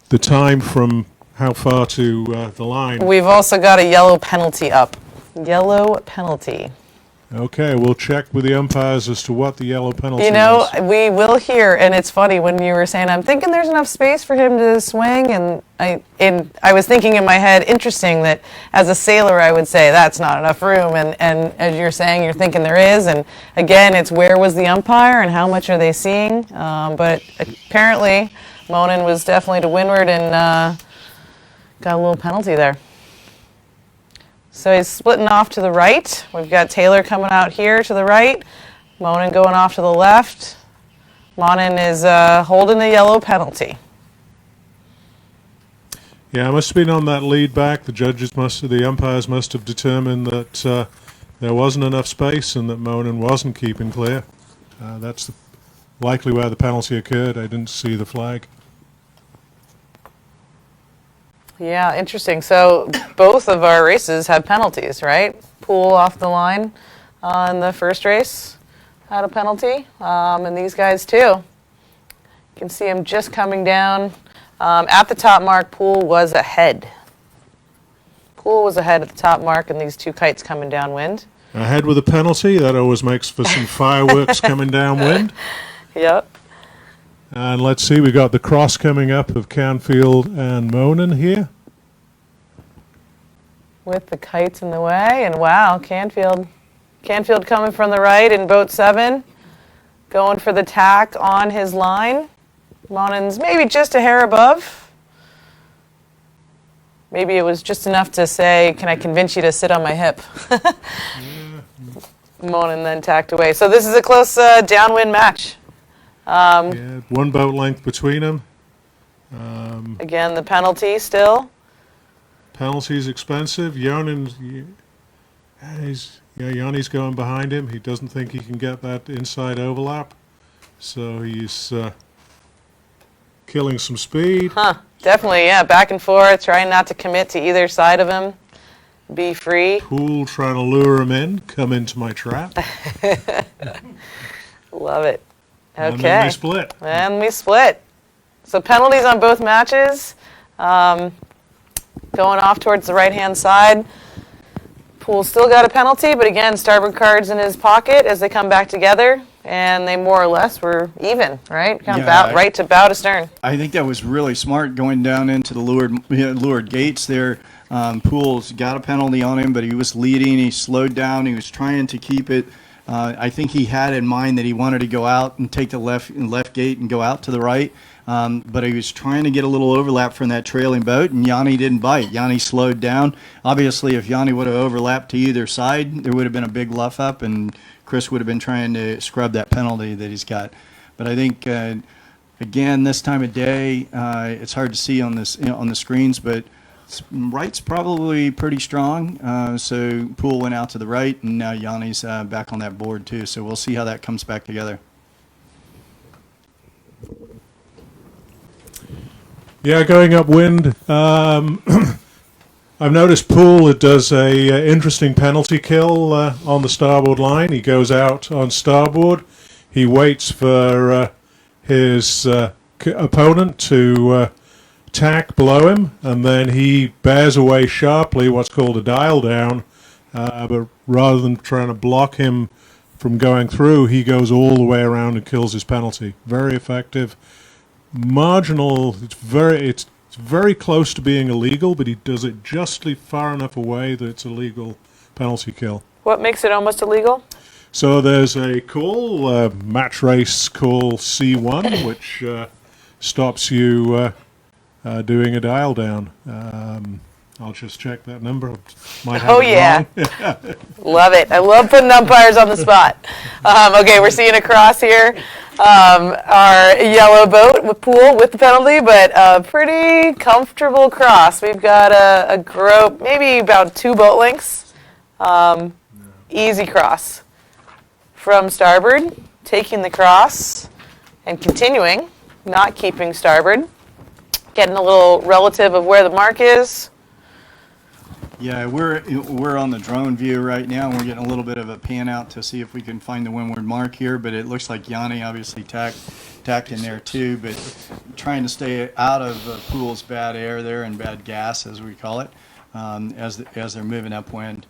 S9: the time from how far to the line.
S1: We've also got a yellow penalty up. Yellow penalty.
S9: Okay, we'll check with the umpires as to what the yellow penalty is.
S1: We will hear, and it's funny when you were saying, I'm thinking there's enough space for him to swing, and I was thinking in my head, interesting that as a sailor I would say that's not enough room, and as you're saying, you're thinking there is, and again, it's where was the umpire and how much are they seeing, but apparently Monin was definitely to windward and got a little penalty there. So he's splitting off to the right. We've got Taylor coming out here to the right. Monin going off to the left. Monin is holding the yellow penalty.
S9: Yeah, it must have been on that lead back. The umpires must have determined that there wasn't enough space and that Monin wasn't keeping clear. That's likely where the penalty occurred. I didn't see the flag.
S1: Yeah, interesting. So both of our races have penalties, right? Poole off the line in the first race had a penalty, and these guys too. You can see him just coming down. At the top mark, Poole was ahead. Poole was ahead at the top mark, and these two kites coming downwind.
S9: Ahead with a penalty, that always makes for some fireworks coming downwind.
S1: Yep.
S9: And let's see, we got the cross coming up of Canfield and Monin here.
S1: With the kites in the way, and wow, Canfield coming from the right in boat 7, going for the tack on his line. Monin's maybe just a hair above. Maybe it was just enough to say, can I convince you to sit on my hip? Monin then tacked away. So this is a close downwind match.
S9: Yeah, one boat length between them.
S1: Again, the penalty still.
S9: Penalty's expensive. Yanni's going behind him. He doesn't think he can get that inside overlap, so he's killing some speed.
S1: Definitely, yeah, back and forth, trying not to commit to either side of him. Be free.
S9: Poole trying to lure him in. Come into my trap.
S1: Love it. Okay.
S9: And then they split.
S1: And we split. So penalties on both matches. Going off towards the right-hand side. Poole still got a penalty, but again, starboard card's in his pocket as they come back together, and they more or less were even, right? Kind of right to bow to stern.
S5: I think that was really smart going down into the lured gates there. Poole's got a penalty on him, but he was leading. He slowed down. He was trying to keep it. I think he had in mind that he wanted to go out and take the left gate and go out to the right. But he was trying to get a little overlap from that trailing boat, and Yanni didn't bite. Yanni slowed down. Obviously, if Yanni would have overlapped to either side, there would have been a big luff up, and Chris would have been trying to scrub that penalty that he's got. But I think, again, this time of day, it's hard to see on this on the screens, but right's probably pretty strong. So Poole went out to the right, and now Yanni's back on that board too. So we'll see how that comes back together.
S9: Yeah, going upwind. I've noticed Poole does a interesting penalty kill on the starboard line. He goes out on starboard. He waits for his opponent to tack below him, and then he bears away sharply, what's called a dial down. But rather than trying to block him from going through, he goes all the way around and kills his penalty. Very effective. Marginal. It's very close to being illegal, but he does it justly far enough away that it's a legal penalty kill.
S1: What makes it almost illegal?
S9: So there's a call, match race call C1, which stops you doing a dial down. I'll just check that number. Might have it wrong.
S1: Love it. I love putting umpires on the spot. Okay, we're seeing a cross here. Our yellow boat with Poole with the penalty, but a pretty comfortable cross. We've got a grope, maybe about 2 boat lengths. Easy cross. From starboard, taking the cross and continuing, not keeping starboard. Getting a little relative of where the mark is.
S5: Yeah, we're on the drone view right now, and we're getting a little bit of a pan out to see if we can find the Windward Mark here, but it looks like Yanni obviously tacked in there too, but trying to stay out of Poole's bad air there and bad gas, as we call it, as they're moving upwind.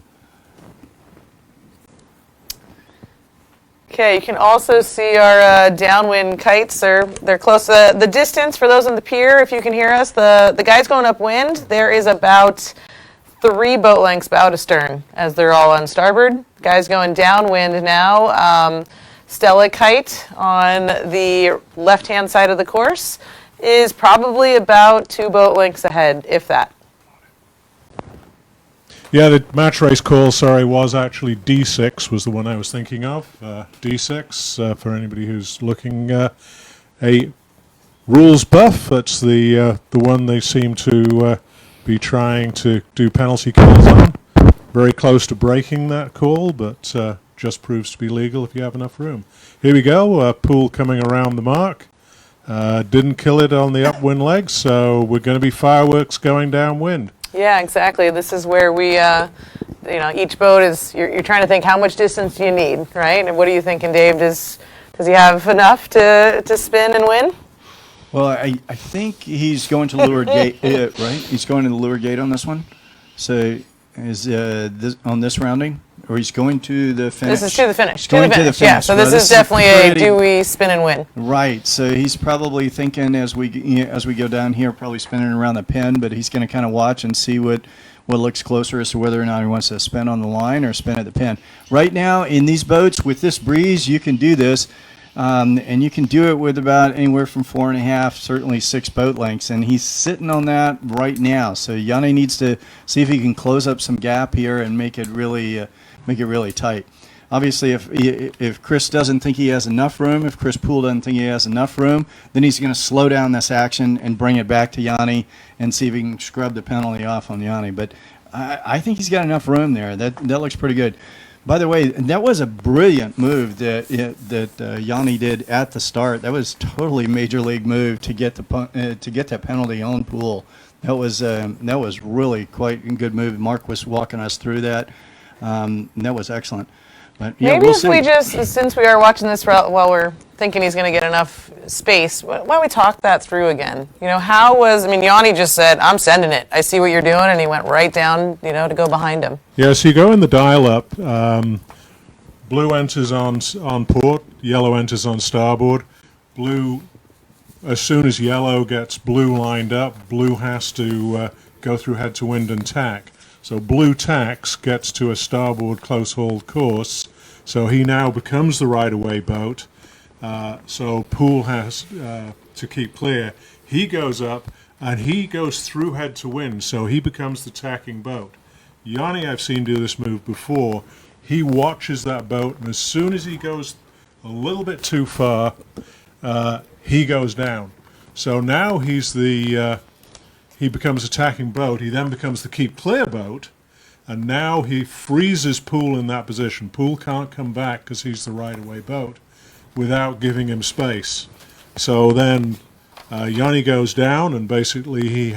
S1: Okay, you can also see our downwind kites. They're close. The distance for those on the pier, if you can hear us, the guys going upwind, there is about 3 boat lengths bow to stern as they're all on starboard. Guys going downwind now. Stella kite on the left-hand side of the course is probably about 2 boat lengths ahead, if that.
S9: Yeah, the match race call, was actually D6 was the one I was thinking of. D6, for anybody who's looking, a rules buff. That's the one they seem to be trying to do penalty calls on. Very close to breaking that call, but just proves to be legal if you have enough room. Here we go, Poole coming around the mark. Didn't kill it on the upwind leg, so we're going to be fireworks going downwind.
S1: Yeah, exactly. This is where we, each boat is, you're trying to think how much distance do you need, right? And what are you thinking, Dave? Does he have enough to spin and win?
S5: Well, I think he's going to the lure gate, right? He's going to the lure gate on this one. So is this on this rounding? Or he's going to the finish?
S1: This is to the finish.
S5: He's going to the finish.
S1: Yeah, so this is definitely a do we spin and win.
S5: Right. So he's probably thinking as we go down here, probably spinning around the pin, but he's going to kind of watch and see what looks closer as to whether or not he wants to spin on the line or spin at the pin. Right now, in these boats, with this breeze, you can do this. And you can do it with about anywhere from 4.5, certainly 6 boat lengths. And he's sitting on that right now. So Yanni needs to see if he can close up some gap here and make it really tight. Obviously, if Chris doesn't think he has enough room, if Chris Poole doesn't think he has enough room, then he's going to slow down this action and bring it back to Yanni and see if he can scrub the penalty off on Yanni. But I think he's got enough room there. That looks pretty good. By the way, that was a brilliant move that Yanni did at the start. That was totally major league move to get that penalty on Poole. That was really quite a good move. Mark was walking us through that. That was excellent. But, yeah,
S1: Maybe
S5: we'll
S1: if
S5: see.
S1: we just, since we are watching this while we're thinking he's going to get enough space, why don't we talk that through again? Yanni just said, I'm sending it. I see what you're doing, and he went right down, to go behind him.
S9: Yeah, so you go in the dial-up. Blue enters on port, yellow enters on starboard. Blue, as soon as yellow gets blue lined up, blue has to go through head to wind and tack. So blue tacks, gets to a starboard close hauled course, so he now becomes the right-of-way boat. So Poole has to keep clear. He goes up and he goes through head to wind, so he becomes the tacking boat. Yanni, I've seen do this move before. He watches that boat, and as soon as he goes a little bit too far, he goes down. So now he becomes attacking boat. He then becomes the keep clear boat, and now he freezes Poole in that position. Poole can't come back because he's the right-of-way boat without giving him space. So then Yanni goes down, and basically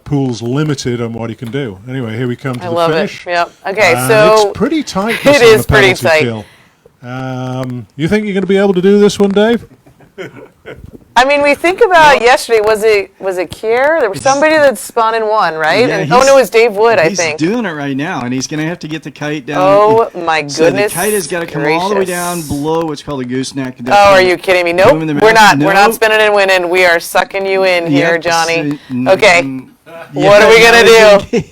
S9: Poole's limited on what he can do. Anyway, here we come to the finish.
S1: I love it. Yep. Okay, so
S9: it's pretty tight.
S1: It is pretty tight.
S9: Kill. You think you're going to be able to do this one, Dave?
S1: We think about yesterday. Was it Kier? There was somebody that spun and won, right?
S5: Yeah,
S1: it was Dave Wood, I think.
S5: He's doing it right now, and he's going to have to get the kite down.
S1: Oh my goodness!
S5: So the kite has got to come all the way down below what's called a gooseneck.
S1: Oh, are you kidding me? Nope. We're not. Nope. We're not spinning and winning. We are sucking you in here, Johnny. Okay. What are we gonna do?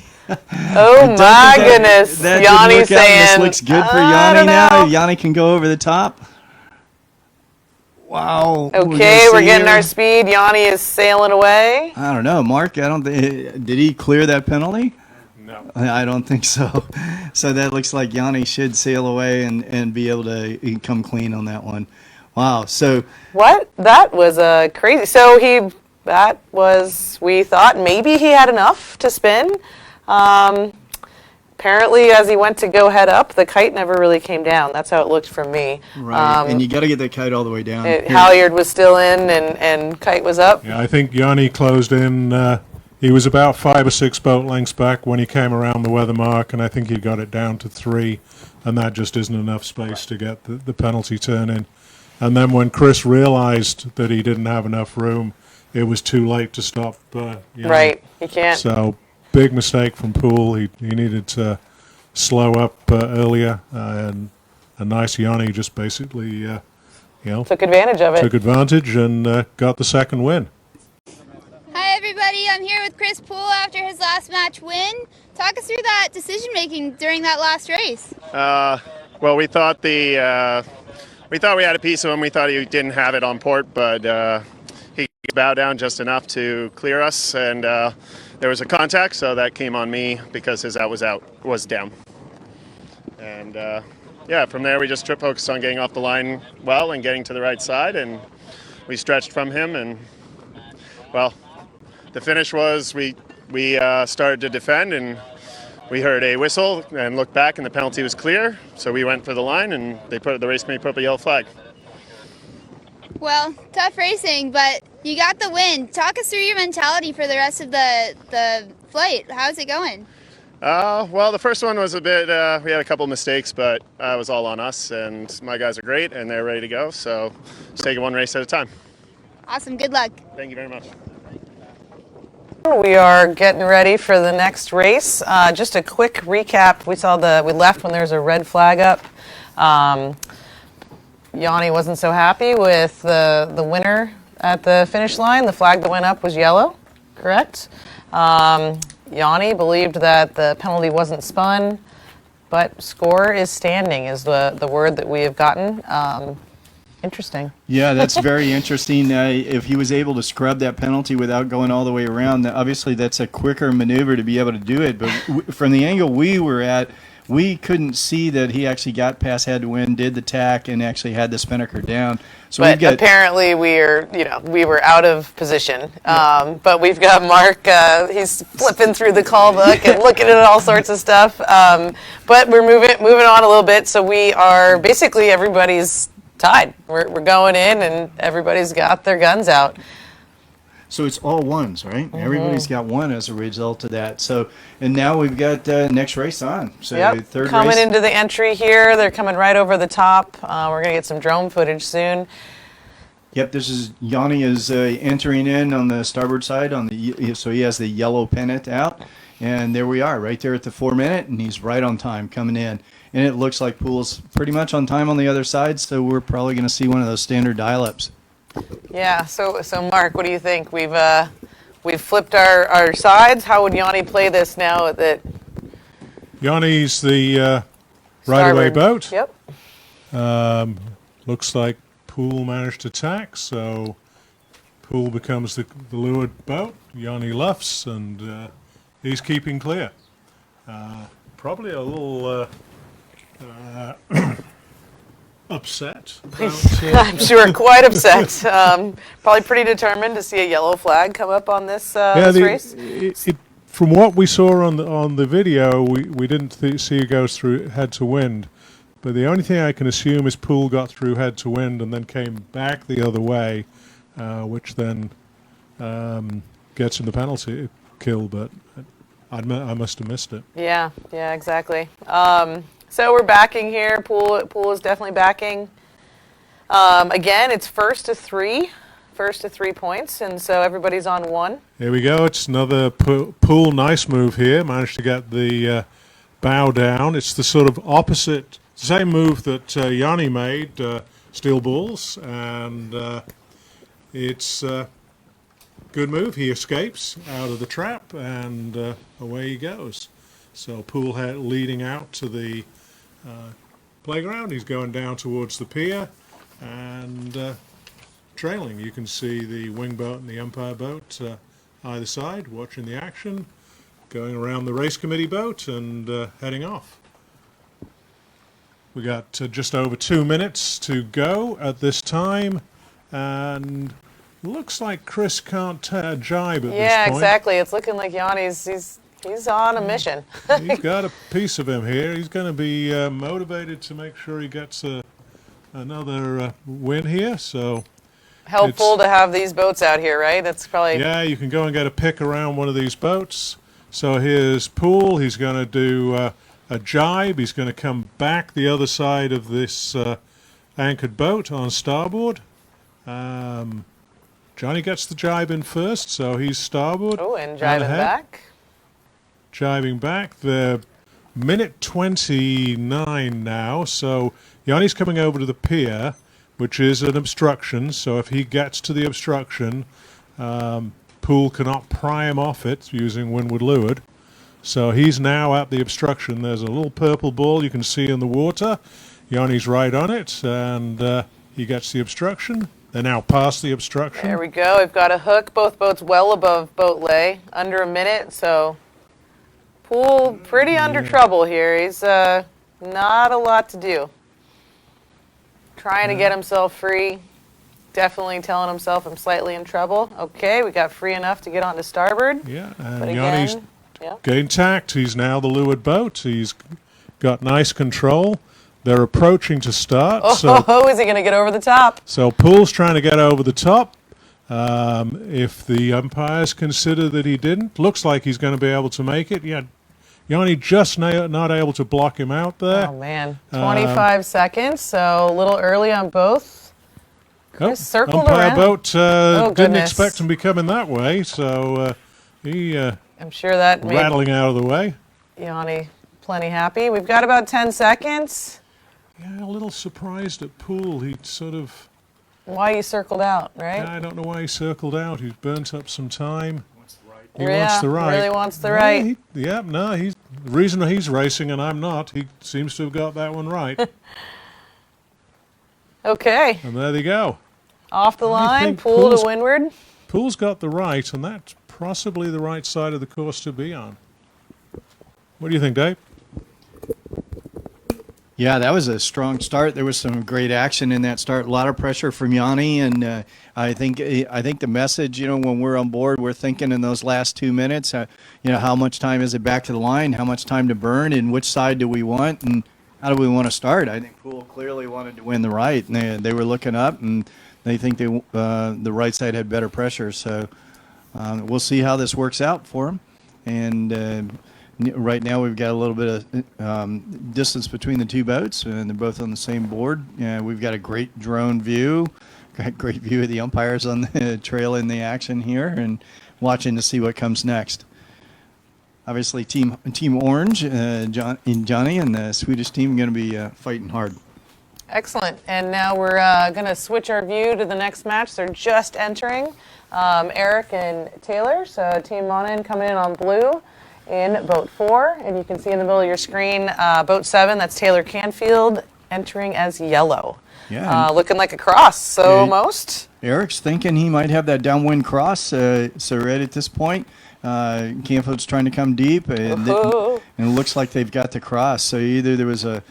S1: Oh my goodness! Yanni's saying
S5: this looks good for Yanni now. Yanni can go over the top. Wow.
S1: Okay, we're getting our speed. Yanni is sailing away.
S5: I don't know, Mark. Did he clear that penalty?
S9: No.
S5: I don't think so. So that looks like Yanni should sail away and be able to come clean on that one. Wow. So
S1: what? That was crazy. So we thought maybe he had enough to spin. Apparently, as he went to go head up, the kite never really came down. That's how it looked from me.
S5: Right, and you got to get that kite all the way down.
S1: Halyard was still in, and kite was up.
S9: Yeah, I think Yanni closed in. He was about 5 or 6 boat lengths back when he came around the weather mark, and I think he got it down to 3, and that just isn't enough space to get the penalty turn in. And then when Chris realized that he didn't have enough room, it was too late to stop.
S1: Right, he can't.
S9: So big mistake from Poole. He needed to slow up earlier, and a nice Yanni just basically,
S1: took advantage of it.
S9: Took advantage and got the second win.
S7: Hi everybody, I'm here with Chris Poole after his last match win. Talk us through that decision making during that last race.
S11: Well, we thought we had a piece of him. We thought he didn't have it on port, but he bowed down just enough to clear us, and there was a contact, so that came on me because his out was down. And from there we just focused on getting off the line well and getting to the right side, and we stretched from him, and well, the finish was we started to defend, and we heard a whistle and looked back, and the penalty was clear, so we went for the line, and the race committee put up a yellow flag.
S7: Well, tough racing, but you got the win. Talk us through your mentality for the rest of the flight. How's it going?
S11: Well, the first one was a bit, we had a couple mistakes, but it was all on us, and my guys are great, and they're ready to go, so just take it one race at a time.
S7: Awesome. Good luck.
S11: Thank you very much.
S1: We are getting ready for the next race. Just a quick recap. We left when there was a red flag up. Yanni wasn't so happy with the winner at the finish line. The flag that went up was yellow, correct? Yanni believed that the penalty wasn't spun, but score is standing is the word that we have gotten. Interesting.
S5: Yeah, that's very interesting. If he was able to scrub that penalty without going all the way around, obviously that's a quicker maneuver to be able to do it. But from the angle we were at, we couldn't see that he actually got past head to wind, did the tack, and actually had the spinnaker down. So
S1: But apparently we were out of position. But we've got Mark. He's flipping through the call book and looking at all sorts of stuff. But we're moving on a little bit. So we are basically everybody's tied. We're going in and everybody's got their guns out.
S5: So it's all ones, right? Everybody's got one as a result of that. So, and now we've got next race on. So third
S1: coming
S5: race.
S1: into the entry here. They're coming right over the top. We're gonna get some drone footage soon.
S5: Yep, this is Yanni is entering in on the starboard side so he has the yellow pennant out, and there we are, right there at the 4 minute, and he's right on time coming in. And it looks like Poole's pretty much on time on the other side, so we're probably going to see one of those standard dial-ups.
S1: Yeah. So Mark, what do you think? We've flipped our sides. How would Yanni play this now that
S9: Yanni's the right-away boat.
S1: Yep.
S9: Looks like Poole managed to tack, so Poole becomes the leeward boat. Yanni luffs, and he's keeping clear. Probably a little upset.
S1: I'm sure quite upset. Probably pretty determined to see a yellow flag come up on this, this race.
S9: From what we saw on the video, we didn't see it goes through head to wind. But the only thing I can assume is Poole got through head to wind and then came back the other way, which then gets him the penalty kill. But I must have missed it.
S1: Yeah, exactly. So we're backing here. Poole is definitely backing. Again, it's first to 3 points, and so everybody's on 1.
S9: Here we go. It's another Poole nice move here. Managed to get the bow down. It's the sort of opposite, same move that Yanni made, steel balls, and it's a good move. He escapes out of the trap, and away he goes. So Poole leading out to the playground. He's going down towards the pier and trailing. You can see the wing boat and the umpire boat either side watching the action, going around the race committee boat and heading off. We got just over 2 minutes to go at this time, and looks like Chris can't jibe at this point.
S1: Yeah, exactly. It's looking like Yanni's he's on a mission.
S9: He's got a piece of him here. He's going to be motivated to make sure he gets another win here. So
S1: helpful to have these boats out here, right? That's probably...
S9: Yeah, you can go and get a pick around one of these boats. So here's Poole. He's going to do a jibe. He's going to come back the other side of this anchored boat on starboard. Johnny gets the jibe in first, so he's starboard.
S1: Oh, and jibing back.
S9: Jibing back. They're minute 29 now, so Yanni's coming over to the pier, which is an obstruction, so if he gets to the obstruction, Poole cannot pry him off it using windward leeward. So he's now at the obstruction. There's a little purple ball you can see in the water. Yanni's right on it, and he gets the obstruction. They're now past the obstruction.
S1: There we go. We've got a hook. Both boats well above boat lay. Under a minute, so Poole pretty under trouble here. He's not a lot to do. Trying to get himself free. Definitely telling himself I'm slightly in trouble. Okay, we got free enough to get onto starboard.
S9: Yeah, and
S1: but
S9: Yanni's
S1: again,
S9: gained tact. He's now the leeward boat. He's got nice control. They're approaching to start.
S1: Oh, is he going to get over the top?
S9: So Poole's trying to get over the top. If the umpires consider that he didn't, looks like he's going to be able to make it. Yeah, Yanni just not able to block him out there.
S1: Oh, man. 25 seconds, so a little early on both. Circled
S9: umpire
S1: around.
S9: boat didn't
S1: Goodness.
S9: expect him to be coming that way, so he
S1: I'm sure that made
S9: rattling out of the way.
S1: Yanni plenty happy. We've got about 10 seconds.
S9: Yeah, a little surprised at Poole. He sort of...
S1: Why you circled out, right?
S9: I don't know why he circled out. He's burnt up some time. He
S1: Yeah,
S9: wants the right.
S1: really wants the right.
S9: He's the reason he's racing and I'm not. He seems to have got that one right.
S1: Okay.
S9: And there they go.
S1: Off the line,
S9: think
S1: Poole to windward.
S9: Poole's got the right, and that's possibly the right side of the course to be on. What do you think, Dave?
S5: Yeah, that was a strong start. There was some great action in that start. A lot of pressure from Yanni, and I think the message, when we're on board, we're thinking in those last 2 minutes, how much time is it back to the line, how much time to burn, and which side do we want, and how do we want to start? I think Poole clearly wanted to win the right, and they were looking up, and they think the right side had better pressure. So we'll see how this works out for them, and. Right now we've got a little bit of distance between the two boats, and they're both on the same board. We've got a great drone view, great view of the umpires on the trail in the action here, and watching to see what comes next. Obviously, Team Orange, Johnny, and the Swedish team going to be fighting hard.
S1: Excellent. And now we're going to switch our view to the next match. They're just entering. Eric and Taylor, so Team Monin coming in on blue. In boat 4, and you can see in the middle of your screen, boat 7, that's Taylor Canfield, entering as yellow.
S5: Yeah.
S1: Looking like a cross, so almost.
S5: Eric's thinking he might have that downwind cross, so right at this point, Canfield's trying to come deep, and it looks like they've got the cross. So either there was a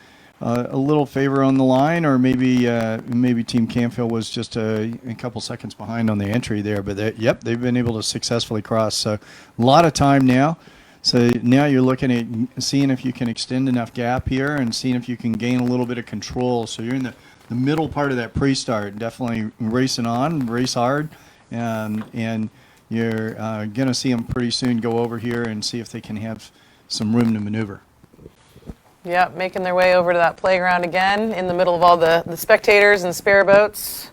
S5: little favor on the line, or maybe Team Canfield was just a couple seconds behind on the entry there. But they've been able to successfully cross. So a lot of time now. So now you're looking at seeing if you can extend enough gap here and seeing if you can gain a little bit of control. So you're in the middle part of that pre-start, definitely racing on, race hard, and you're going to see them pretty soon go over here and see if they can have some room to maneuver.
S1: Yep, making their way over to that playground again in the middle of all the spectators and spare boats,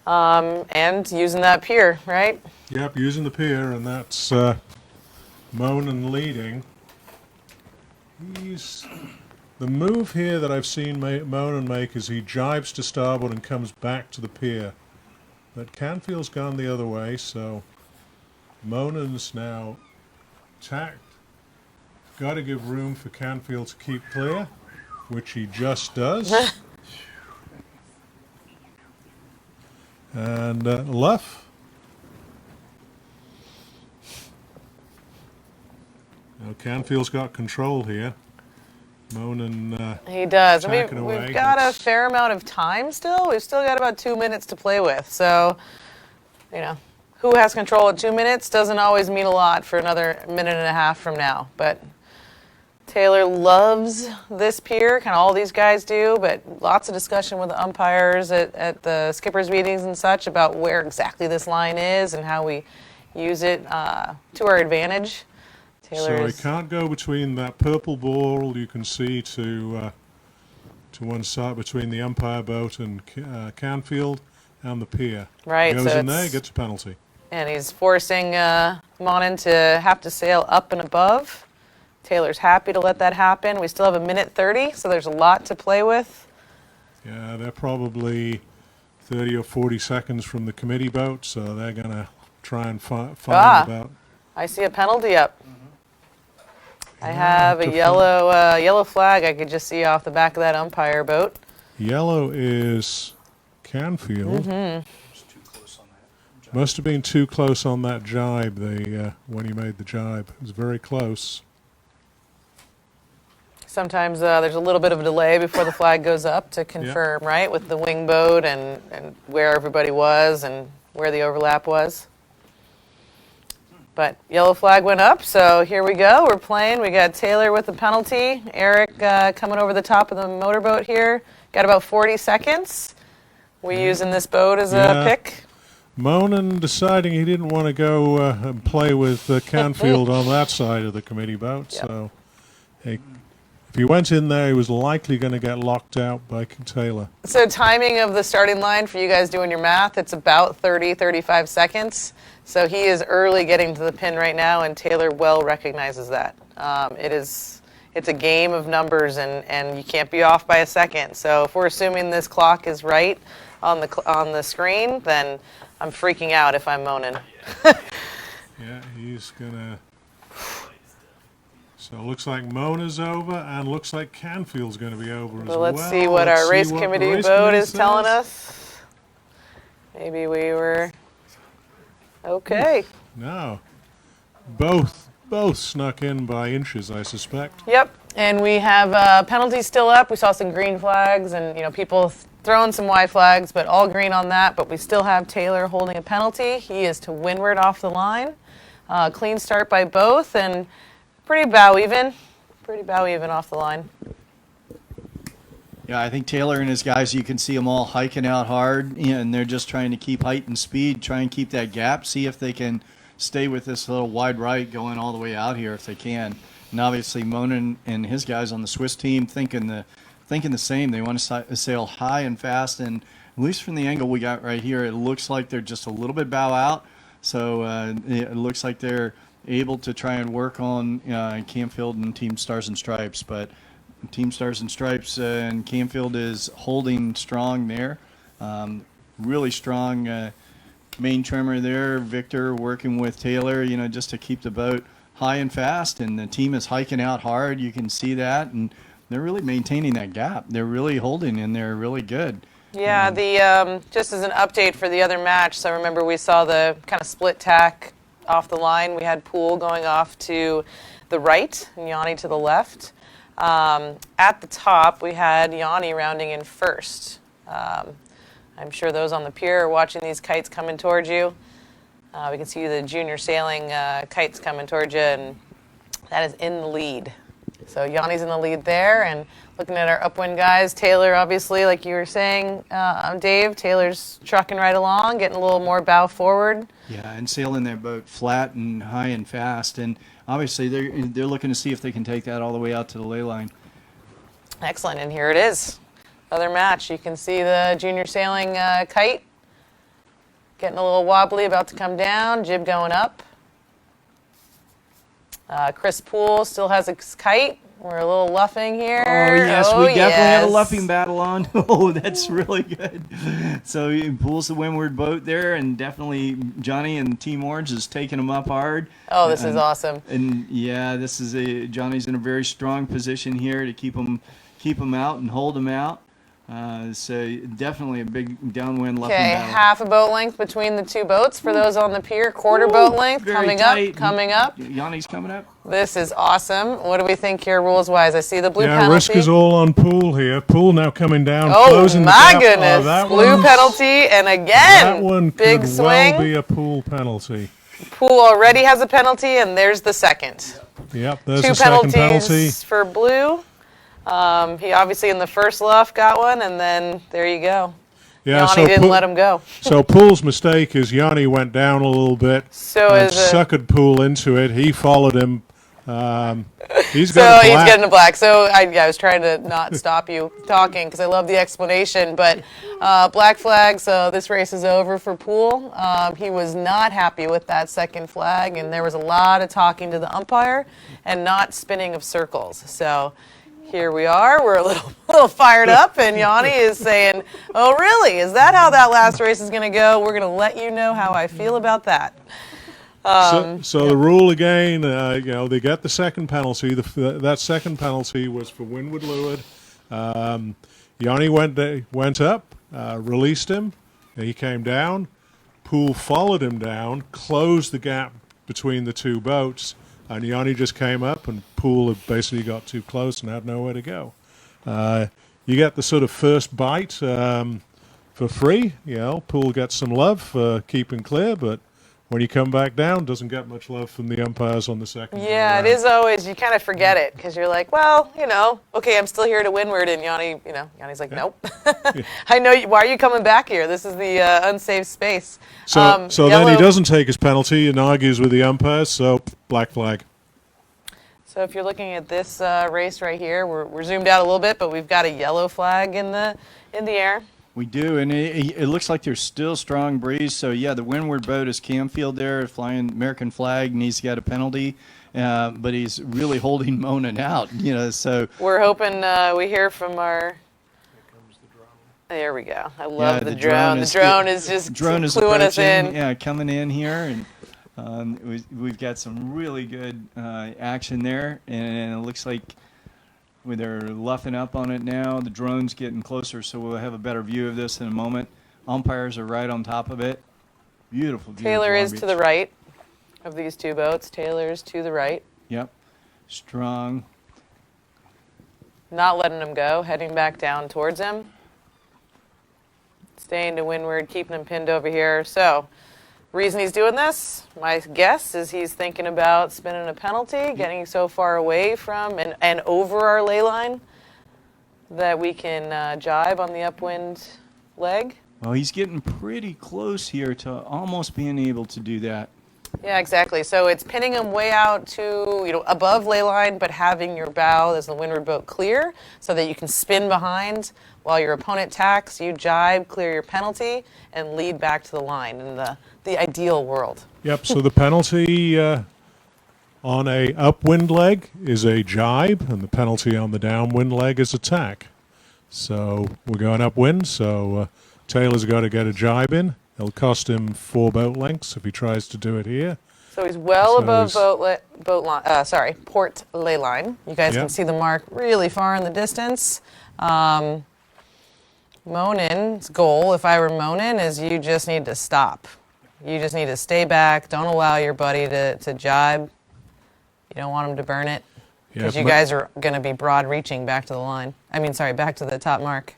S1: and using that pier, right?
S9: Yep, using the pier, and that's Monin leading. The move here that I've seen Monin make is he jibes to starboard and comes back to the pier. But Canfield's gone the other way, so Monin's now tacked. Got to give room for Canfield to keep clear, which he just does. And Luff. Now Canfield's got control here. Monin
S1: he does. I
S9: tacking
S1: mean,
S9: away.
S1: we've got a fair amount of time still. We've still got about 2 minutes to play with. So, who has control at 2 minutes doesn't always mean a lot for another minute and a half from now. But Taylor loves this pier, kind of all these guys do, but lots of discussion with the umpires at the skippers meetings and such about where exactly this line is and how we use it to our advantage.
S9: So he can't go between that purple ball you can see to one side between the umpire boat and Canfield and the pier.
S1: Right.
S9: Goes in there, gets a penalty.
S1: And he's forcing Monin to have to sail up and above. Taylor's happy to let that happen. We still have a minute 30, so there's a lot to play with.
S9: Yeah, they're probably 30 or 40 seconds from the committee boat, so they're going to try and find about.
S1: I see a penalty up. I have a yellow flag I could just see off the back of that umpire boat.
S9: Yellow is Canfield.
S1: Mm-hmm.
S9: Must have been too close on that jibe when he made the jibe. It was very close.
S1: Sometimes there's a little bit of a delay before the flag goes up to confirm, right, with the wing boat and where everybody was and where the overlap was. But yellow flag went up, so here we go. We're playing. We got Taylor with the penalty. Eric coming over the top of the motorboat here. Got about 40 seconds. We using this boat as a pick.
S9: Monin deciding he didn't want to go and play with Canfield on that side of the committee boat. Yep. So if he went in there, he was likely going to get locked out by Taylor.
S1: So timing of the starting line, for you guys doing your math, it's about 30, 35 seconds. So he is early getting to the pin right now, and Taylor well recognizes that. It's a game of numbers, and you can't be off by a second. So if we're assuming this clock is right on the screen, then I'm freaking out if I'm Monin.
S9: Yeah, he's gonna. So it looks like Mona's over, and looks like Canfield's going to be over as well.
S1: Let's see what our race committee vote is telling us. Maybe we were okay.
S9: No, both snuck in by inches, I suspect.
S1: Yep. And we have penalties still up. We saw some green flags and, people throwing some white flags, but all green on that. But we still have Taylor holding a penalty. He is to windward off the line. Clean start by both and pretty bow even. Pretty bow even off the line.
S5: Yeah, I think Taylor and his guys, you can see them all hiking out hard, and they're just trying to keep height and speed, try and keep that gap, see if they can stay with this little wide right going all the way out here if they can. And obviously Monin and his guys on the Swiss team thinking the same. They want to sail high and fast, and at least from the angle we got right here, it looks like they're just a little bit bow out. So it looks like they're able to try and work on Canfield and Team Stars and Stripes, but Team Stars and Stripes and Canfield is holding strong there. Really strong main trimmer there. Victor working with Taylor, just to keep the boat high and fast, and the team is hiking out hard. You can see that, and they're really maintaining that gap. They're really holding, and they're really good.
S1: Yeah, the just as an update for the other match, so remember we saw the kind of split tack off the line. We had Poole going off to the right and Yanni to the left. At the top, we had Yanni rounding in first. I'm sure those on the pier are watching these kites coming towards you. We can see the junior sailing kites coming towards you, and that is in the lead. So Yanni's in the lead there, and looking at our upwind guys, Taylor, obviously, like you were saying, Dave, Taylor's trucking right along, getting a little more bow forward.
S5: Yeah, and sailing their boat flat and high and fast, and obviously they're looking to see if they can take that all the way out to the ley line.
S1: Excellent, and here it is. Other match. You can see the junior sailing kite getting a little wobbly, about to come down, jib going up. Chris Poole still has a kite. We're a little luffing here.
S5: Oh, yes, we definitely have a luffing battle on. Oh, that's really good. So he pulls the windward boat there, and definitely Johnny and Team Orange is taking him up hard.
S1: Oh, this is awesome.
S5: And yeah, Johnny's in a very strong position here to keep him out and hold him out. So definitely a big downwind luffing battle.
S1: Okay, half a boat length between the two boats for those on the pier. Quarter boat length coming up.
S5: Yanni's coming up.
S1: This is awesome. What do we think here rules-wise? I see the blue penalty.
S9: Yeah, risk is all on Poole here. Poole now coming down,
S1: oh,
S9: closing the
S1: my
S9: gap.
S1: goodness. Blue penalty, and again,
S9: that one
S1: big
S9: could
S1: swing.
S9: well be a Poole penalty.
S1: Poole already has a penalty, and there's the second.
S9: Yep, there's
S1: Two
S9: the second
S1: penalties
S9: penalty.
S1: for blue. He obviously in the first luff got one, and then there you go.
S9: Yeah,
S1: Yanni didn't let him go.
S9: So Poole's mistake is Yanni went down a little bit and suckered Poole into it. He followed him. He's getting
S1: a black. So I was trying to not stop you talking because I love the explanation. But black flag, so this race is over for Poole. He was not happy with that second flag, and there was a lot of talking to the umpire and not spinning of circles. So here we are. We're a little fired up, and Yanni is saying, "Oh, really? Is that how that last race is going to go? We're going to let you know how I feel about that."
S9: So the rule again, they got the second penalty. That second penalty was for windward leeward. Yanni went up, released him. He came down. Poole followed him down, closed the gap between the two boats. And Yanni just came up, and Poole had basically got too close and had nowhere to go. You get the sort of first bite for free. Poole gets some love for keeping clear, but when you come back down, doesn't get much love from the umpires on the second.
S1: Yeah, it is always, you kind of forget it because you're like, well, okay, I'm still here to windward, and Yanni's like, nope. I know. Why are you coming back here? This is the unsafe space.
S9: So then he doesn't take his penalty and argues with the umpires, so black flag.
S1: So if you're looking at this race right here, we're zoomed out a little bit, but we've got a yellow flag in the air.
S5: We do, and it looks like there's still strong breeze. So, yeah, the windward boat is Canfield there, flying American flag, and he's got a penalty. But he's really holding Monin out, so.
S1: We're hoping we hear from our. Here comes the drone. There we go. I love the drone. The drone is just cluing us in.
S5: Yeah, coming in here. And we've got some really good action there. And it looks like they're luffing up on it now. The drone's getting closer, so we'll have a better view of this in a moment. Umpires are right on top of it. Beautiful.
S1: Taylor is to the right of these two boats. Taylor's to the right.
S5: Yep. Strong.
S1: not letting him go, heading back down towards him. Staying to windward, keeping him pinned over here. So, reason he's doing this, my guess is he's thinking about spinning a penalty, getting so far away from and over our ley line that we can jibe on the upwind leg.
S5: Well, he's getting pretty close here to almost being able to do that.
S1: Yeah, exactly. So it's pinning him way out to, above ley line, but having your bow as the windward boat clear so that you can spin behind while your opponent tacks, you jibe, clear your penalty, and lead back to the line in the ideal world.
S9: Yep, so the penalty on a upwind leg is a jibe, and the penalty on the downwind leg is a tack. So we're going upwind, so Taylor's got to get a jibe in. It'll cost him 4 boat lengths if he tries to do it here.
S1: So he's well above port ley line. You guys can see the mark really far in the distance. Monin's goal, if I were Monin, is you just need to stop. You just need to stay back. Don't allow your buddy to jibe. You don't want him to burn it because you guys are going to be broad reaching back to the line. Back to the top mark.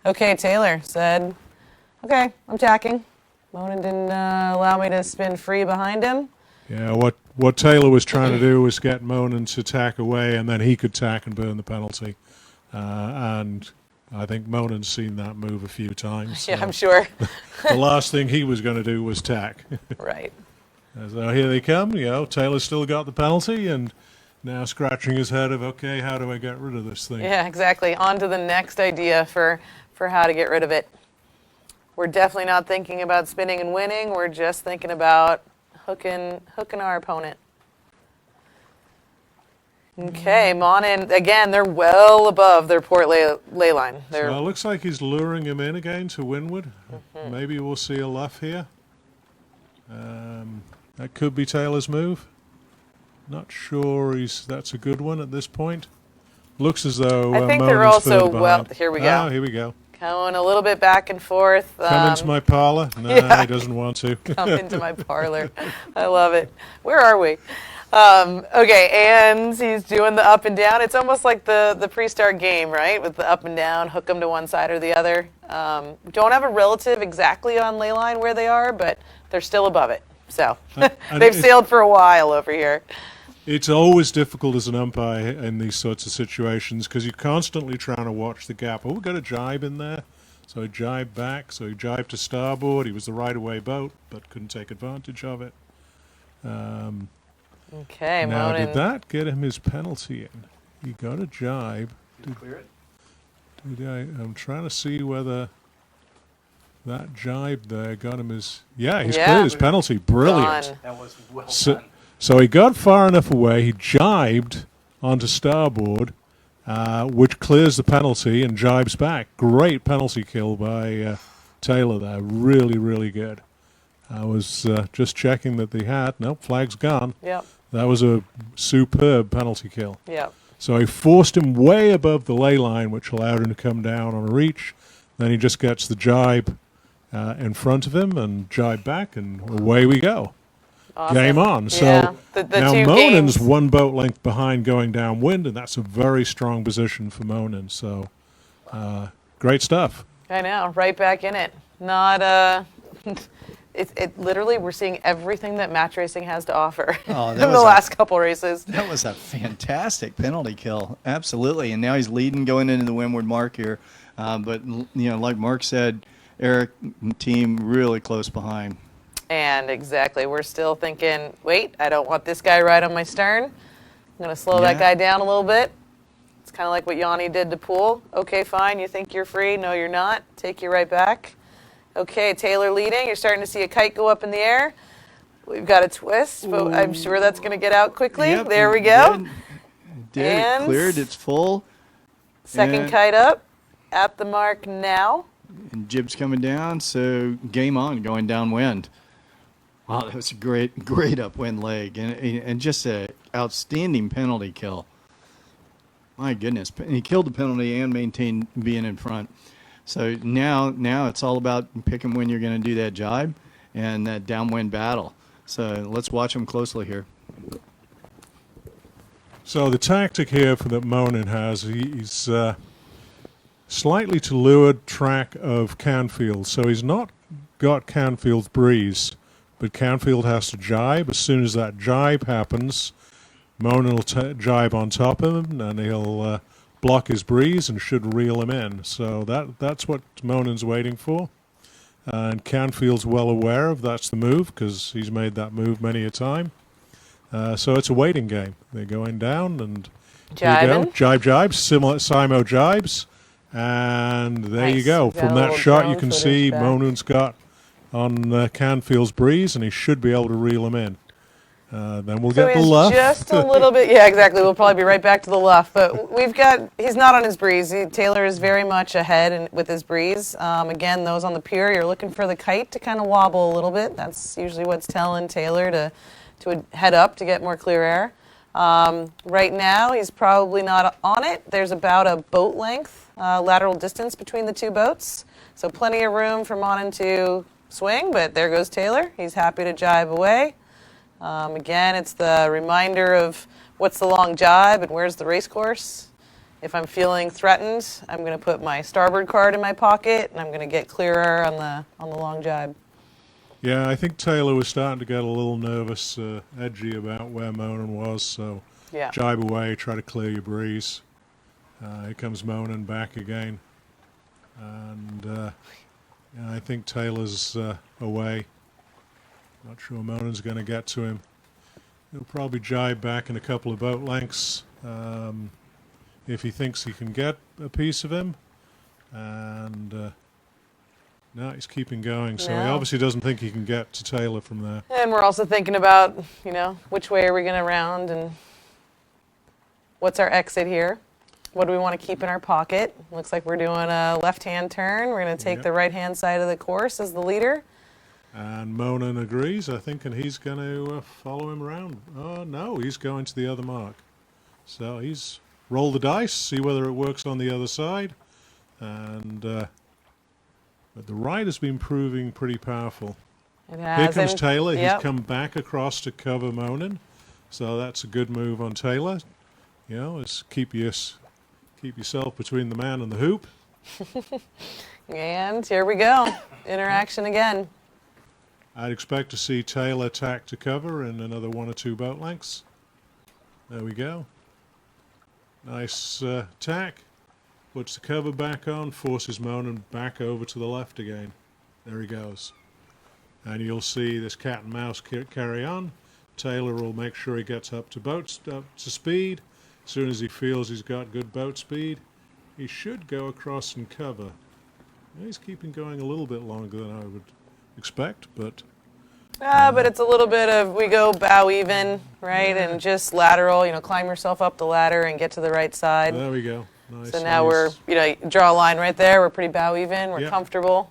S1: Okay, Taylor said, okay, I'm tacking. Monin didn't allow me to spin free behind him.
S9: Yeah, what Taylor was trying to do was get Monin to tack away, and then he could tack and burn the penalty. And I think Monin's seen that move a few times.
S1: Yeah, I'm sure.
S9: The last thing he was going to do was tack.
S1: Right.
S9: So here they come. Taylor's still got the penalty, and now scratching his head of, okay, how do I get rid of this thing?
S1: Yeah, exactly. On to the next idea for how to get rid of it. We're definitely not thinking about spinning and winning. We're just thinking about hooking our opponent. Okay, Monin, again, they're well above their port ley line.
S9: So it looks like he's luring him in again to windward. Maybe we'll see a luff here. That could be Taylor's move. Not sure that's a good one at this point. Looks as though
S1: I think
S9: Monin's
S1: they're also
S9: behind.
S1: here we go.
S9: Oh, here we go.
S1: Going a little bit back and forth.
S9: Come into my parlor? No, he doesn't want to.
S1: Come into my parlor. I love it. Where are we? Okay, and he's doing the up and down. It's almost like the pre-start game, right? With the up and down, hook them to one side or the other. Don't have a relative exactly on ley line where they are, but they're still above it. So they've sailed for a while over here.
S9: It's always difficult as an umpire in these sorts of situations because you're constantly trying to watch the gap. Oh, we've got a jibe in there. So he jibed back. So he jibed to starboard. He was the right-of-way boat, but couldn't take advantage of it.
S1: Okay,
S9: now,
S1: Monin.
S9: did that get him his penalty in? He got a jibe.
S5: Did you clear it?
S9: I'm trying to see whether that jibe there got him his... Yeah, he's cleared his penalty. Brilliant.
S1: Done.
S5: That was well
S9: So,
S5: done.
S9: so he got far enough away. He jibed onto starboard, which clears the penalty and jibes back. Great penalty kill by Taylor there. Really, really good. I was just checking that they had. Nope, flag's gone.
S1: Yep.
S9: That was a superb penalty kill.
S1: Yep.
S9: So he forced him way above the ley line, which allowed him to come down on a reach. Then he just gets the jibe in front of him and jibe back, and away we go.
S1: Awesome.
S9: Game on.
S1: Yeah.
S9: So
S1: The
S9: now
S1: two
S9: Monin's
S1: games.
S9: 1 boat length behind going downwind, and that's a very strong position for Monin. So great stuff.
S1: I know, right back in it. Not It literally, we're seeing everything that match racing has to offer in the last couple races.
S5: That was a fantastic penalty kill, absolutely. And now he's leading going into the Windward Mark here. But like Mark said, Eric team really close behind.
S1: And exactly, we're still thinking, wait, I don't want this guy right on my stern. I'm going to slow that guy down a little bit. It's kind of like what Yanni did to Poole. Okay, fine, you think you're free. No, you're not. Take you right back. Okay, Taylor leading. You're starting to see a kite go up in the air. We've got a twist, but I'm sure that's going to get out quickly.
S5: Yep,
S1: there we go.
S5: It did. It cleared. It's full.
S1: Second kite up at the mark now.
S5: And jib's coming down, so game on, going downwind. Wow, that was a great upwind leg, and just an outstanding penalty kill. My goodness, he killed the penalty and maintained being in front. So now it's all about picking when you're going to do that jibe and that downwind battle. So let's watch them closely here.
S9: So the tactic here that Monin has, he's slightly to leeward track of Canfield. So he's not got Canfield's breeze, but Canfield has to jibe. As soon as that jibe happens, Monin will jibe on top of him, and he'll block his breeze and should reel him in. So that's what Monin's waiting for. And Canfield's well aware of that's the move because he's made that move many a time. So it's a waiting game. They're going down and there you go. Jibe, similar Simo jibes. And there you go. From that shot you can see Monin's got on Canfield's breeze and he should be able to reel him in. Then we'll get the luff.
S1: Just a little bit. Yeah, exactly. We'll probably be right back to the luff. But he's not on his breeze. Taylor is very much ahead with his breeze. Again, those on the pier, you're looking for the kite to kind of wobble a little bit. That's usually what's telling Taylor to head up to get more clear air. Right now, he's probably not on it. There's about a boat length lateral distance between the two boats. So plenty of room for Monin to swing, but there goes Taylor. He's happy to jibe away. Again, it's the reminder of what's the long jibe and where's the race course. If I'm feeling threatened, I'm going to put my starboard card in my pocket and I'm going to get clearer on the long jibe.
S9: Yeah, I think Taylor was starting to get a little nervous, edgy about where Monin was, so jibe away, try to clear your breeze. Here comes Monin back again. And I think Taylor's away. Not sure Monin's going to get to him. He'll probably jibe back in a couple of boat lengths if he thinks he can get a piece of him. And no, he's keeping going. So he obviously doesn't think he can get to Taylor from there.
S1: And we're also thinking about, which way are we going to round and what's our exit here? What do we want to keep in our pocket? Looks like we're doing a left-hand turn. We're going to take the right-hand side of the course as the leader.
S9: And Monin agrees, I think, and he's going to follow him around. Oh, no, he's going to the other mark. So he's roll the dice, see whether it works on the other side. And but the right has been proving pretty powerful.
S1: It has.
S9: Here comes Taylor. He's come back across to cover Monin. So that's a good move on Taylor. Is keep yourself between the man and the hoop.
S1: And here we go. Interaction again.
S9: I'd expect to see Taylor tack to cover in another 1 or 2 boat lengths. There we go. Nice tack. Puts the cover back on, forces Monin back over to the left again. There he goes. And you'll see this cat and mouse carry on. Taylor will make sure he gets up to speed. As soon as he feels he's got good boat speed, he should go across and cover. He's keeping going a little bit longer than I would expect, but...
S1: but it's a little bit of, we go bow even, right, and just lateral, climb yourself up the ladder and get to the right side.
S9: There we go. Nice.
S1: So now we're, draw a line right there. We're pretty bow even. We're comfortable.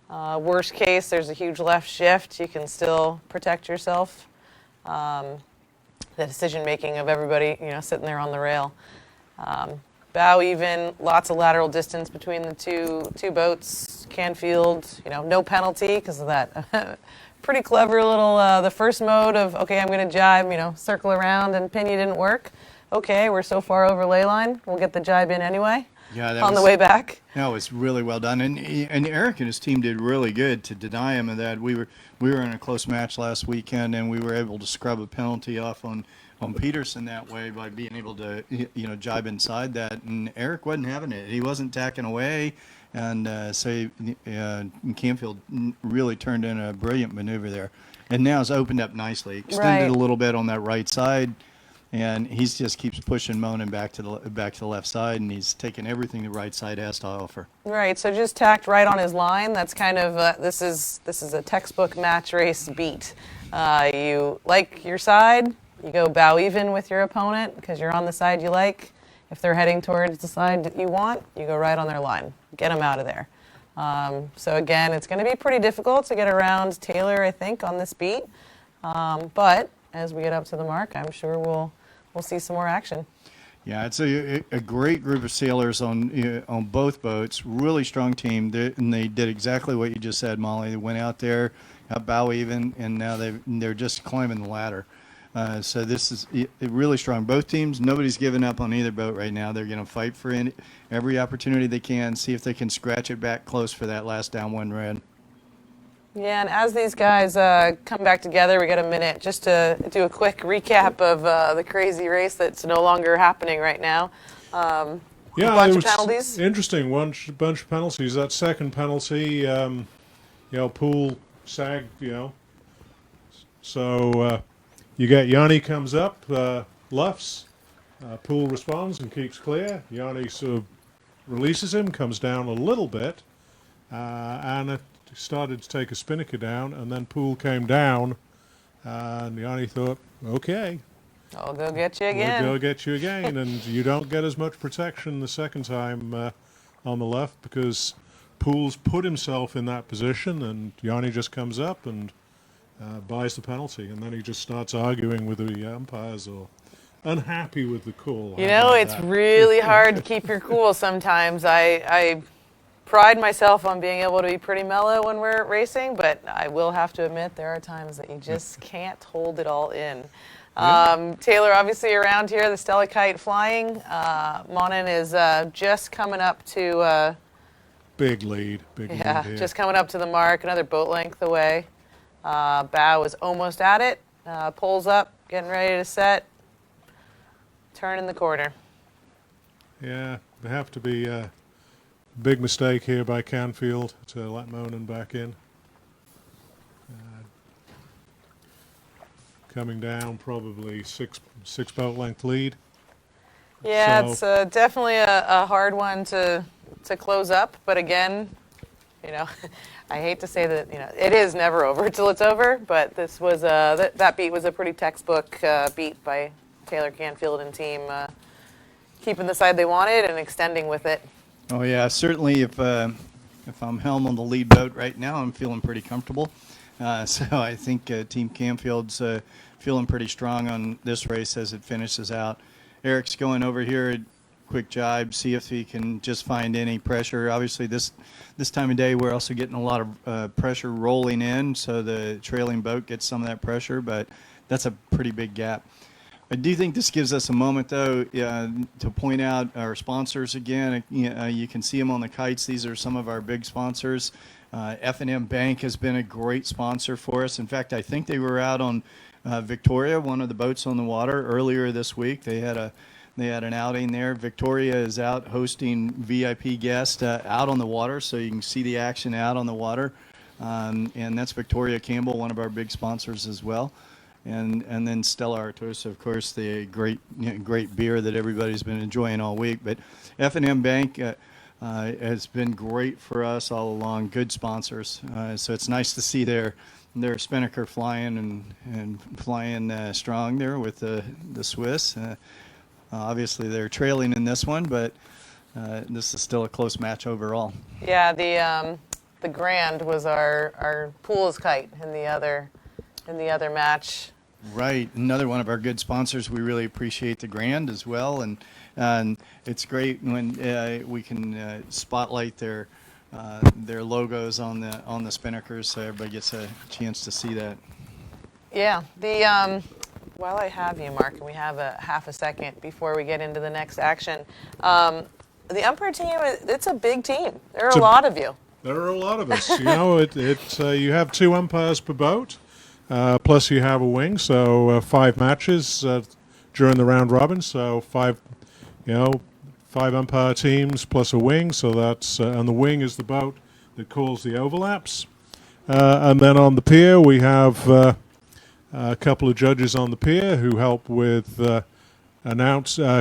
S1: Worst case, there's a huge left shift. You can still protect yourself. The decision making of everybody, sitting there on the rail. Bow even, lots of lateral distance between the two boats. Canfield, no penalty because of that. Pretty clever little, the first mode of, okay, I'm going to jibe, circle around and pin you didn't work. Okay, we're so far over ley line, we'll get the jibe in anyway.
S5: Yeah,
S1: on the way back.
S5: No, it's really well done, and Eric and his team did really good to deny him of that. We were in a close match last weekend, and we were able to scrub a penalty off on Peterson that way by being able to jibe inside that, and Eric wasn't having it. He wasn't tacking away, and Canfield really turned in a brilliant maneuver there, and now it's opened up nicely, extended a little bit on that right side. And he just keeps pushing Monin back to the left side, and he's taking everything the right side has to offer.
S1: Right. So just tacked right on his line. That's kind of this is a textbook match race beat. You like your side, you go bow even with your opponent because you're on the side you like. If they're heading towards the side that you want, you go right on their line. Get them out of there. So again, it's going to be pretty difficult to get around Taylor, I think, on this beat. But as we get up to the mark, I'm sure we'll see some more action.
S5: Yeah, it's a great group of sailors on both boats. Really strong team, and they did exactly what you just said, Molly. They went out there, got bow even, and now they're just climbing the ladder. So this is really strong. Both teams, nobody's giving up on either boat right now. They're going to fight for every opportunity they can, see if they can scratch it back close for that last down one red.
S1: Yeah, and as these guys come back together, we got a minute just to do a quick recap of the crazy race that's no longer happening right now.
S9: Yeah,
S1: a bunch
S9: it
S1: of
S9: was
S1: penalties.
S9: interesting. Bunch of penalties. That second penalty, Poole sagged. So you get Yanni comes up, luffs. Poole responds and keeps clear. Yanni sort of releases him, comes down a little bit, and it started to take a spinnaker down, and then Poole came down, and Yanni thought, okay,
S1: I'll go get you again.
S9: we'll go get you again, and you don't get as much protection the second time on the left because Poole's put himself in that position, and Yanni just comes up and buys the penalty, and then he just starts arguing with the umpires or unhappy with the call.
S1: It's really hard to keep your cool sometimes. I pride myself on being able to be pretty mellow when we're racing, but I will have to admit there are times that you just can't hold it all in. Taylor, obviously around here, the Stella Kite flying. Monin is just coming up to...
S9: Big lead here.
S1: Just coming up to the mark, another boat length away. Bow is almost at it. Pulls up, getting ready to set. Turn in the corner.
S9: Yeah, there have to be a big mistake here by Canfield to let Monin back in. Coming down, probably six boat length lead.
S1: Yeah, it's definitely a hard one to close up. But again, I hate to say that it is never over till it's over. But this was that beat was a pretty textbook beat by Taylor Canfield and team, keeping the side they wanted and extending with it.
S5: Oh yeah, certainly. If I'm helm on the lead boat right now, I'm feeling pretty comfortable. So I think Team Canfield's feeling pretty strong on this race as it finishes out. Eric's going over here, quick jibe, see if he can just find any pressure. Obviously, this time of day, we're also getting a lot of pressure rolling in, so the trailing boat gets some of that pressure, but that's a pretty big gap. I do think this gives us a moment, though, to point out our sponsors again. You can see them on the kites. These are some of our big sponsors. F&M Bank has been a great sponsor for us. In fact, I think they were out on Victoria, one of the boats on the water, earlier this week. They had an outing there. Victoria is out hosting VIP guests out on the water, so you can see the action out on the water. And that's Victoria Campbell, one of our big sponsors as well. And then Stella Artois, of course, the great beer that everybody's been enjoying all week. But F&M Bank has been great for us all along. Good sponsors. So it's nice to see their spinnaker flying and flying strong there with the Swiss. Obviously, they're trailing in this one, but this is still a close match overall.
S1: Yeah, the Grand was our Poole's kite in the other match.
S5: Right, another one of our good sponsors. We really appreciate the Grand as well, and it's great when we can spotlight their logos on the spinnakers, so everybody gets a chance to see that.
S1: Yeah, while I have you, Mark, and we have a half a second before we get into the next action, the umpire team, it's a big team. There are a lot of you.
S9: There are a lot of us. You have 2 umpires per boat. Plus you have a wing, so 5 matches during the round robin. So 5 umpire teams plus a wing. So that's and the wing is the boat that calls the overlaps. And then on the pier we have a couple of judges on the pier who help with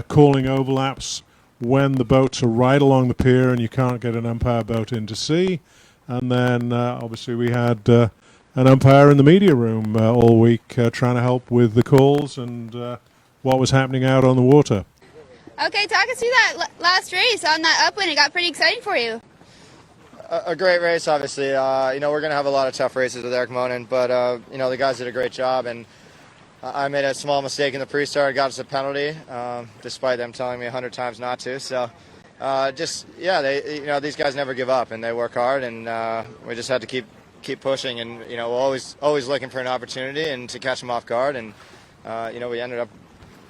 S9: calling overlaps when the boats are right along the pier and you can't get an umpire boat in to see. And then obviously we had an umpire in the media room all week trying to help with the calls and what was happening out on the water.
S7: Okay, talk us through that last race on that upwind. It got pretty exciting for you.
S3: A great race, obviously. We're going to have a lot of tough races with Eric Monin, but, the guys did a great job, and I made a small mistake in the pre-start, got us a penalty, despite them telling me 100 times not to. So, these guys never give up, and they work hard, and we just had to keep pushing, and we're always looking for an opportunity and to catch them off guard, and We ended up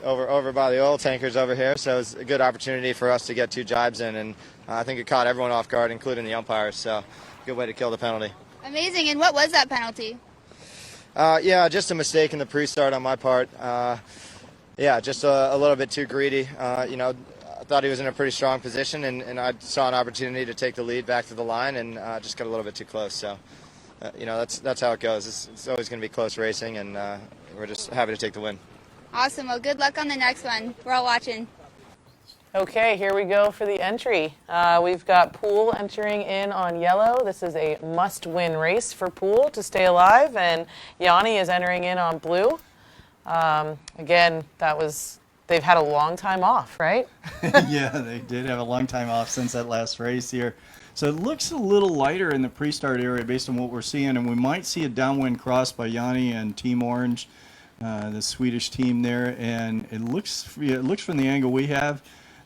S3: over by the oil tankers over here, so it was a good opportunity for us to get 2 jibes in, and I think it caught everyone off guard, including the umpires, so good way to kill the penalty.
S7: Amazing. And what was that penalty?
S3: Just a mistake in the pre-start on my part. Just a little bit too greedy. I thought he was in a pretty strong position, and I saw an opportunity to take the lead back to the line, and just got a little bit too close. So, that's how it goes. It's always going to be close racing, and we're just happy to take the win.
S7: Awesome. Well, good luck on the next one. We're all watching.
S1: Okay, here we go for the entry. We've got Poole entering in on yellow. This is a must-win race for Poole to stay alive, and Yanni is entering in on blue. Again, they've had a long time off, right?
S5: Yeah, they did have a long time off since that last race here. So it looks a little lighter in the pre-start area based on what we're seeing, and we might see a downwind cross by Yanni and Team Orange, the Swedish team there, and it looks from the angle we have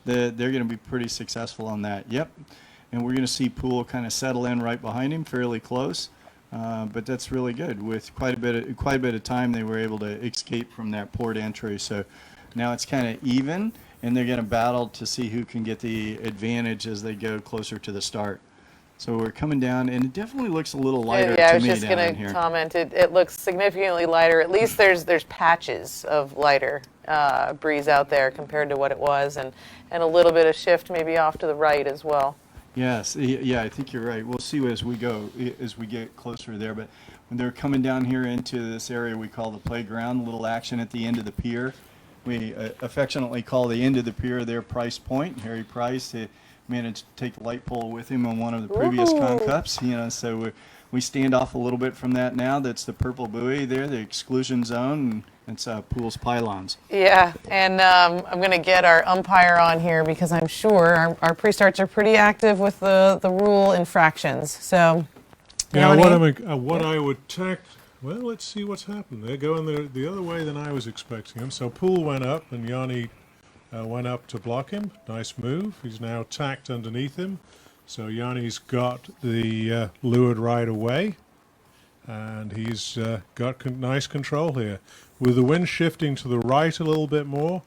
S5: that they're going to be pretty successful on that. Yep, and we're going to see Poole kind of settle in right behind him, fairly close, but that's really good. With quite a bit of time, they were able to escape from that port entry. So now it's kind of even, and they're going to battle to see who can get the advantage as they go closer to the start. So we're coming down, and it definitely looks a little lighter to me down here.
S1: Yeah, I was just going to comment. It looks significantly lighter. At least there's patches of lighter breeze out there compared to what it was, and a little bit of shift maybe off to the right as well.
S5: Yes, yeah, I think you're right. We'll see as we get closer there. But when they're coming down here into this area we call the playground, a little action at the end of the pier. We affectionately call the end of the pier their Price Point. Harry Price managed to take the light pole with him on one of the previous Con Cups. So we stand off a little bit from that now. That's the purple buoy there, the exclusion zone. And it's Poole's pylons.
S1: Yeah, and I'm going to get our umpire on here because I'm sure our pre-starts are pretty active with the rule infractions. So,
S9: what I would tack. Well, let's see what's happened. They're going the other way than I was expecting them. So Poole went up, and Yanni went up to block him. Nice move. He's now tacked underneath him. So Yanni's got the leeward right away, and he's got nice control here. With the wind shifting to the right a little bit more,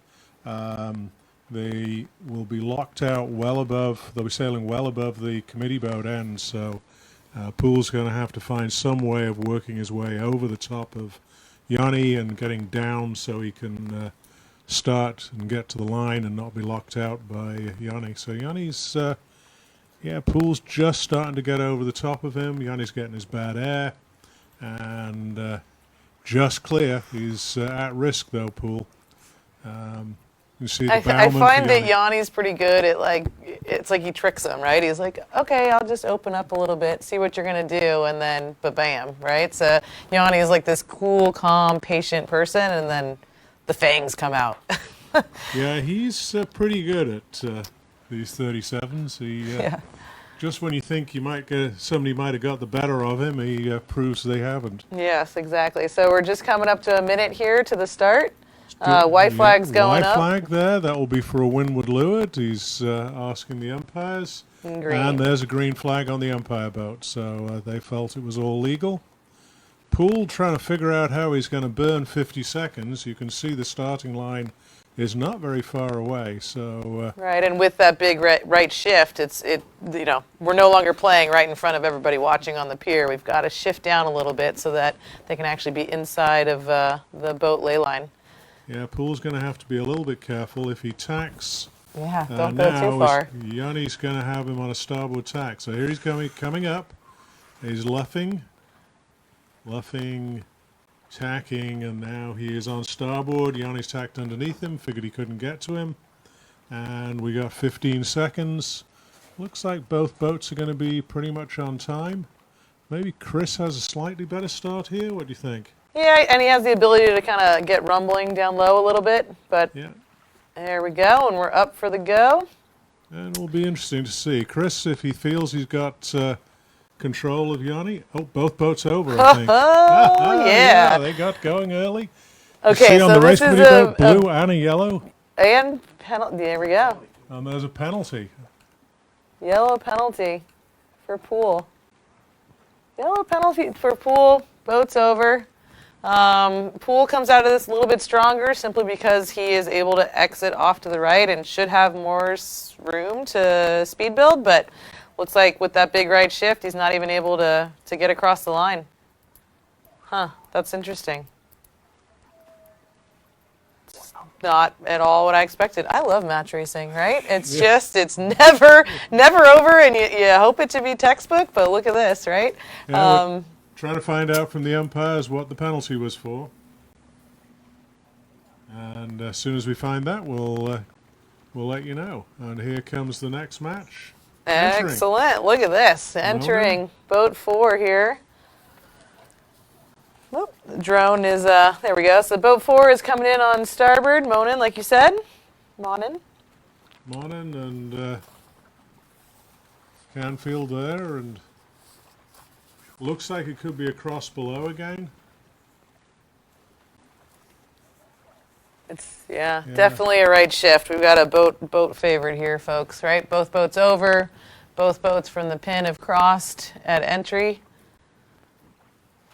S9: they will be locked out well above, they'll be sailing well above the committee boat end, so Poole's going to have to find some way of working his way over the top of Yanni and getting down so he can start and get to the line and not be locked out by Yanni. So Yanni's, Poole's just starting to get over the top of him. Yanni's getting his bad air, and just clear. He's at risk though, Poole. You see the
S1: I find that Yanni's pretty good at it's like he tricks him, right? He's like, okay, I'll just open up a little bit, see what you're gonna do, and then bam, right? So Yanni is like this cool, calm, patient person, and then the fangs come out.
S9: Yeah, he's pretty good at these 37s. Just when you think somebody might have got the better of him, he proves they haven't.
S1: Yes, exactly. So we're just coming up to a minute here to the start. White flag's going up.
S9: White flag there. That will be for a windward leeward. He's asking the umpires. And there's a green flag on the umpire boat. So they felt it was all legal. Poole trying to figure out how he's going to burn 50 seconds. You can see the starting line is not very far away. So
S1: right, and with that big right shift, we're no longer playing right in front of everybody watching on the pier. We've got to shift down a little bit so that they can actually be inside of the boat ley line.
S9: Yeah, Poole's going to have to be a little bit careful if he tacks.
S1: Yeah, don't go too far.
S9: Yanni's going to have him on a starboard tack. So here he's coming up. He's luffing, tacking, and now he is on starboard. Yanni's tacked underneath him, figured he couldn't get to him. And we got 15 seconds. Looks like both boats are going to be pretty much on time. Maybe Chris has a slightly better start here. What do you think?
S1: Yeah, and he has the ability to kind of get rumbling down low a little bit. But there we go, and we're up for the go.
S9: And it'll be interesting to see. Chris, if he feels he's got control of Yanni. Oh, both boats over, I think.
S1: Oh, yeah.
S9: They got going early.
S1: Okay,
S9: so this is a blue and a yellow.
S1: And penalty. There we go.
S9: And there's a penalty.
S1: Yellow penalty for Poole. Yellow penalty for Poole. Boat's over. Poole comes out of this a little bit stronger simply because he is able to exit off to the right and should have more room to speed build, but looks like with that big right shift, he's not even able to get across the line. Huh, that's interesting. Not at all what I expected. I love match racing, right? It's just, it's never over, and you hope it to be textbook, but look at this, right?
S9: Yeah, trying to find out from the umpires what the penalty was for. And as soon as we find that, we'll let you know. And here comes the next match.
S1: Excellent. Look at this. Entering boat 4 here. Oh, the drone is, there we go. So boat 4 is coming in on starboard. Monin, like you said. Monin.
S9: And Canfield there, and looks like it could be a cross below again.
S1: It's definitely a right shift. We've got a boat favorite here, folks, right? Both boats over. Both boats from the pin have crossed at entry.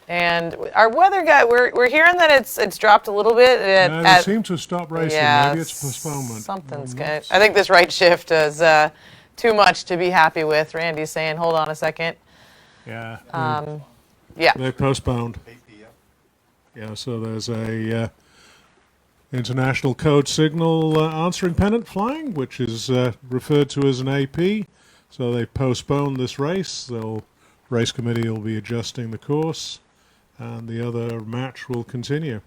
S1: And our weather guy, we're hearing that it's dropped a little bit.
S9: They seem to have stopped racing.
S1: Yeah,
S9: maybe it's postponement.
S1: Something's good. I think this right shift is too much to be happy with. Randy's saying, hold on a second.
S9: Yeah.
S1: Yeah.
S9: They postponed. Yeah, so there's a international code signal answering pennant flying, which is referred to as an AP. So they postponed this race. Race committee will be adjusting the course, and the other match will continue.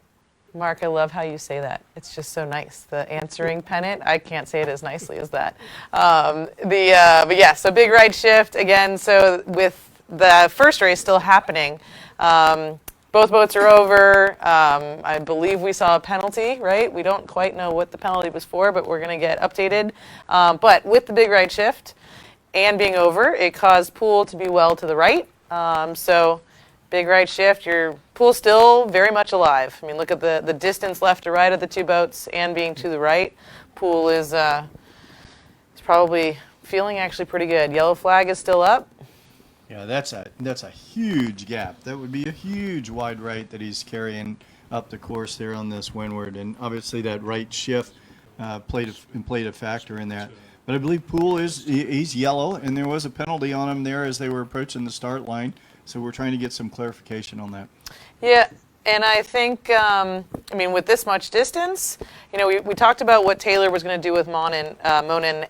S1: Mark, I love how you say that. It's just so nice. The answering pennant, I can't say it as nicely as that. But yeah, so big right shift again. So with the first race still happening, both boats are over. I believe we saw a penalty, right? We don't quite know what the penalty was for, but we're going to get updated. But with the big right shift and being over, it caused Poole to be well to the right. So big right shift, your Poole's still very much alive. I mean, look at the distance left to right of the two boats and being to the right. Poole is probably feeling actually pretty good. Yellow flag is still up.
S5: Yeah, that's a huge gap. That would be a huge wide right that he's carrying up the course there on this Windward, and obviously that right shift played a factor in that. But I believe Poole he's yellow, and there was a penalty on him there as they were approaching the start line. So we're trying to get some clarification on that.
S1: Yeah, and I think, I mean, with this much distance, you know, we talked about what Taylor was going to do with Monin,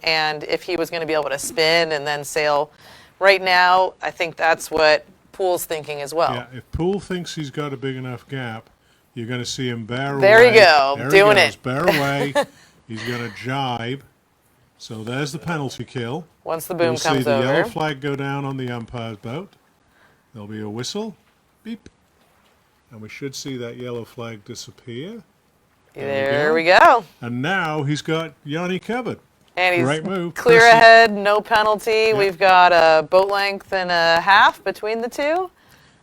S1: and if he was going to be able to spin and then sail. Right now, I think that's what Poole's thinking as well.
S9: Yeah, if Poole thinks he's got a big enough gap, you're going to see him bear away.
S1: There you go,
S9: there
S1: doing
S9: he goes,
S1: it.
S9: Bear away. He's going to jibe. So there's the penalty kill.
S1: Once the boom
S9: You'll
S1: comes
S9: see the
S1: over.
S9: yellow flag go down on the umpire's boat. There'll be a whistle. Beep. And we should see that yellow flag disappear.
S1: There we go.
S9: And now he's got Yanni covered.
S1: And he's
S9: Great move.
S1: clear
S9: Kristen.
S1: ahead, no penalty.
S9: Yeah.
S1: We've got a boat length and a half between the two.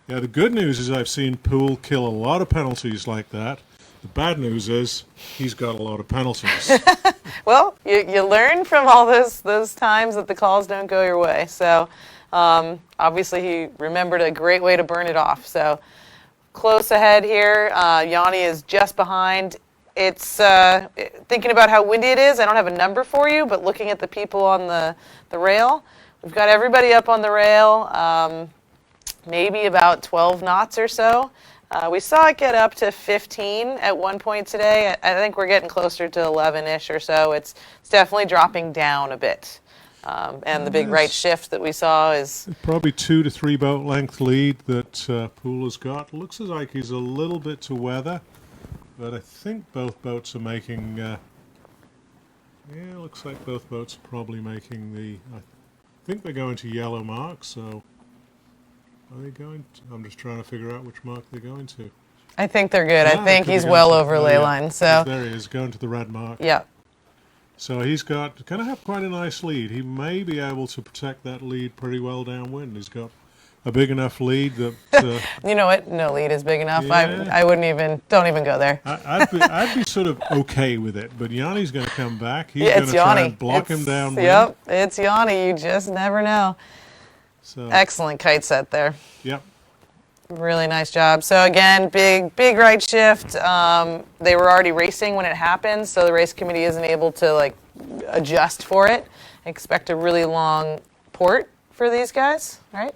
S9: Yeah, the good news is I've seen Poole kill a lot of penalties like that. The bad news is he's got a lot of penalties.
S1: Well, you learn from all those times that the calls don't go your way. So obviously he remembered a great way to burn it off. So close ahead here. Yanni is just behind. It's thinking about how windy it is. I don't have a number for you, but looking at the people on the rail, we've got everybody up on the rail, maybe about 12 knots or so. We saw it get up to 15 at one point today. I think we're getting closer to 11-ish or so. It's definitely dropping down a bit. And the big right shift that we saw is
S9: probably 2 to 3 boat length lead that Poole has got. Looks as like he's a little bit to weather. But I think both boats are making, looks like both boats are probably making I think they're going to yellow mark, so are they going to, I'm just trying to figure out which mark they're going to.
S1: I think they're good. I think he's well over ley line. So
S9: there he is, going to the red mark.
S1: Yeah.
S9: So he's going to have quite a nice lead. He may be able to protect that lead pretty well downwind. He's got a big enough lead that...
S1: you know what? No lead is big enough.
S9: Yeah.
S1: I wouldn't even, don't even go there.
S9: I'd be sort of okay with it, but Yanni's going to come back. He's
S1: Yeah,
S9: going to try and block him down.
S1: Yep, it's Yanni. You just never know.
S9: So,
S1: excellent kite set there.
S9: Yep.
S1: Really nice job. So again, big right shift. They were already racing when it happened, so the race committee isn't able to adjust for it. Expect a really long port for these guys, right?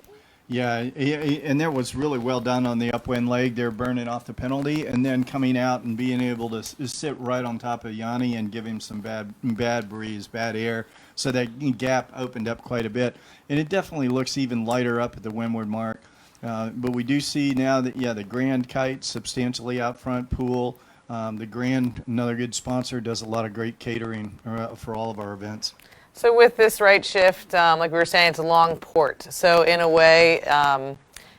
S5: Yeah, and that was really well done on the upwind leg. They're burning off the penalty and then coming out and being able to sit right on top of Yanni and give him some bad breeze, bad air. So that gap opened up quite a bit. And it definitely looks even lighter up at the Windward Mark. But we do see now that, the Grand Kite substantially out front, Pool. The Grand, another good sponsor, does a lot of great catering for all of our events.
S1: So with this right shift, like we were saying, it's a long port. So in a way,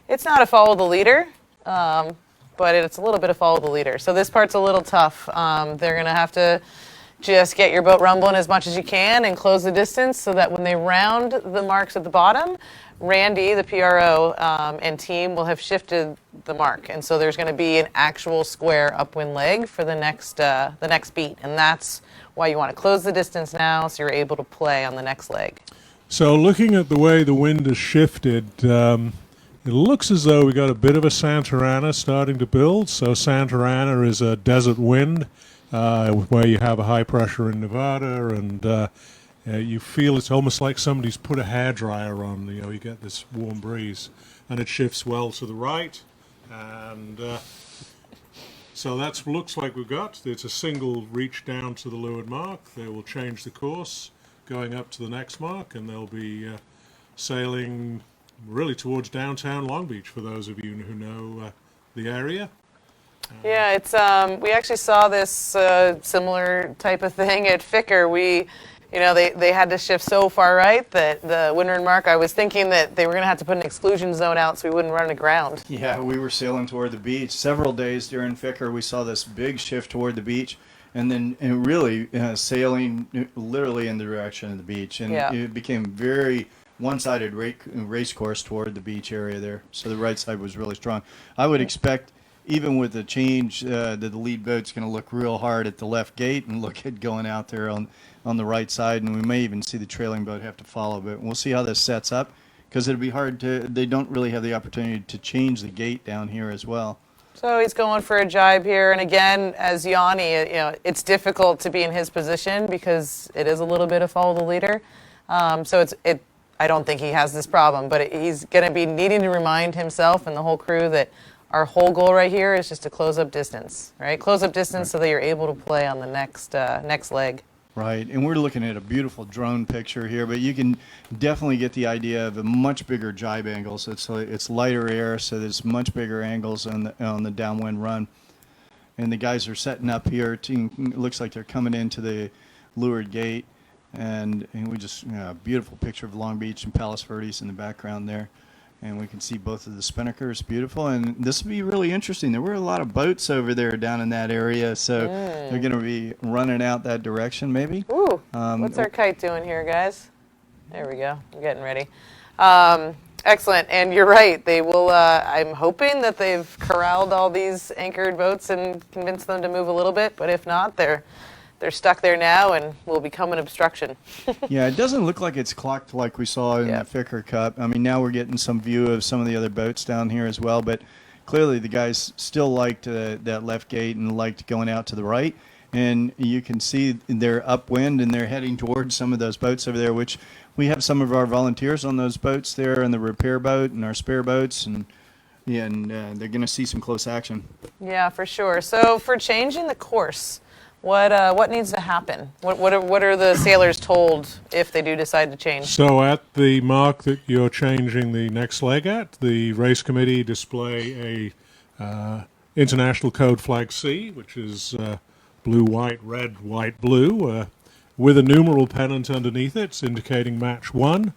S1: it's not a follow the leader, but it's a little bit of follow the leader. So this part's a little tough. They're going to have to just get your boat rumbling as much as you can and close the distance so that when they round the marks at the bottom, Randy, the PRO, and team will have shifted the mark. And so there's going to be an actual square upwind leg for the next beat. And that's why you want to close the distance now so you're able to play on the next leg.
S9: So looking at the way the wind has shifted, it looks as though we got a bit of a Santa Ana starting to build. So Santa Ana is a desert wind where you have a high pressure in Nevada, and you feel it's almost like somebody's put a hairdryer on. You get this warm breeze, and it shifts well to the right, and so that looks like we've got. It's a single reach down to the leeward mark. They will change the course going up to the next mark, and they'll be sailing really towards downtown Long Beach for those of you who know the area.
S1: Yeah, it's we actually saw this similar type of thing at Ficker. They had to shift so far right that the Windward Mark, I was thinking that they were going to have to put an exclusion zone out so we wouldn't run aground.
S5: Yeah, we were sailing toward the beach. Several days during Ficker, we saw this big shift toward the beach, and then really sailing literally in the direction of the beach. And it became very one-sided race course toward the beach area there. So the right side was really strong. I would expect, even with the change, that the lead boat's going to look real hard at the left gate and look at going out there on the right side, and we may even see the trailing boat have to follow. But we'll see how this sets up, because it'll be hard to. They don't really have the opportunity to change the gate down here as well.
S1: So he's going for a jibe here, and again, as Yanni, it's difficult to be in his position because it is a little bit of follow the leader. So I don't think he has this problem, but he's going to be needing to remind himself and the whole crew that our whole goal right here is just to close up distance, right? Close up distance so that you're able to play on the next leg.
S5: Right, and we're looking at a beautiful drone picture here, but you can definitely get the idea of a much bigger jibe angle. So it's lighter air, so there's much bigger angles on the downwind run. And the guys are setting up here. It looks like they're coming into the leeward gate, and we just a beautiful picture of Long Beach and Palos Verdes in the background there. And we can see both of the spinnakers, beautiful. And this will be really interesting. There were a lot of boats over there down in that area, so they're going to be running out that direction, maybe.
S1: Ooh, what's our kite doing here, guys? There we go. I'm getting ready. Excellent. And you're right. They will. I'm hoping that they've corralled all these anchored boats and convinced them to move a little bit. But if not, they're stuck there now and will become an obstruction.
S5: Yeah, it doesn't look like it's clocked like we saw in the Ficker Cup. I mean, now we're getting some view of some of the other boats down here as well, but clearly the guys still liked that left gate and liked going out to the right. And you can see they're upwind and they're heading towards some of those boats over there, which we have some of our volunteers on those boats there, and the repair boat and our spare boats, and they're going to see some close action.
S1: Yeah, for sure. So for changing the course, what needs to happen? What are the sailors told if they do decide to change?
S9: So at the mark that you're changing the next leg at, the race committee display a International Code Flag C, which is blue, white, red, white, blue, with a numeral pennant underneath it. It's indicating match 1,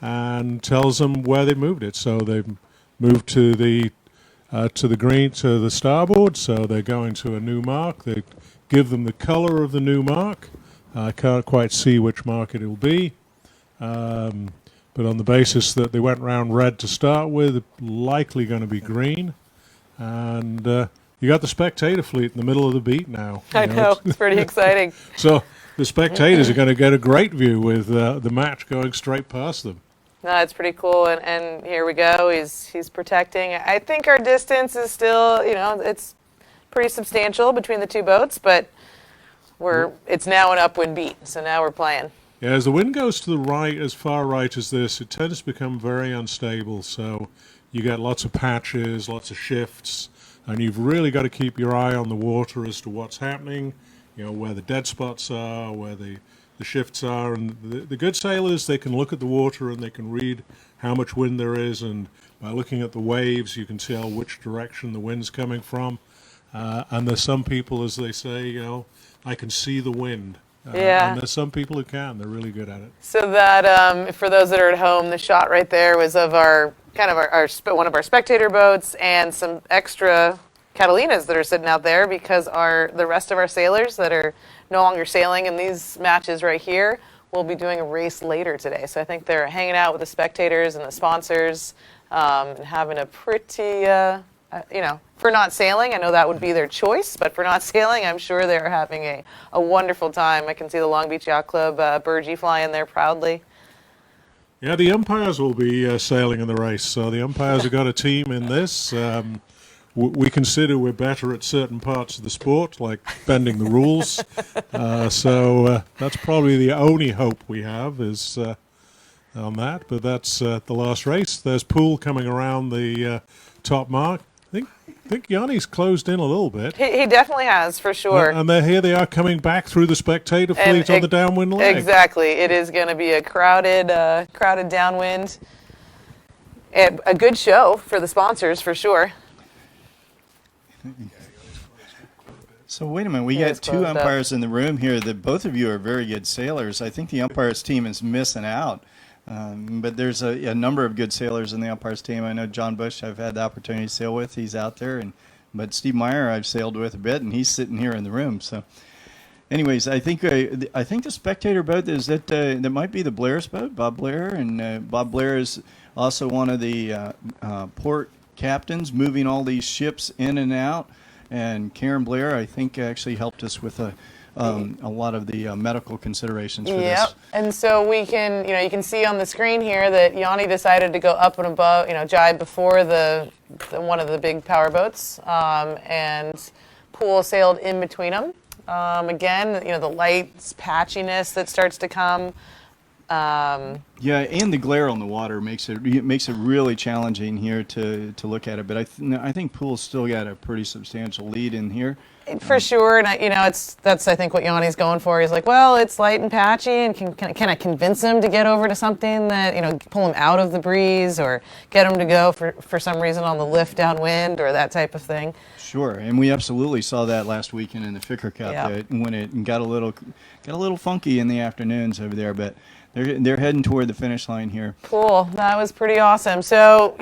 S9: and tells them where they moved it. So they've moved to the green, to the starboard. So they're going to a new mark. They give them the color of the new mark. I can't quite see which mark it will be, but on the basis that they went round red to start with, likely going to be green. And you got the spectator fleet in the middle of the beat now.
S1: I know, it's pretty exciting.
S9: So the spectators are going to get a great view with the match going straight past them.
S1: No, it's pretty cool, and here we go. He's protecting. I think our distance is still, it's pretty substantial between the two boats, but it's now an upwind beat, so now we're playing.
S9: Yeah, as the wind goes to the right, as far right as this, it tends to become very unstable. So you get lots of patches, lots of shifts, and you've really got to keep your eye on the water as to what's happening, where the dead spots are, where the shifts are. And the good sailors, they can look at the water and they can read how much wind there is, and by looking at the waves, you can tell which direction the wind's coming from. And there's some people, as they say, I can see the wind.
S1: Yeah.
S9: And there's some people who can. They're really good at it.
S1: So that, for those that are at home, the shot right there was of our one of our spectator boats and some extra Catalinas that are sitting out there because the rest of our sailors that are no longer sailing in these matches right here will be doing a race later today. So I think they're hanging out with the spectators and the sponsors and having a pretty, for not sailing, I know that would be their choice, but for not sailing, I'm sure they're having a wonderful time. I can see the Long Beach Yacht Club Burgee flying there proudly.
S9: Yeah, the umpires will be sailing in the race. So the umpires have got a team in this. We consider we're better at certain parts of the sport, like bending the rules. So that's probably the only hope we have is on that. But that's the last race. There's Poole coming around the top mark. I think Yanni's closed in a little bit.
S1: He definitely has, for sure.
S9: And here they are coming back through the spectator fleet on the downwind leg.
S1: Exactly. It is going to be a crowded downwind. A good show for the sponsors, for sure.
S5: So wait a minute, we got two umpires in the room here. That both of you are very good sailors. I think the umpires team is missing out. But there's a number of good sailors in the umpires team. I know John Bush I've had the opportunity to sail with. He's out there. But Steve Meyer I've sailed with a bit, and he's sitting here in the room. So anyways, I think the spectator boat that might be the Blair's boat, Bob Blair. And Bob Blair is also one of the port captains moving all these ships in and out. And Karen Blair, I think, actually helped us with a lot of the medical considerations for this.
S1: Yep, and so we can, you can see on the screen here that Yanni decided to go up and above, jibe before the one of the big power boats, and Poole sailed in between them. Again, the light patchiness that starts to come.
S5: Yeah, and the glare on the water makes it really challenging here to look at it. But I think Poole's still got a pretty substantial lead in here.
S1: For sure, and that's I think what Yanni's going for. He's like, well, it's light and patchy, and can I convince him to get over to something that pull him out of the breeze, or get him to go for some reason on the lift downwind, or that type of thing.
S5: Sure, and we absolutely saw that last weekend in the Ficker Cup when it got a little funky in the afternoons over there, but. They're heading toward the finish line here.
S1: Cool. That was pretty awesome. So,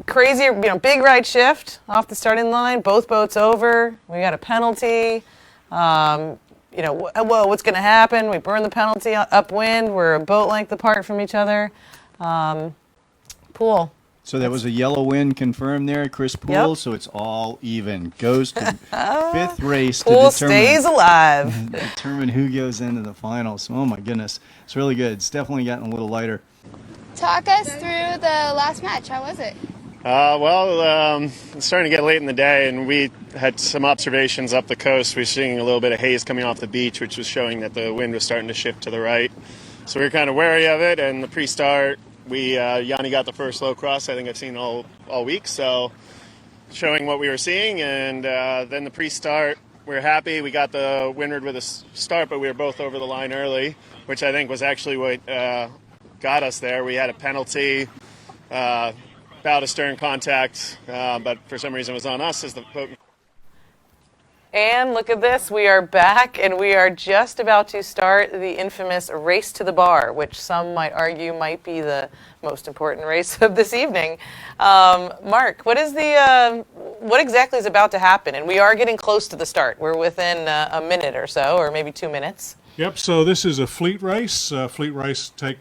S1: crazy, big right shift off the starting line, both boats over. We got a penalty. Whoa, what's going to happen? We burn the penalty upwind. We're a boat length apart from each other. Poole.
S5: So that was a yellow win confirmed there, Chris Poole. Yep. So it's all even. Goes to fifth race
S1: Poole stays alive.
S5: Determine who goes into the finals. Oh my goodness, it's really good. It's definitely gotten a little lighter.
S7: Talk us through the last match. How was it?
S11: It's starting to get late in the day, and we had some observations up the coast. We were seeing a little bit of haze coming off the beach, which was showing that the wind was starting to shift to the right. So we were kind of wary of it, and the pre-start, Yanni got the first low cross I think I've seen all week, so showing what we were seeing, and then the pre-start, we were happy. We got the Windward with a start, but we were both over the line early, which I think was actually what got us there. We had a penalty, bow to stern contact, but for some reason it was on us as the boat.
S1: And look at this, we are back, and we are just about to start the infamous race to the bar, which some might argue might be the most important race of this evening. Mark, what exactly is about to happen? And we are getting close to the start. We're within a minute or so, or maybe 2 minutes.
S9: Yep, so this is a fleet race. Fleet race take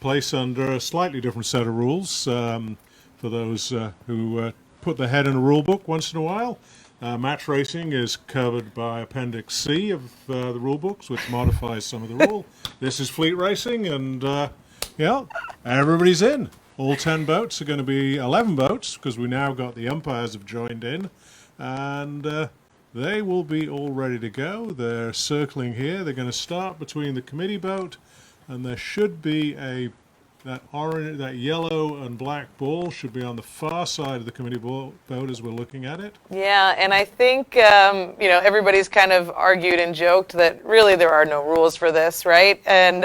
S9: place under a slightly different set of rules for those who put their head in a rule book once in a while. Match racing is covered by Appendix C of the rule books, which modifies some of the rule. This is fleet racing, and Yeah, everybody's in. All 10 boats are going to be 11 boats because we now got the umpires have joined in, and they will be all ready to go. They're circling here. They're going to start between the committee boat, and there should be that yellow and black ball should be on the far side of the committee boat as we're looking at it.
S1: Yeah, and I think, everybody's kind of argued and joked that really there are no rules for this, right? And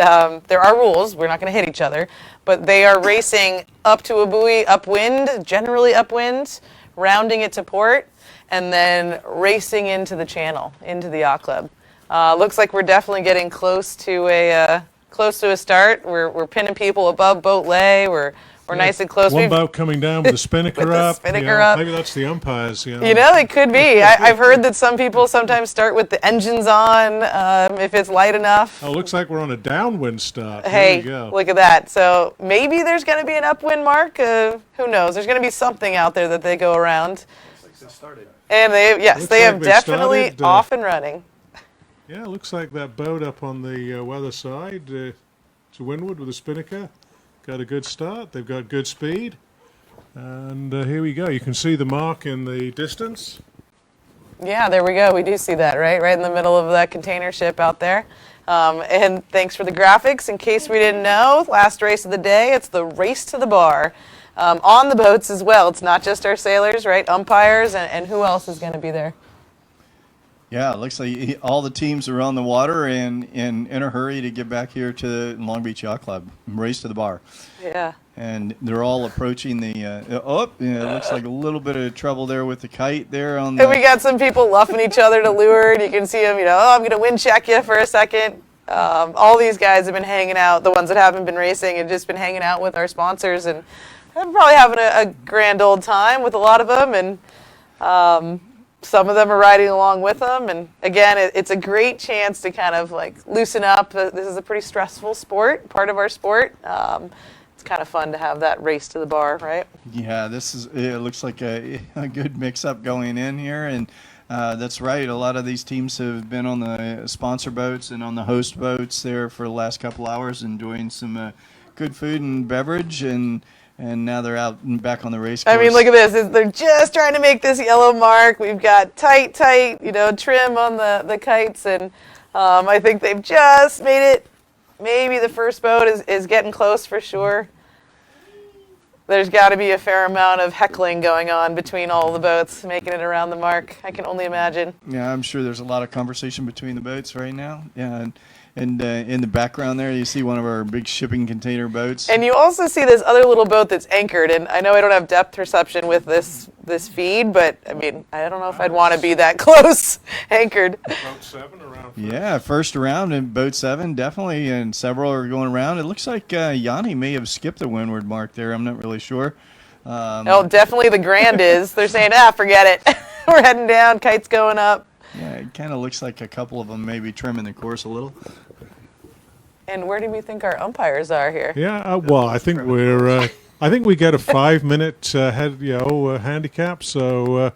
S1: there are rules. We're not going to hit each other. But they are racing up to a buoy, upwind, generally upwind, rounding it to port, and then racing into the channel, into the yacht club. Looks like we're definitely getting close to a start. We're pinning people above boat lay. We're nice and close.
S9: One boat coming down with the spinnaker up.
S1: Up.
S9: Maybe that's the umpires.
S1: It could be. I've heard that some people sometimes start with the engines on if it's light enough.
S9: Oh, looks like we're on a downwind start.
S1: Hey,
S9: Here we go.
S1: look at that. So maybe there's going to be an upwind, Mark. Who knows? There's going to be something out there that they go around.
S5: Looks like they started.
S1: And they have
S9: they
S1: definitely
S9: started,
S1: off and running.
S9: Yeah, looks like that boat up on the weather side to windward with the spinnaker got a good start. They've got good speed. And here we go. You can see the mark in the distance.
S1: Yeah, there we go. We do see that, right? Right in the middle of that container ship out there. And thanks for the graphics. In case we didn't know, last race of the day, it's the race to the bar. On the boats as well. It's not just our sailors, right? Umpires, and who else is going to be there?
S5: Yeah, it looks like all the teams are on the water and in a hurry to get back here to the Long Beach Yacht Club. Race to the bar.
S1: Yeah.
S5: And they're all approaching the. It looks like a little bit of trouble there with the kite there on the.
S1: And we got some people luffing each other to leeward. You can see them, I'm going to wind check you for a second. All these guys have been hanging out, the ones that haven't been racing, and just been hanging out with our sponsors, and probably having a grand old time with a lot of them. And some of them are riding along with them. And again, it's a great chance to kind of like loosen up. This is a pretty stressful sport, part of our sport. It's kind of fun to have that race to the bar, right?
S5: Yeah, it looks like a good mix-up going in here, and that's right. A lot of these teams have been on the sponsor boats and on the host boats there for the last couple hours, enjoying some good food and beverage, and now they're out and back on the race course.
S1: I mean, look at this. They're just trying to make this yellow mark. We've got tight, trim on the kites, and I think they've just made it. Maybe the first boat is getting close for sure. There's got to be a fair amount of heckling going on between all the boats, making it around the mark. I can only imagine.
S5: Yeah, I'm sure there's a lot of conversation between the boats right now. Yeah, and in the background there, you see one of our big shipping container boats.
S1: And you also see this other little boat that's anchored. And I know I don't have depth perception with this feed, but I mean, I don't know if I'd want to be that close anchored.
S9: Boat 7 around.
S5: Yeah, first around in boat 7, definitely, and several are going around. It looks like Yanni may have skipped the Windward Mark there. I'm not really sure.
S1: Definitely the Grand is. They're saying, forget it. We're heading down, kites going up.
S5: Yeah, it kind of looks like a couple of them maybe trimming the course a little.
S1: And where do we think our umpires are here?
S9: Yeah, well, I think we get a 5-minute handicap, so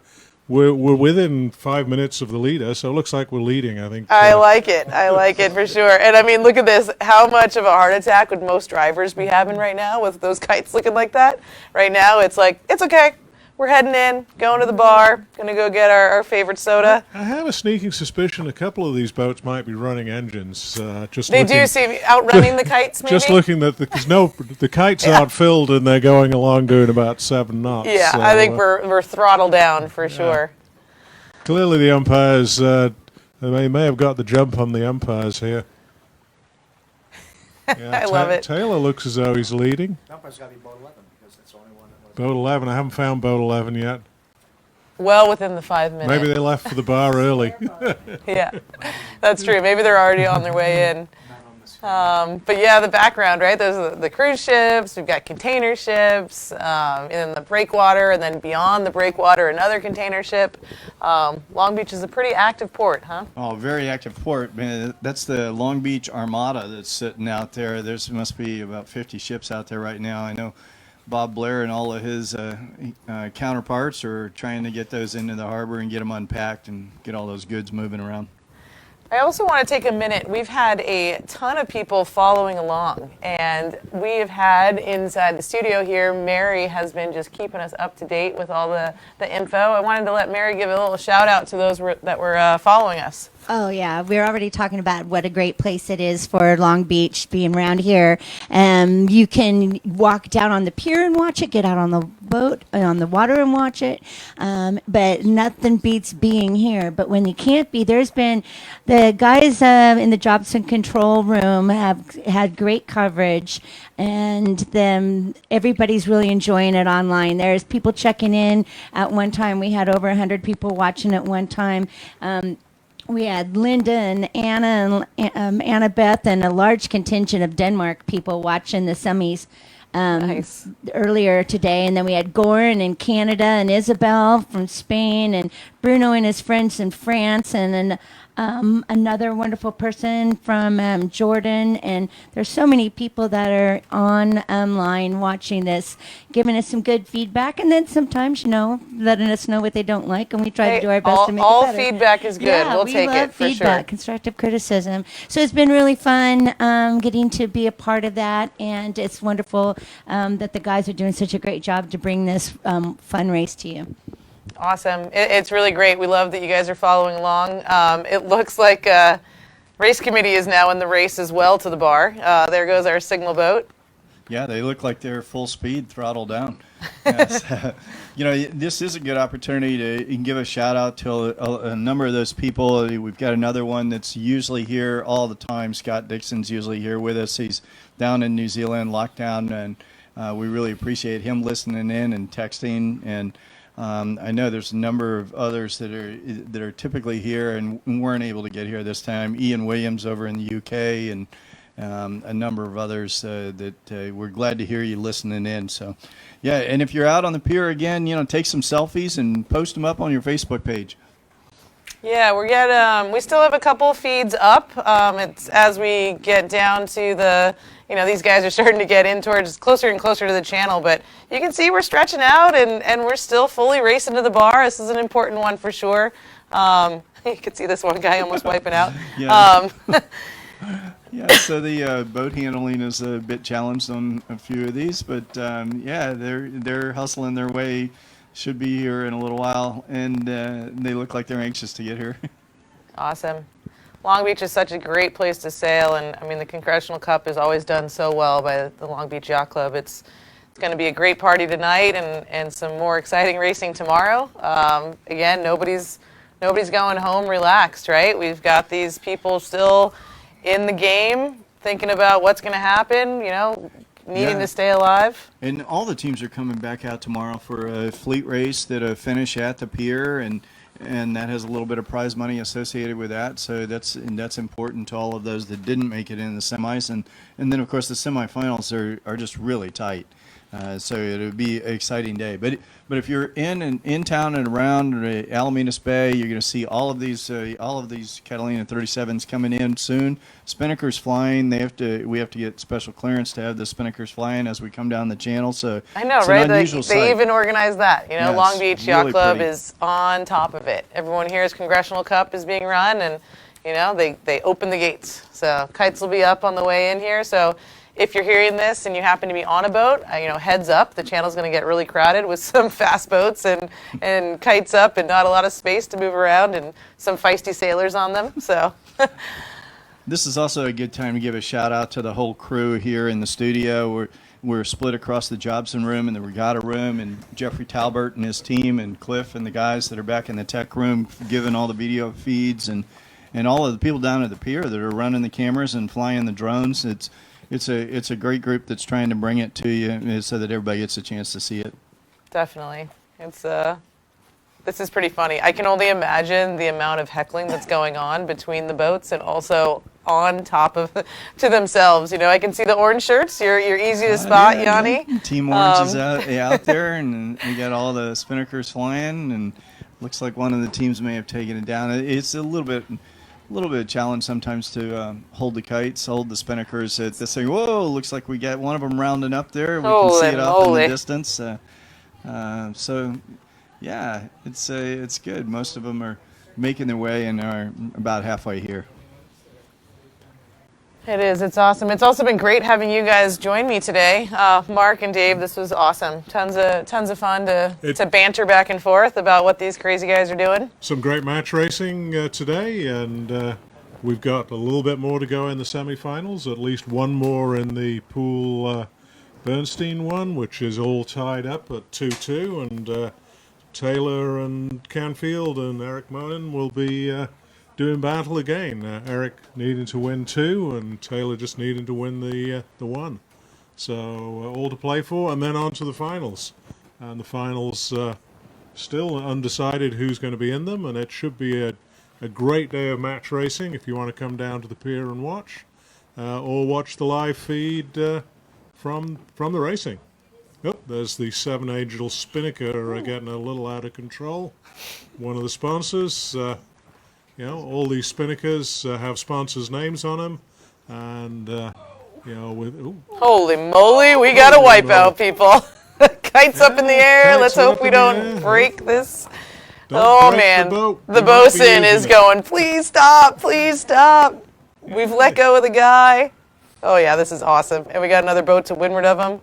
S9: we're within 5 minutes of the leader, so it looks like we're leading, I think.
S1: I like it for sure. And I mean, look at this. How much of a heart attack would most drivers be having right now with those kites looking like that? Right now, it's like, it's okay. We're heading in, going to the bar, going to go get our favorite soda.
S9: I have a sneaking suspicion a couple of these boats might be running engines.
S1: They do seem outrunning the kites, maybe?
S9: Just looking at the kites aren't filled and they're going along doing about 7 knots.
S1: Yeah, so, I think we're throttled down for sure.
S9: Clearly the umpires, they may have got the jump on the umpires here. Yeah,
S1: I love it.
S9: Taylor looks as though he's leading.
S12: The umpire's got to be boat 11 because that's the only one that was.
S9: Boat 11. I haven't found boat 11 yet.
S1: Well within the 5 minutes.
S9: Maybe they left for the bar early.
S1: Yeah, that's true. Maybe they're already on their way in. But yeah, the background, right? Those are the cruise ships. We've got container ships, in the breakwater, and then beyond the breakwater, another container ship. Long Beach is a pretty active port, huh?
S5: Oh, very active port. Man, that's the Long Beach Armada that's sitting out there. There must be about 50 ships out there right now. I know Bob Blair and all of his counterparts are trying to get those into the harbor and get them unpacked and get all those goods moving around.
S1: I also want to take a minute. We've had a ton of people following along, and we have had inside the studio here, Mary has been just keeping us up to date with all the info. I wanted to let Mary give a little shout out to those that were following us.
S13: Oh, yeah. We're already talking about what a great place it is for Long Beach being around here. You can walk down on the pier and watch it, get out on the boat, on the water and watch it. But nothing beats being here. But when you can't be, there's been the guys in the jobs and control room have had great coverage. And then everybody's really enjoying it online. There's people checking in. At one time, we had over 100 people watching at one time. We had Linda and Anna and Annabeth and a large contingent of Denmark people watching the semis
S1: Nice.
S13: earlier today. And then we had Goran in Canada and Isabel from Spain and Bruno and his friends in France and another wonderful person from Jordan. And there's so many people that are online watching this, giving us some good feedback. And then sometimes, letting us know what they don't like. And we try to do our best to make it
S1: all
S13: better.
S1: feedback is good.
S13: Yeah,
S1: we'll
S13: we
S1: take
S13: love
S1: it for
S13: feedback,
S1: sure.
S13: constructive criticism. So it's been really fun getting to be a part of that, and it's wonderful that the guys are doing such a great job to bring this fun race to you.
S1: Awesome. It's really great. We love that you guys are following along. It looks like race committee is now in the race as well to the bar. There goes our signal boat.
S5: Yeah, they look like they're full speed, throttle down. Yes. This is a good opportunity to give a shout out to a number of those people. We've got another one that's usually here all the time. Scott Dixon's usually here with us. He's down in New Zealand, lockdown, and we really appreciate him listening in and texting. And I know there's a number of others that are typically here and weren't able to get here this time. Ian Williams over in the UK and a number of others that we're glad to hear you listening in. So, yeah, and if you're out on the pier again, take some selfies and post them up on your Facebook page.
S1: Yeah, we still have a couple feeds up. It's as we get down to the, these guys are starting to get in towards closer and closer to the channel, but you can see we're stretching out and we're still fully racing to the bar. This is an important one for sure. You can see this one guy almost wiping out.
S5: Yeah. Yeah, so the boat handling is a bit challenged on a few of these, but yeah, they're hustling their way. Should be here in a little while, and they look like they're anxious to get here.
S1: Awesome. Long Beach is such a great place to sail, and I mean the Congressional Cup is always done so well by the Long Beach Yacht Club. It's going to be a great party tonight and some more exciting racing tomorrow. Again, nobody's going home relaxed, right? We've got these people still in the game, thinking about what's going to happen, needing to stay alive.
S5: And all the teams are coming back out tomorrow for a fleet race that'll finish at the pier, and that has a little bit of prize money associated with that. So that's important to all of those that didn't make it in the semis, and then of course the semifinals are just really tight. So it'll be an exciting day. But if you're in town and around Alamitos Bay, you're going to see all of these Catalina 37s coming in soon. Spinnakers flying. We have to get special clearance to have the Spinnakers flying as we come down the channel. So
S1: I know,
S5: it's
S1: right?
S5: An unusual sight.
S1: They even organize that.
S5: Yeah,
S1: Long Beach Yacht
S5: really
S1: Club
S5: pretty.
S1: is on top of it. Everyone here's Congressional Cup is being run, and they open the gates. So kites will be up on the way in here. So if you're hearing this and you happen to be on a boat, heads up. The channel's going to get really crowded with some fast boats and kites up and not a lot of space to move around and some feisty sailors on them. So
S5: this is also a good time to give a shout out to the whole crew here in the studio. We're split across the Jobson room and the regatta room, and Jeffrey Talbert and his team and Cliff and the guys that are back in the tech room giving all the video feeds and all of the people down at the pier that are running the cameras and flying the drones. It's a great group that's trying to bring it to you so that everybody gets a chance to see it.
S1: definitely. This is pretty funny. I can only imagine the amount of heckling that's going on between the boats and also on top of to themselves. I can see the orange shirts. You're easy to spot, Yanni.
S5: Yeah. Team Orange is out there, and we got all the spinnakers flying, and looks like one of the teams may have taken it down. It's a little bit of challenge sometimes to hold the kites, hold the spinnakers at this thing. Whoa, looks like we got one of them rounding up there. We can see it off in the distance. So, yeah, it's good. Most of them are making their way and are about halfway here.
S1: It is. It's awesome. It's also been great having you guys join me today, Mark and Dave. This was awesome. Tons of fun to banter back and forth about what these crazy guys are doing.
S9: Some great match racing today, and we've got a little bit more to go in the semifinals. At least one more in the pool Bernstein one, which is all tied up at 2-2, and Taylor and Canfield and Eric Monin will be doing battle again. Eric needing to win 2 and Taylor just needing to win the 1. So all to play for, and then on to the finals. And the finals still undecided who's going to be in them, and it should be a great day of match racing if you want to come down to the pier and watch, or watch the live feed from the racing. Oh, there's the Seven Angel Spinnaker getting a little out of control. One of the sponsors. All these spinnakers have sponsors' names on them, and
S1: Holy moly, we got a wipeout, people. Kites up in the air. Let's hope we don't break this. Oh man, the bosun is going, please stop, please stop. We've let go of the guy. Oh yeah, this is awesome. And we got another boat to windward of them.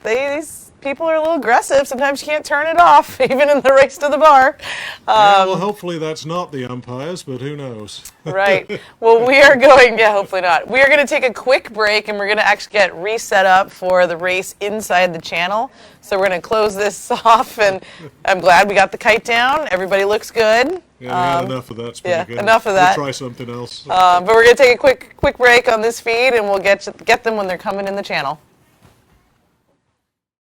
S1: These people are a little aggressive. Sometimes you can't turn it off, even in the race to the bar.
S9: Well, hopefully that's not the umpires, but who knows?
S1: Right. Well, we are going, hopefully not. We are going to take a quick break, and we're going to actually get reset up for the race inside the channel. So we're going to close this off, and I'm glad we got the kite down. Everybody looks good.
S9: Yeah, we had enough of that. Spinnaker.
S1: Yeah, enough of that.
S9: We'll try something else.
S1: But we're going to take a quick break on this feed, and we'll get them when they're coming in the channel.